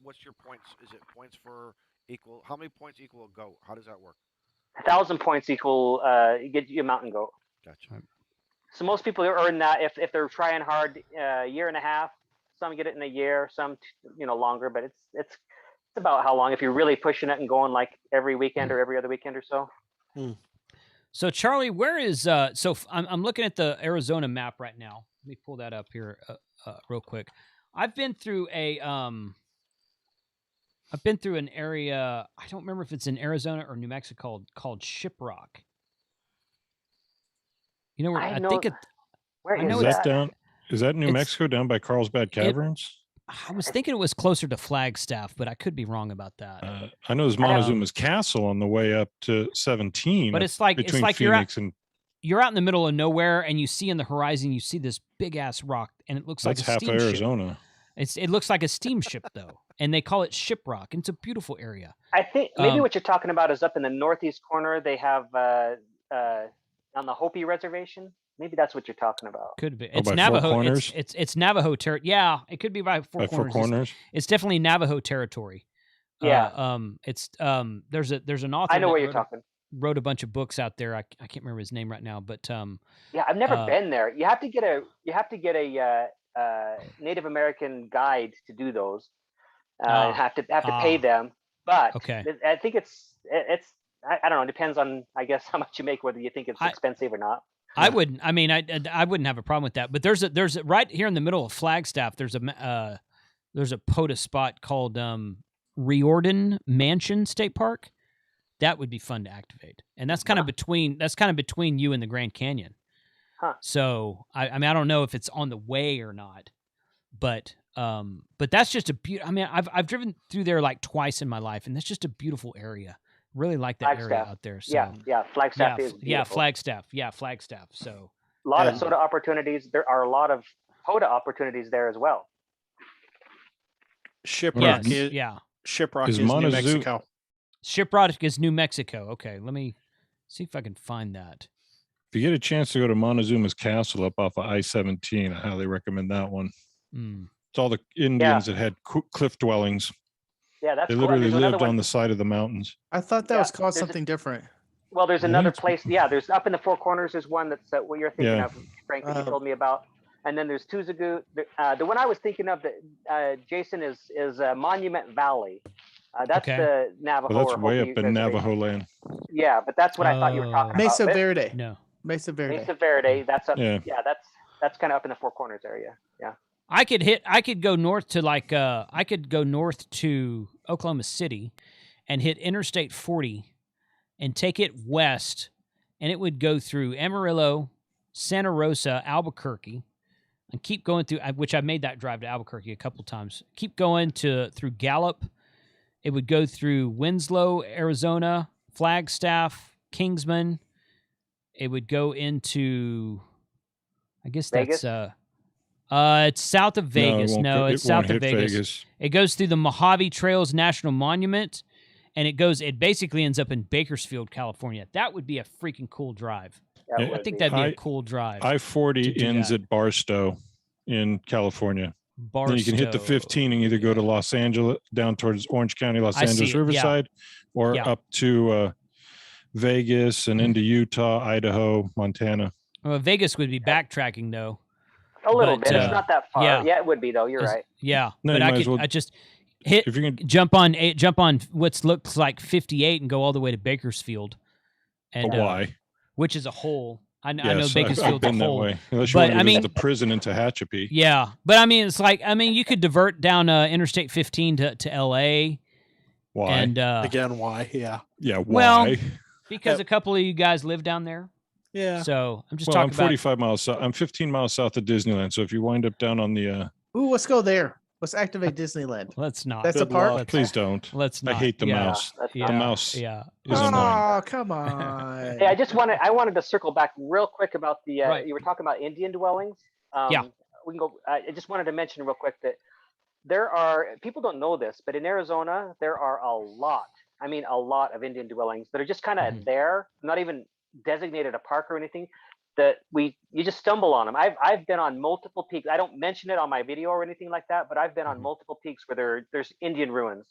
What's your points? Is it points for equal? How many points equal a goat? How does that work? 1,000 points equal you get you a mountain goat. Gotcha. So most people earn that if they're trying hard a year and a half. Some get it in a year, some longer, but it's about how long if you're really pushing it and going like every weekend or every other weekend or so. So Charlie, where is I'm looking at the Arizona map right now. Let me pull that up here real quick. I've been through an area. I don't remember if it's in Arizona or New Mexico called Shiprock. You know where I I know- think it. Where I is know Is it's- that down? Is that New it's- Mexico down by Carlsbad Caverns? I was thinking it was closer to Flagstaff, but I could be wrong about that. I know there's Montezuma's Castle on the way up to 17. But it's like between you're out, Phoenix and you're out in the middle of nowhere, and you see in the horizon, you see this big ass rock, and it looks that's like a half of steamship. Arizona. It looks like a steamship though, and they call it Shiprock. And it's a beautiful area. I think maybe Um, what you're talking about is up in the northeast corner. They have on the Hopi Reservation. Maybe that's what you're talking about. Could be. Oh, It's by Four Navajo. Corners? It's Navajo territory. Yeah, it could be by Four By Corners. Four Corners. It's definitely Navajo territory. Yeah. It's there's an author. I know that where you're wrote talking. Wrote a bunch of books out there. I can't remember his name right now, but Yeah, I've never uh, been there. You have to get a Native American guide to do those. Have to pay them. But Okay. I think it's I don't know. It depends on I guess how much you make, whether you think it's expensive or not. I wouldn't. I mean, I wouldn't have a problem with that. But there's a right here in the middle of Flagstaff. There's a Poda spot called Riordan Mansion State Park. That would be fun to activate, and that's kind of between you and the Grand Canyon. Huh. So I mean, I don't know if it's on the way or not, but that's just a beautiful. I mean, I've driven through there like twice in my life, and that's just a beautiful area. Really like that area Flagstaff. out there. So, Yeah, Flagstaff yeah, is yeah, beautiful. Flagstaff. So A lot of soda opportunities. There are a lot of Poda opportunities there as well. Shiprock yes, is yeah. Shiprock Is is New Montezuma- Mexico. Shiprock is New Mexico. Okay, let me see if I can find that. If you get a chance to go to Montezuma's Castle up off of I-17, I highly recommend that one. Mm. It's all the Indians that had cliff dwellings. Yeah, that's They cool. literally There's another lived one. on the side of the mountains. I thought that Yeah, was called there's a- something different. Well, there's another What? place. Yeah, there's up in the Four Corners. There's one that's what you're thinking Yeah. of, Frank, that you told me about. And then there's Tuzagu. The one I was thinking of, that Jason is Monument Valley. That's Okay. the Navajo. Well, that's or way Hopi up in reservation. Navajo land. Yeah, but that's what I thought you were talking Mesa about. Verde. No. Mesa Verde. Mesa Verde. That's up. Yeah. Yeah, that's kind of up in the Four Corners area. Yeah. I could go north to I could go north to Oklahoma City and hit Interstate 40 and take it west and it would go through Amarillo, Santa Rosa, Albuquerque, and keep going through, which I made that drive to Albuquerque a couple times. Keep going through Gallup. It would go through Winslow, Arizona, Flagstaff, Kingsman. It would go into, I guess Vegas? that's it's south of Vegas. No, it's south of Vegas. It goes through the Mojave Trails National Monument, and it basically ends up in Bakersfield, California. That would be a freaking cool drive. I think that'd be a cool drive. I-40 ends at Barstow in California. Then you can hit the 15 and either go to Los Angeles, down towards Orange County, Los Angeles, Riverside, or up to Vegas and into Utah, Idaho, Montana. Well, Vegas would be backtracking though. A little bit. It's not that far. Yeah, it would be though. You're right. Yeah, No, but I just jump on what looks like 58 and go all the way to Bakersfield. And why? Which is a hole. I know Yes, Bakersfield's I've been a that hole. way. Unless you want to visit the prison in Tehachapi. Yeah, but I mean, it's like you could divert down Interstate 15 to L.A. Why? And Again, why? Yeah. Yeah. Why? Well, because a couple of you guys live down there. Yeah. So I'm just I'm talking 45 miles south. I'm 15 miles south of Disneyland. So if you wind up down on the Ooh, let's go there. Let's activate Disneyland. Let's not. That's a park. Please don't. Let's not. I hate the mouse. The mouse. Yeah. Is annoying. Oh, come on. Hey, I wanted to circle back real quick about the you were talking about Indian dwellings. Yeah. We can go. I just wanted to mention real quick that there are people don't know this, but in Arizona there are a lot. I mean, a lot of Indian dwellings that are just kind of there, not even designated a park or anything. That you just stumble on them. I've been on multiple peaks. I don't mention it on my video or anything like that, but I've been on multiple peaks where there's Indian ruins,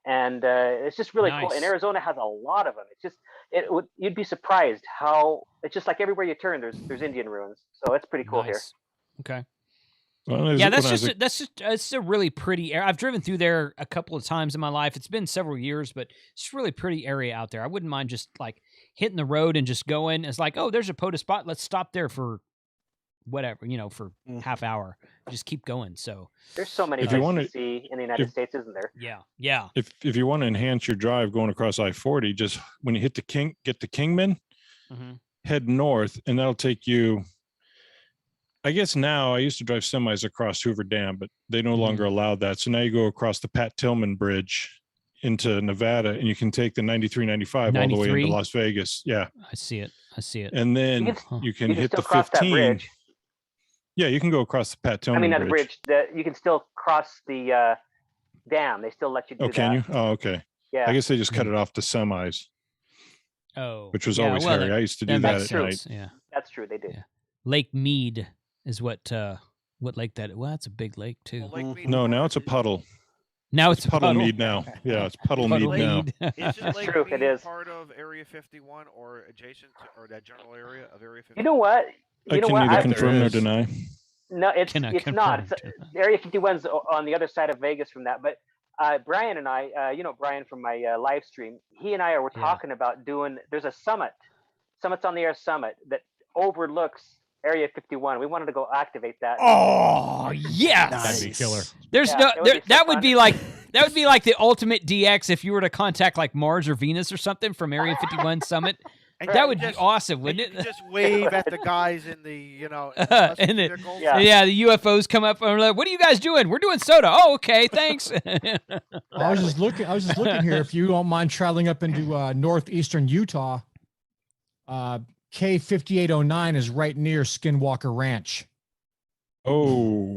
and it's just really cool. And Arizona has a lot of them. It's just you'd be surprised how it's just like everywhere you turn there's Indian ruins. So it's pretty cool here. Okay. Well, Yeah, it's a really pretty area. I've driven through there a couple of times in my life. It's been several years, but it's a really pretty area out there. I wouldn't mind just like hitting the road and just going. It's like, oh, there's a Poda spot. Let's stop there for whatever, for half hour. Just keep going. So there's so many places to see in the United States, isn't there? Yeah, yeah. If you want to enhance your drive going across I-40, just when you hit get to Kingman, head north, and that'll take you. I guess now I used to drive semis across Hoover Dam, but they no longer allow that. So now you go across the Pat Tillman Bridge into Nevada, and you can take the 93-95 all the way into Las Vegas. Yeah, I see it. And then you can hit the 15. Yeah, you can go across the Pat Tillman. Not the bridge. You can still cross the dam. They still let you do that. Oh, can you? Oh, okay. Yeah. I guess they just cut it off to semis. Oh, which was always hairy. I used to do that at night. Yeah, that's true. They did. Yeah. Lake Mead is what lake that? Well, that's a big lake too. No, now it's a puddle. Now it's a Puddle Mead now. Yeah, it's Puddle Mead now. Is That's true. It is part of Area 51 or adjacent to, or that general area of Area 51? You know what? I can neither confirm nor deny. No, it's not. Area 51's on the other side of Vegas from that. But Brian and I, Brian from my live stream, he and I were talking about there's a Summits on the Air Summit that overlooks Area 51. We wanted to go activate that. Oh, yes. That'd be killer. There's that would be like the ultimate DX if you were to contact like Mars or Venus or something from Area 51 Summit. And that would be awesome, wouldn't it? You just wave at the guys in the, and the UFOs come up and like, what are you guys doing? We're doing soda. Oh, okay, thanks. I was just looking here. If you don't mind traveling up into northeastern Utah, K5809 is right near Skinwalker Ranch. Oh,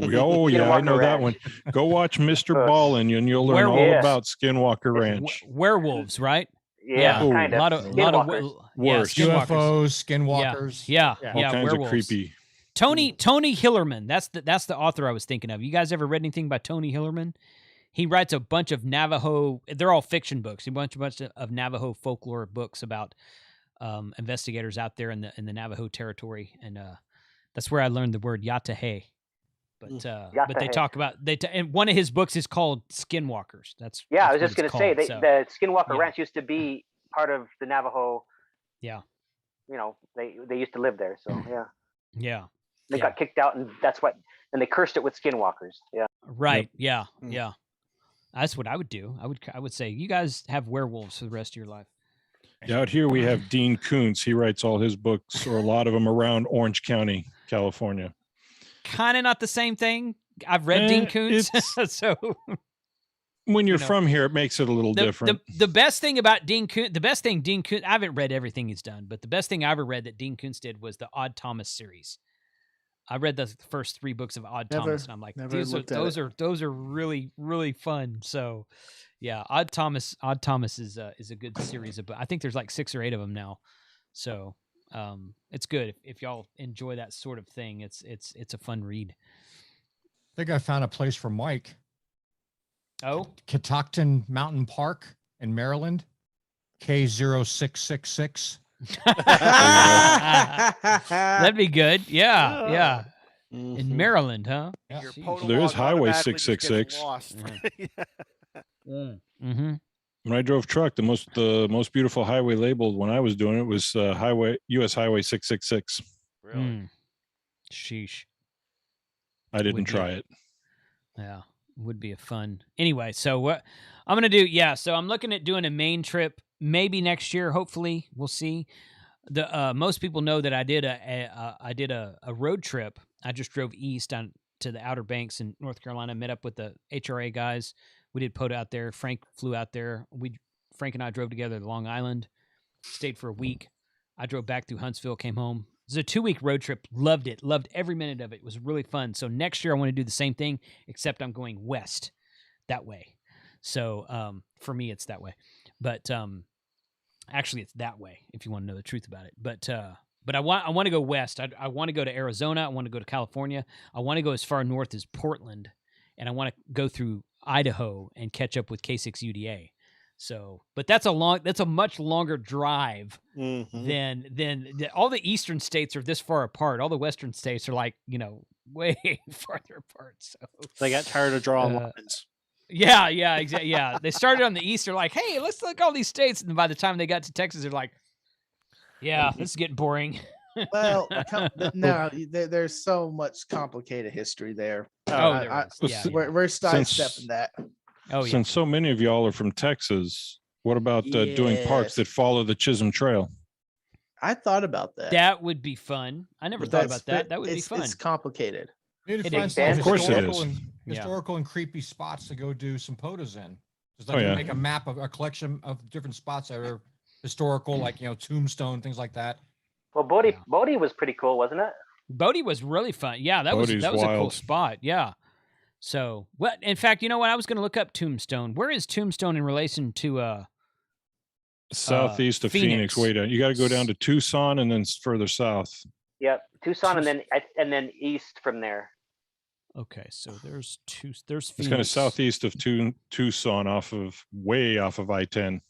yeah, I know that one. Go watch Mr. Ballin and you'll learn all about Skinwalker Ranch. Werewolves, right? Yeah, kind of. A lot of worse. UFOs, Skinwalkers. Yeah, all kinds of creepy. Tony Hillerman. That's the author I was thinking of. You guys ever read anything by Tony Hillerman? He writes a bunch of Navajo. They're all fiction books. He writes a bunch of Navajo folklore books about investigators out there in the Navajo territory, and that's where I learned the word Yatahe. But they talk about and one of his books is called Skinwalkers. I was just going to say the Skinwalker Ranch used to be part of the Navajo. Yeah, they used to live there. So yeah. They got kicked out, and and they cursed it with Skinwalkers. Yeah. Right. Yep. Yeah. That's what I would do. I would say you guys have werewolves for the rest of your life. Out here we have Dean Koontz. He writes all his books, or a lot of them, around Orange County, California. Kind of not the same thing. I've read Dean Koontz, so when you're from here, it makes it a little different. The best thing about Dean Koontz, I haven't read everything he's done, but the best thing I ever read that Dean Koontz did was the Odd Thomas series. I read the first 3 books of Odd Thomas, and I'm like, those are really, really fun. So, yeah, Odd Thomas is a good series of books. I think there's like 6 or 8 of them now. So, it's good if y'all enjoy that sort of thing. It's a fun read. I think I found a place for Mike. Oh, Catoctin Mountain Park in Maryland, K0666. That'd be good. Yeah. In Maryland, huh? Yeah. There is Highway 666. Mm-hmm. When I drove truck, the most beautiful highway labeled when I was doing it was US Highway 666. Really? Sheesh. I didn't try it. Yeah, would be a fun. Anyway, so what I'm gonna do? Yeah, so I'm looking at doing a main trip maybe next year. Hopefully, we'll see. The most people know that I did a road trip. I just drove east on to the Outer Banks in North Carolina. Met up with the HRA guys. We did Poda out there. Frank flew out there. Frank and I drove together to Long Island. Stayed for a week. I drove back through Huntsville. Came home. It was a 2-week road trip. Loved it. Loved every minute of it. It was really fun. So next year I want to do the same thing, except I'm going west that way. So for me, it's that way. But actually, it's that way if you want to know the truth about it. But I want to go west. I want to go to Arizona. I want to go to California. I want to go as far north as Portland, and I want to go through Idaho and catch up with K6UDA. So, but that's a much longer drive than all the eastern states are this far apart. All the western states are like, way farther apart. So they got tired of drawing lines. Yeah, exactly. Yeah, they started on the east. They're like, hey, let's look at all these states. And by the time they got to Texas, they're like, yeah, this is getting boring. Well, no, there's so much complicated history there. We're sidestepping that. Oh, yeah. Since so many of y'all are from Texas, what about doing parks that follow the Chisholm Trail? I thought about that. That would be fun. I never thought about that. That would be fun. It's complicated. You need to find some of course it is. Historical and creepy spots to go do some Podas in. Just like make a map of a collection of different spots that are historical, like Tombstone, things like that. Well, Bodie was pretty cool, wasn't it? Bodie was really fun. Yeah, that was a cool spot. Yeah. So, what? In fact, you know what? I was going to look up Tombstone. Where is Tombstone in relation to southeast of Phoenix? Way down. You got to go down to Tucson and then further south. Yep, Tucson and then east from there. Okay, so there's Phoenix. It's kind of southeast of Tucson, way off of I-10.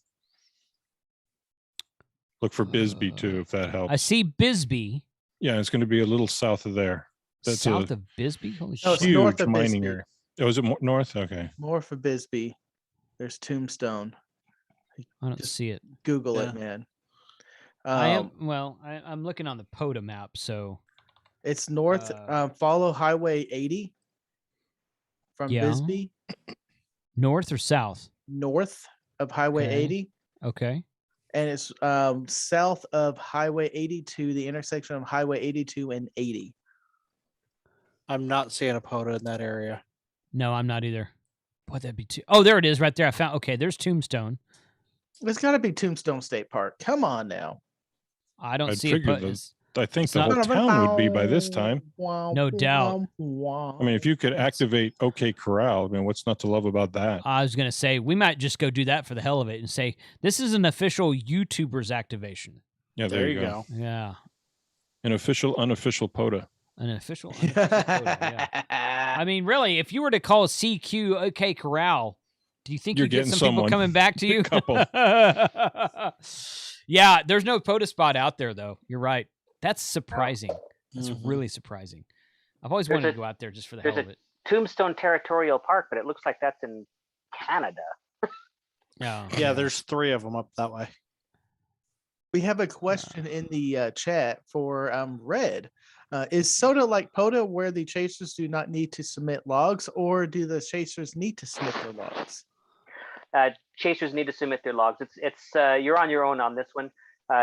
Look for Bisbee too, if that helps. I see Bisbee. Yeah, it's going to be a little south of there. That's south of Bisbee? Holy shit. Huge north of mining area. Oh, is it north? Okay. North of Bisbee. There's Tombstone. I don't see it. Google it, man. I'm looking on the Podo map, so it's north. Follow Highway 80 from Bisbee. North or south? North of Highway 80. Okay. And it's south of Highway 82, the intersection of Highway 82 and 80. I'm not seeing a Poda in that area. No, I'm not either. Boy, that'd be too. Oh, there it is, right there. I found. Okay, there's Tombstone. It's got to be Tombstone State Park. Come on now. I don't see it. I think the whole town would be by this time. No doubt. I mean, if you could activate OK Corral, I mean, what's not to love about that? I was going to say, we might just go do that for the hell of it and say, this is an official YouTuber's activation. Yeah, there you go. Yeah. An official, unofficial Poda. An official, unofficial Poda, yeah. I mean, really, if you were to call CQ OK Corral, do you think you'd get some people coming back to you? A couple. Yeah, there's no Poda spot out there, though. You're right. That's surprising. That's really surprising. I've always wanted to go out there just for the hell of it. Tombstone Territorial Park, but it looks like that's in Canada. Yeah, there's 3 of them up that way. We have a question in the chat for Red. Is SOTA like Poda where the chasers do not need to submit logs, or do the chasers need to submit their logs? chasers need to submit their logs. It's you're on your own on this one.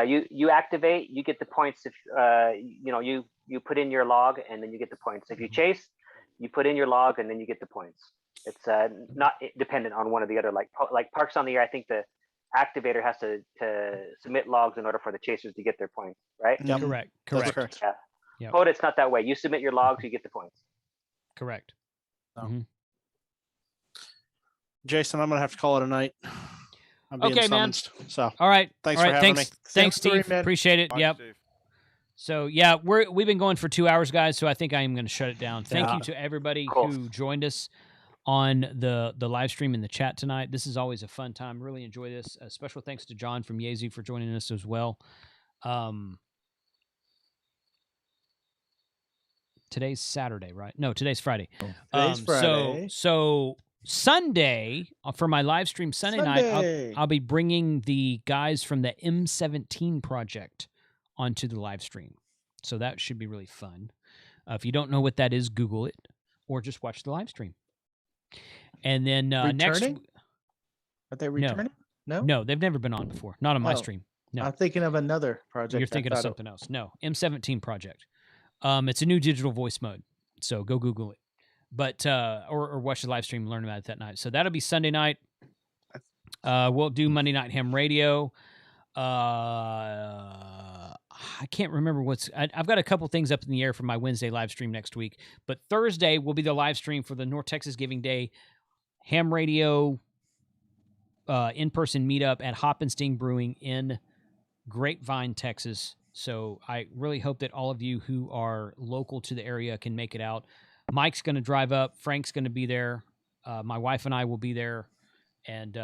You activate, you get the points if you put in your log and then you get the points. If you chase, you put in your log and then you get the points. It's not dependent on one or the other. Like Parks on the Air, I think the activator has to submit logs in order for the chasers to get their points, right? Yep. Correct. That's Correct. correct. Yeah. Yep. Poda, it's not that way. You submit your logs, you get the points. Correct. Oh. Mhm. Jason, I'm gonna have to call it a night. I'm being Okay, man. summoned. So All right. thanks All for right. having Thanks. me. Thanks, Story, Steve. man. Appreciate it. Bye, Yep. Steve. So yeah, we've been going for 2 hours, guys. So I think I am going to shut it down. Thank Yeah. you to everybody Cool. who joined us on the live stream in the chat tonight. This is always a fun time. Really enjoy this. A special thanks to John from Yeezy for joining us as well. Today's Saturday, right? No, today's Friday. Today's Friday. So Sunday for my live stream Sunday night, I'll be bringing the guys from the M17 project onto the live stream. So that should be really fun. If you don't know what that is, Google it or just watch the live stream. And then next, Returning? Are they returning? No. no, they've never been on before. Not on my Oh. stream. No, I'm thinking of another project. you're thinking of something else. No, M17 project. It's a new digital voice mode. So go Google it. But or watch the live stream and learn about it that night. So that'll be Sunday night. We'll do Monday Night Ham Radio. I can't remember I've got a couple things up in the air for my Wednesday live stream next week. But Thursday will be the live stream for the North Texas Giving Day Ham Radio in-person meetup at Hop and Sting Brewing in Grapevine, Texas. So I really hope that all of you who are local to the area can make it out. Mike's going to drive up. Frank's going to be there. My wife and I will be there. And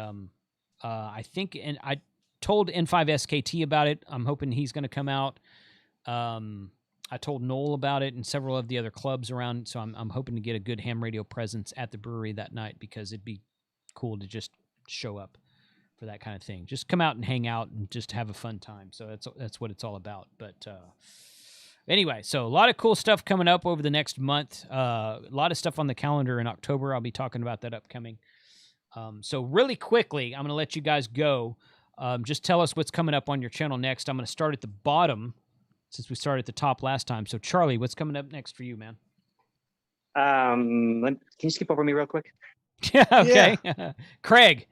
I think, and I told N5SKT about it. I'm hoping he's going to come out. I told Noel about it and several of the other clubs around. So I'm hoping to get a good ham radio presence at the brewery that night because it'd be cool to just show up for that kind of thing. Just come out and hang out and just have a fun time. So that's what it's all about. But anyway, so a lot of cool stuff coming up over the next month. A lot of stuff on the calendar in October. I'll be talking about that upcoming. So really quickly, I'm going to let you guys go. Just tell us what's coming up on your channel next. I'm going to start at the bottom since we started at the top last time. So Charlie, what's coming up next for you, man? Can you skip over me real quick? Yeah. Okay. Yeah. Craig.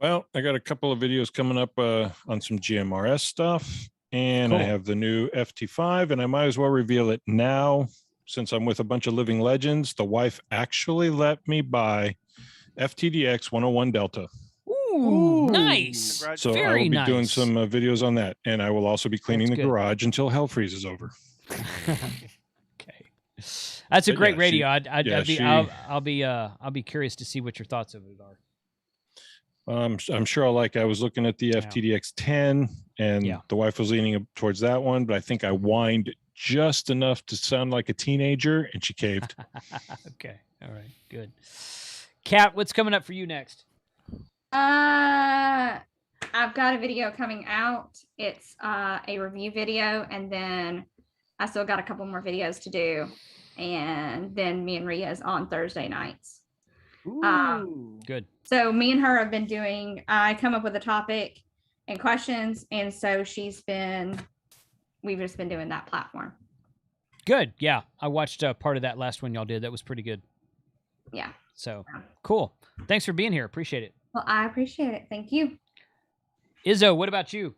Well, I got a couple of videos coming up on some GMRS stuff, and I Cool. have the new FT5, and I might as well reveal it now since I'm with a bunch of living legends. The wife actually let me buy FTDX 101 Delta. Ooh, nice. So I Very will be doing nice. some videos on that, and I will also be cleaning That's the good. garage until hell freezes over. Okay. That's a But great yeah, radio. she- I'll be curious to see what your thoughts of it are. I'm sure I'll like. I was looking at the FTDX 10, and Yeah. the wife was leaning towards that one, but I think I whined just enough to sound like a teenager, and she caved. Okay. All right. Good. Kat, what's coming up for you next? I've got a video coming out. It's a review video, and then I still got a couple more videos to do. And then me and Ria's on Thursday nights. Good. So me and her have been doing, I come up with a topic and questions. And so we've just been doing that platform. Good. Yeah. I watched part of that last one y'all did. That was pretty good. Yeah. So cool. Thanks for being here. Appreciate it. Well, I appreciate it. Thank you. Izzo, what about you?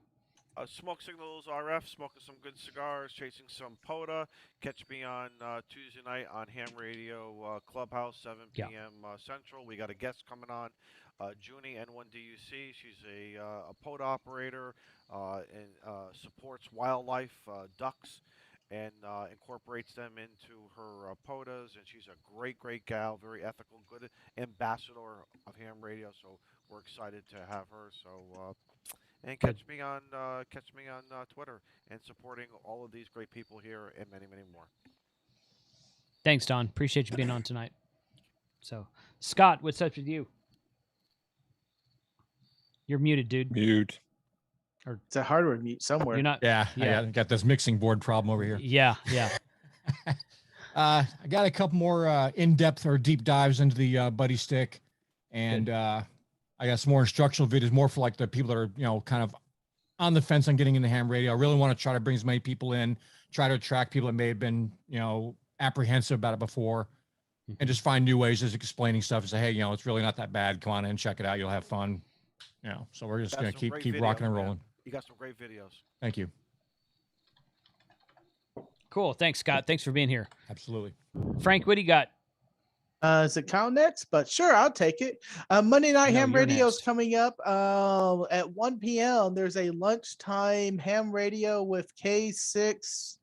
Smoke Signals RF, smoking some good cigars, chasing some Poda. Catch me on Tuesday night on Ham Radio Clubhouse, 7 Yeah. p.m. Central. We got a guest coming on, Junie N1DUC. She's a Poda operator and supports wildlife, ducks, and incorporates them into her Podas. And she's a great, great gal, very ethical, good ambassador of Ham Radio. So we're excited to have her. So. And catch me on Twitter and supporting all of these great people here and many, many more. Thanks, Don. Appreciate you being on tonight. So, Scott, what's up with you? You're muted, dude. Mute. Or It's a hardware mute somewhere. you're not. Yeah, Yeah. I got this mixing board problem over here. Yeah. Yeah. I got a couple more in-depth or deep dives into the buddy stick, and I got some more instructional videos, more for like the people that are, you know, kind of on the fence on getting into ham radio. I really want to try to bring as many people in, try to attract people that may have been, you know, apprehensive about it before, and just find new ways of explaining stuff and say, hey, you know, it's really not that bad. Come on in, check it out. You'll have fun. You know, so we're just going to keep rocking and rolling. You got some great videos. Thank you. Cool. Thanks, Scott. Thanks for being here. Absolutely. Frank, what do you got? Is it Kyle next? But sure, I'll take it. Monday Night No, Ham you're Radio is next. coming up at 1 p.m. There's a lunchtime ham radio with K6.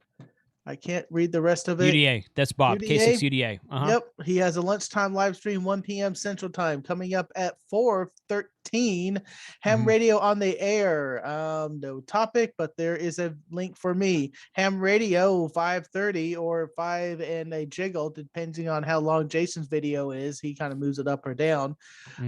I can't read the rest of it. UDA. That's Bob. UDA? K6 UDA. Uh-huh. Yep. He has a lunchtime live stream, 1 p.m. Central Time, coming up at 4:13. Ham Radio on the air. No topic, but there is a link for me. Ham Radio 5:30 or 5 and a jiggle, depending on how long Jason's video is. He kind of moves it up or down.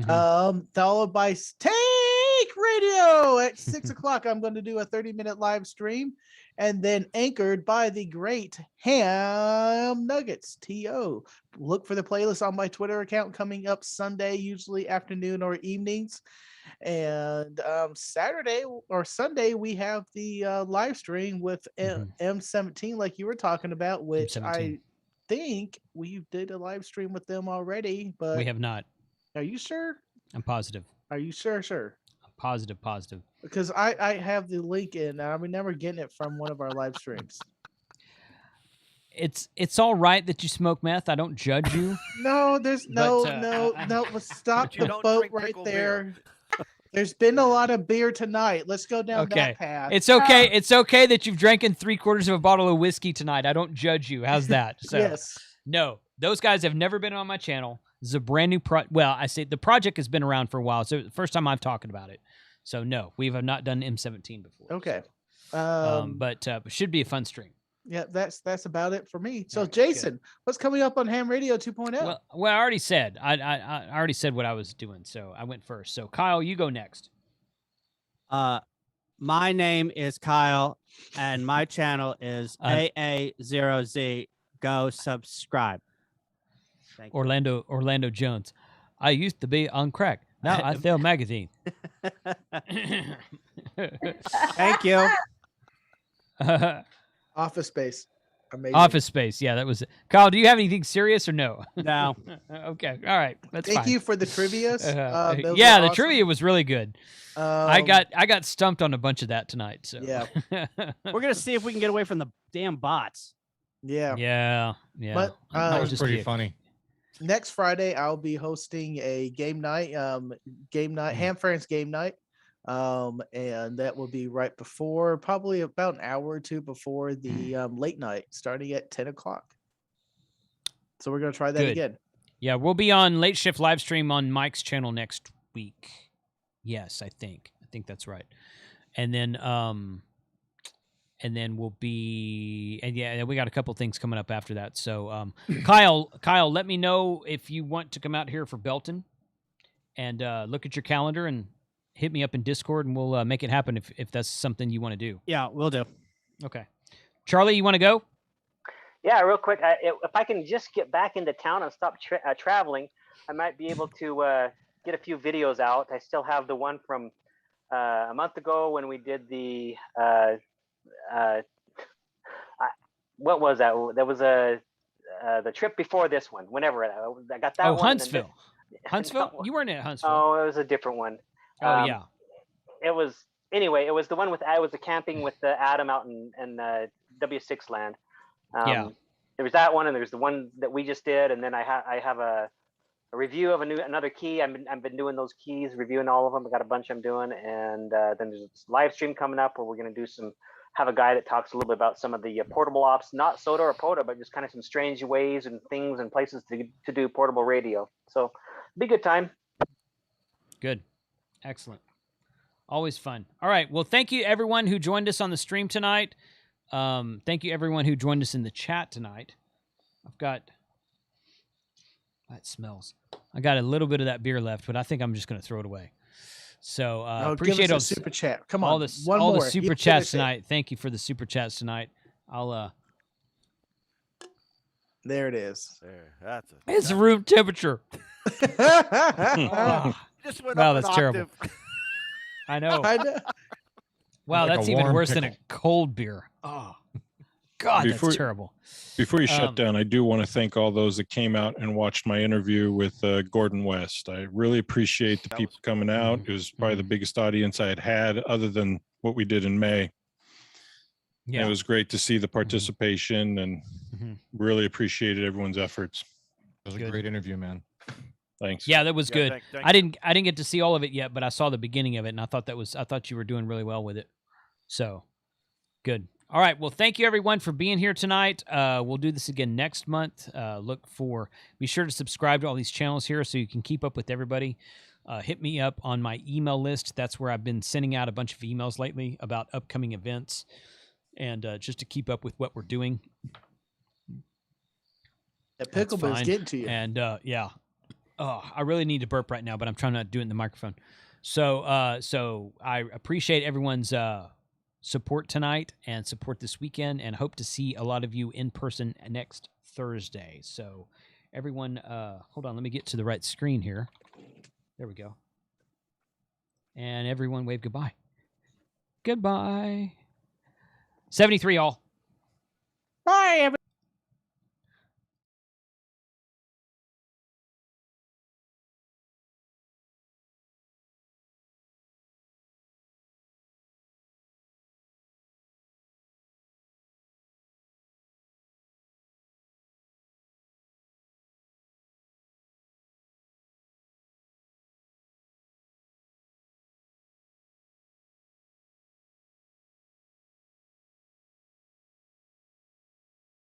Followed by Take Radio at 6 o'clock. I'm going to do a 30-minute live stream. And then anchored by the great Ham Nuggets, TO. Look for the playlist on my Twitter account coming up Sunday, usually afternoon or evenings. And Saturday or Sunday, we have the live stream with M17, like you were talking about, which M17. I think we did a live stream with them already. But We have not. Are you sure? I'm positive. Are you sure? Sure. Positive. Because I have the link in, and I remember getting it from one of our live streams. It's all right that you smoke meth. I don't judge you. No, there's no. Let's stop the boat right there. There's been a lot of beer tonight. Let's go down that path. It's okay. It's okay that you've drank 3/4 of a bottle of whiskey tonight. I don't judge you. How's that? So, yes. No, those guys have never been on my channel. This is a brand new well, I say the project has been around for a while. So the first time I'm talking about it. So no, we have not done M17 before. Okay. But should be a fun stream. Yeah, that's about it for me. So Jason, what's coming up on Ham Radio 2.0? Well, I already said. I already said what I was doing, so I went first. So Kyle, you go next. My name is Kyle, and my channel is AA0Z. Go subscribe. Thank you. Orlando Jones. I used to be on crack. Now I sell magazine. Thank you. Office Space. Amazing. Office Space. Yeah, that was it. Kyle, do you have anything serious or no? No. Okay. All right. That's Thank fine. you for the trivia. Yeah, the awesome. trivia was really good. I got stumped on a bunch of that tonight. So yeah. We're gonna see if we can get away from the damn bots. Yeah. Yeah. But That was pretty funny. Next Friday, I'll be hosting a game night, Ham Friends game night. And that will be right before, probably about an hour or two before the late night, starting at 10 o'clock. So we're going to try that again. Yeah, we'll be on late shift live stream on Mike's channel next week. Yes, I think that's right. And then we'll be, and we got a couple things coming up after that. So, Kyle, let me know if you want to come out here for Belton, and look at your calendar and hit me up in Discord, and we'll make it happen if that's something you want to do. Yeah, we'll do. Okay, Charlie, you want to go? Yeah, real quick. If I can just get back into town and stop traveling, I might be able to get a few videos out. I still have the one from a month ago when we did the what was that? That was the trip before this one. Whenever I got that. Oh, one. Huntsville. Huntsville? You weren't at Huntsville. Oh, it was a different one. Oh yeah. It was It was the one with I was camping with Adam out in W6 land. Yeah. There was that one, and there's the one that we just did, and then I have a review of another key. I've been doing those keys, reviewing all of them. I got a bunch I'm doing, and then there's a live stream coming up where we're gonna do have a guy that talks a little bit about some of the portable ops, not Soda or Poda, but just kind of some strange ways and things and places to do portable radio. So be a good time. Good. Excellent. Always fun. All right. Well, thank you everyone who joined us on the stream tonight. Thank you everyone who joined us in the chat tonight. That smells. I got a little bit of that beer left, but I think I'm just going to throw it away. So appreciate all super chat. Come on, all the super chats tonight. Thank you for the super chats tonight. There it is. There, it's room temperature. Just went Wow, up an that's terrible. octave. I know. I know. Wow, Like a that's even warm worse than a pickle. cold beer. Oh, God, Before- that's terrible. Before you shut Um, down, I do want to thank all those that came out and watched my interview with Gordon West. I really appreciate the That people was cool. coming out. It was probably the biggest audience I had other than what we did in May. And Yeah. it was great to see the participation and Mhm. really appreciated everyone's efforts. It was a Good. great interview, man. Thanks. Yeah, that was Yeah, good. thank I you. didn't get to see all of it yet, but I saw the beginning of it, and I thought you were doing really well with it. So good. All right. Well, thank you everyone for being here tonight. We'll do this again next month. Be sure to subscribe to all these channels here so you can keep up with everybody. Hit me up on my email list. That's where I've been sending out a bunch of emails lately about upcoming events and just to keep up with what we're doing. That That's pickleman's fine. getting to you. And yeah. Oh, I really need to burp right now, but I'm trying not to do it in the microphone. So I appreciate everyone's support tonight and support this weekend, and hope to see a lot of you in person next Thursday. So everyone, hold on, let me get to the right screen here. There we go. And everyone wave goodbye. Goodbye. 73 all. Bye, everybody.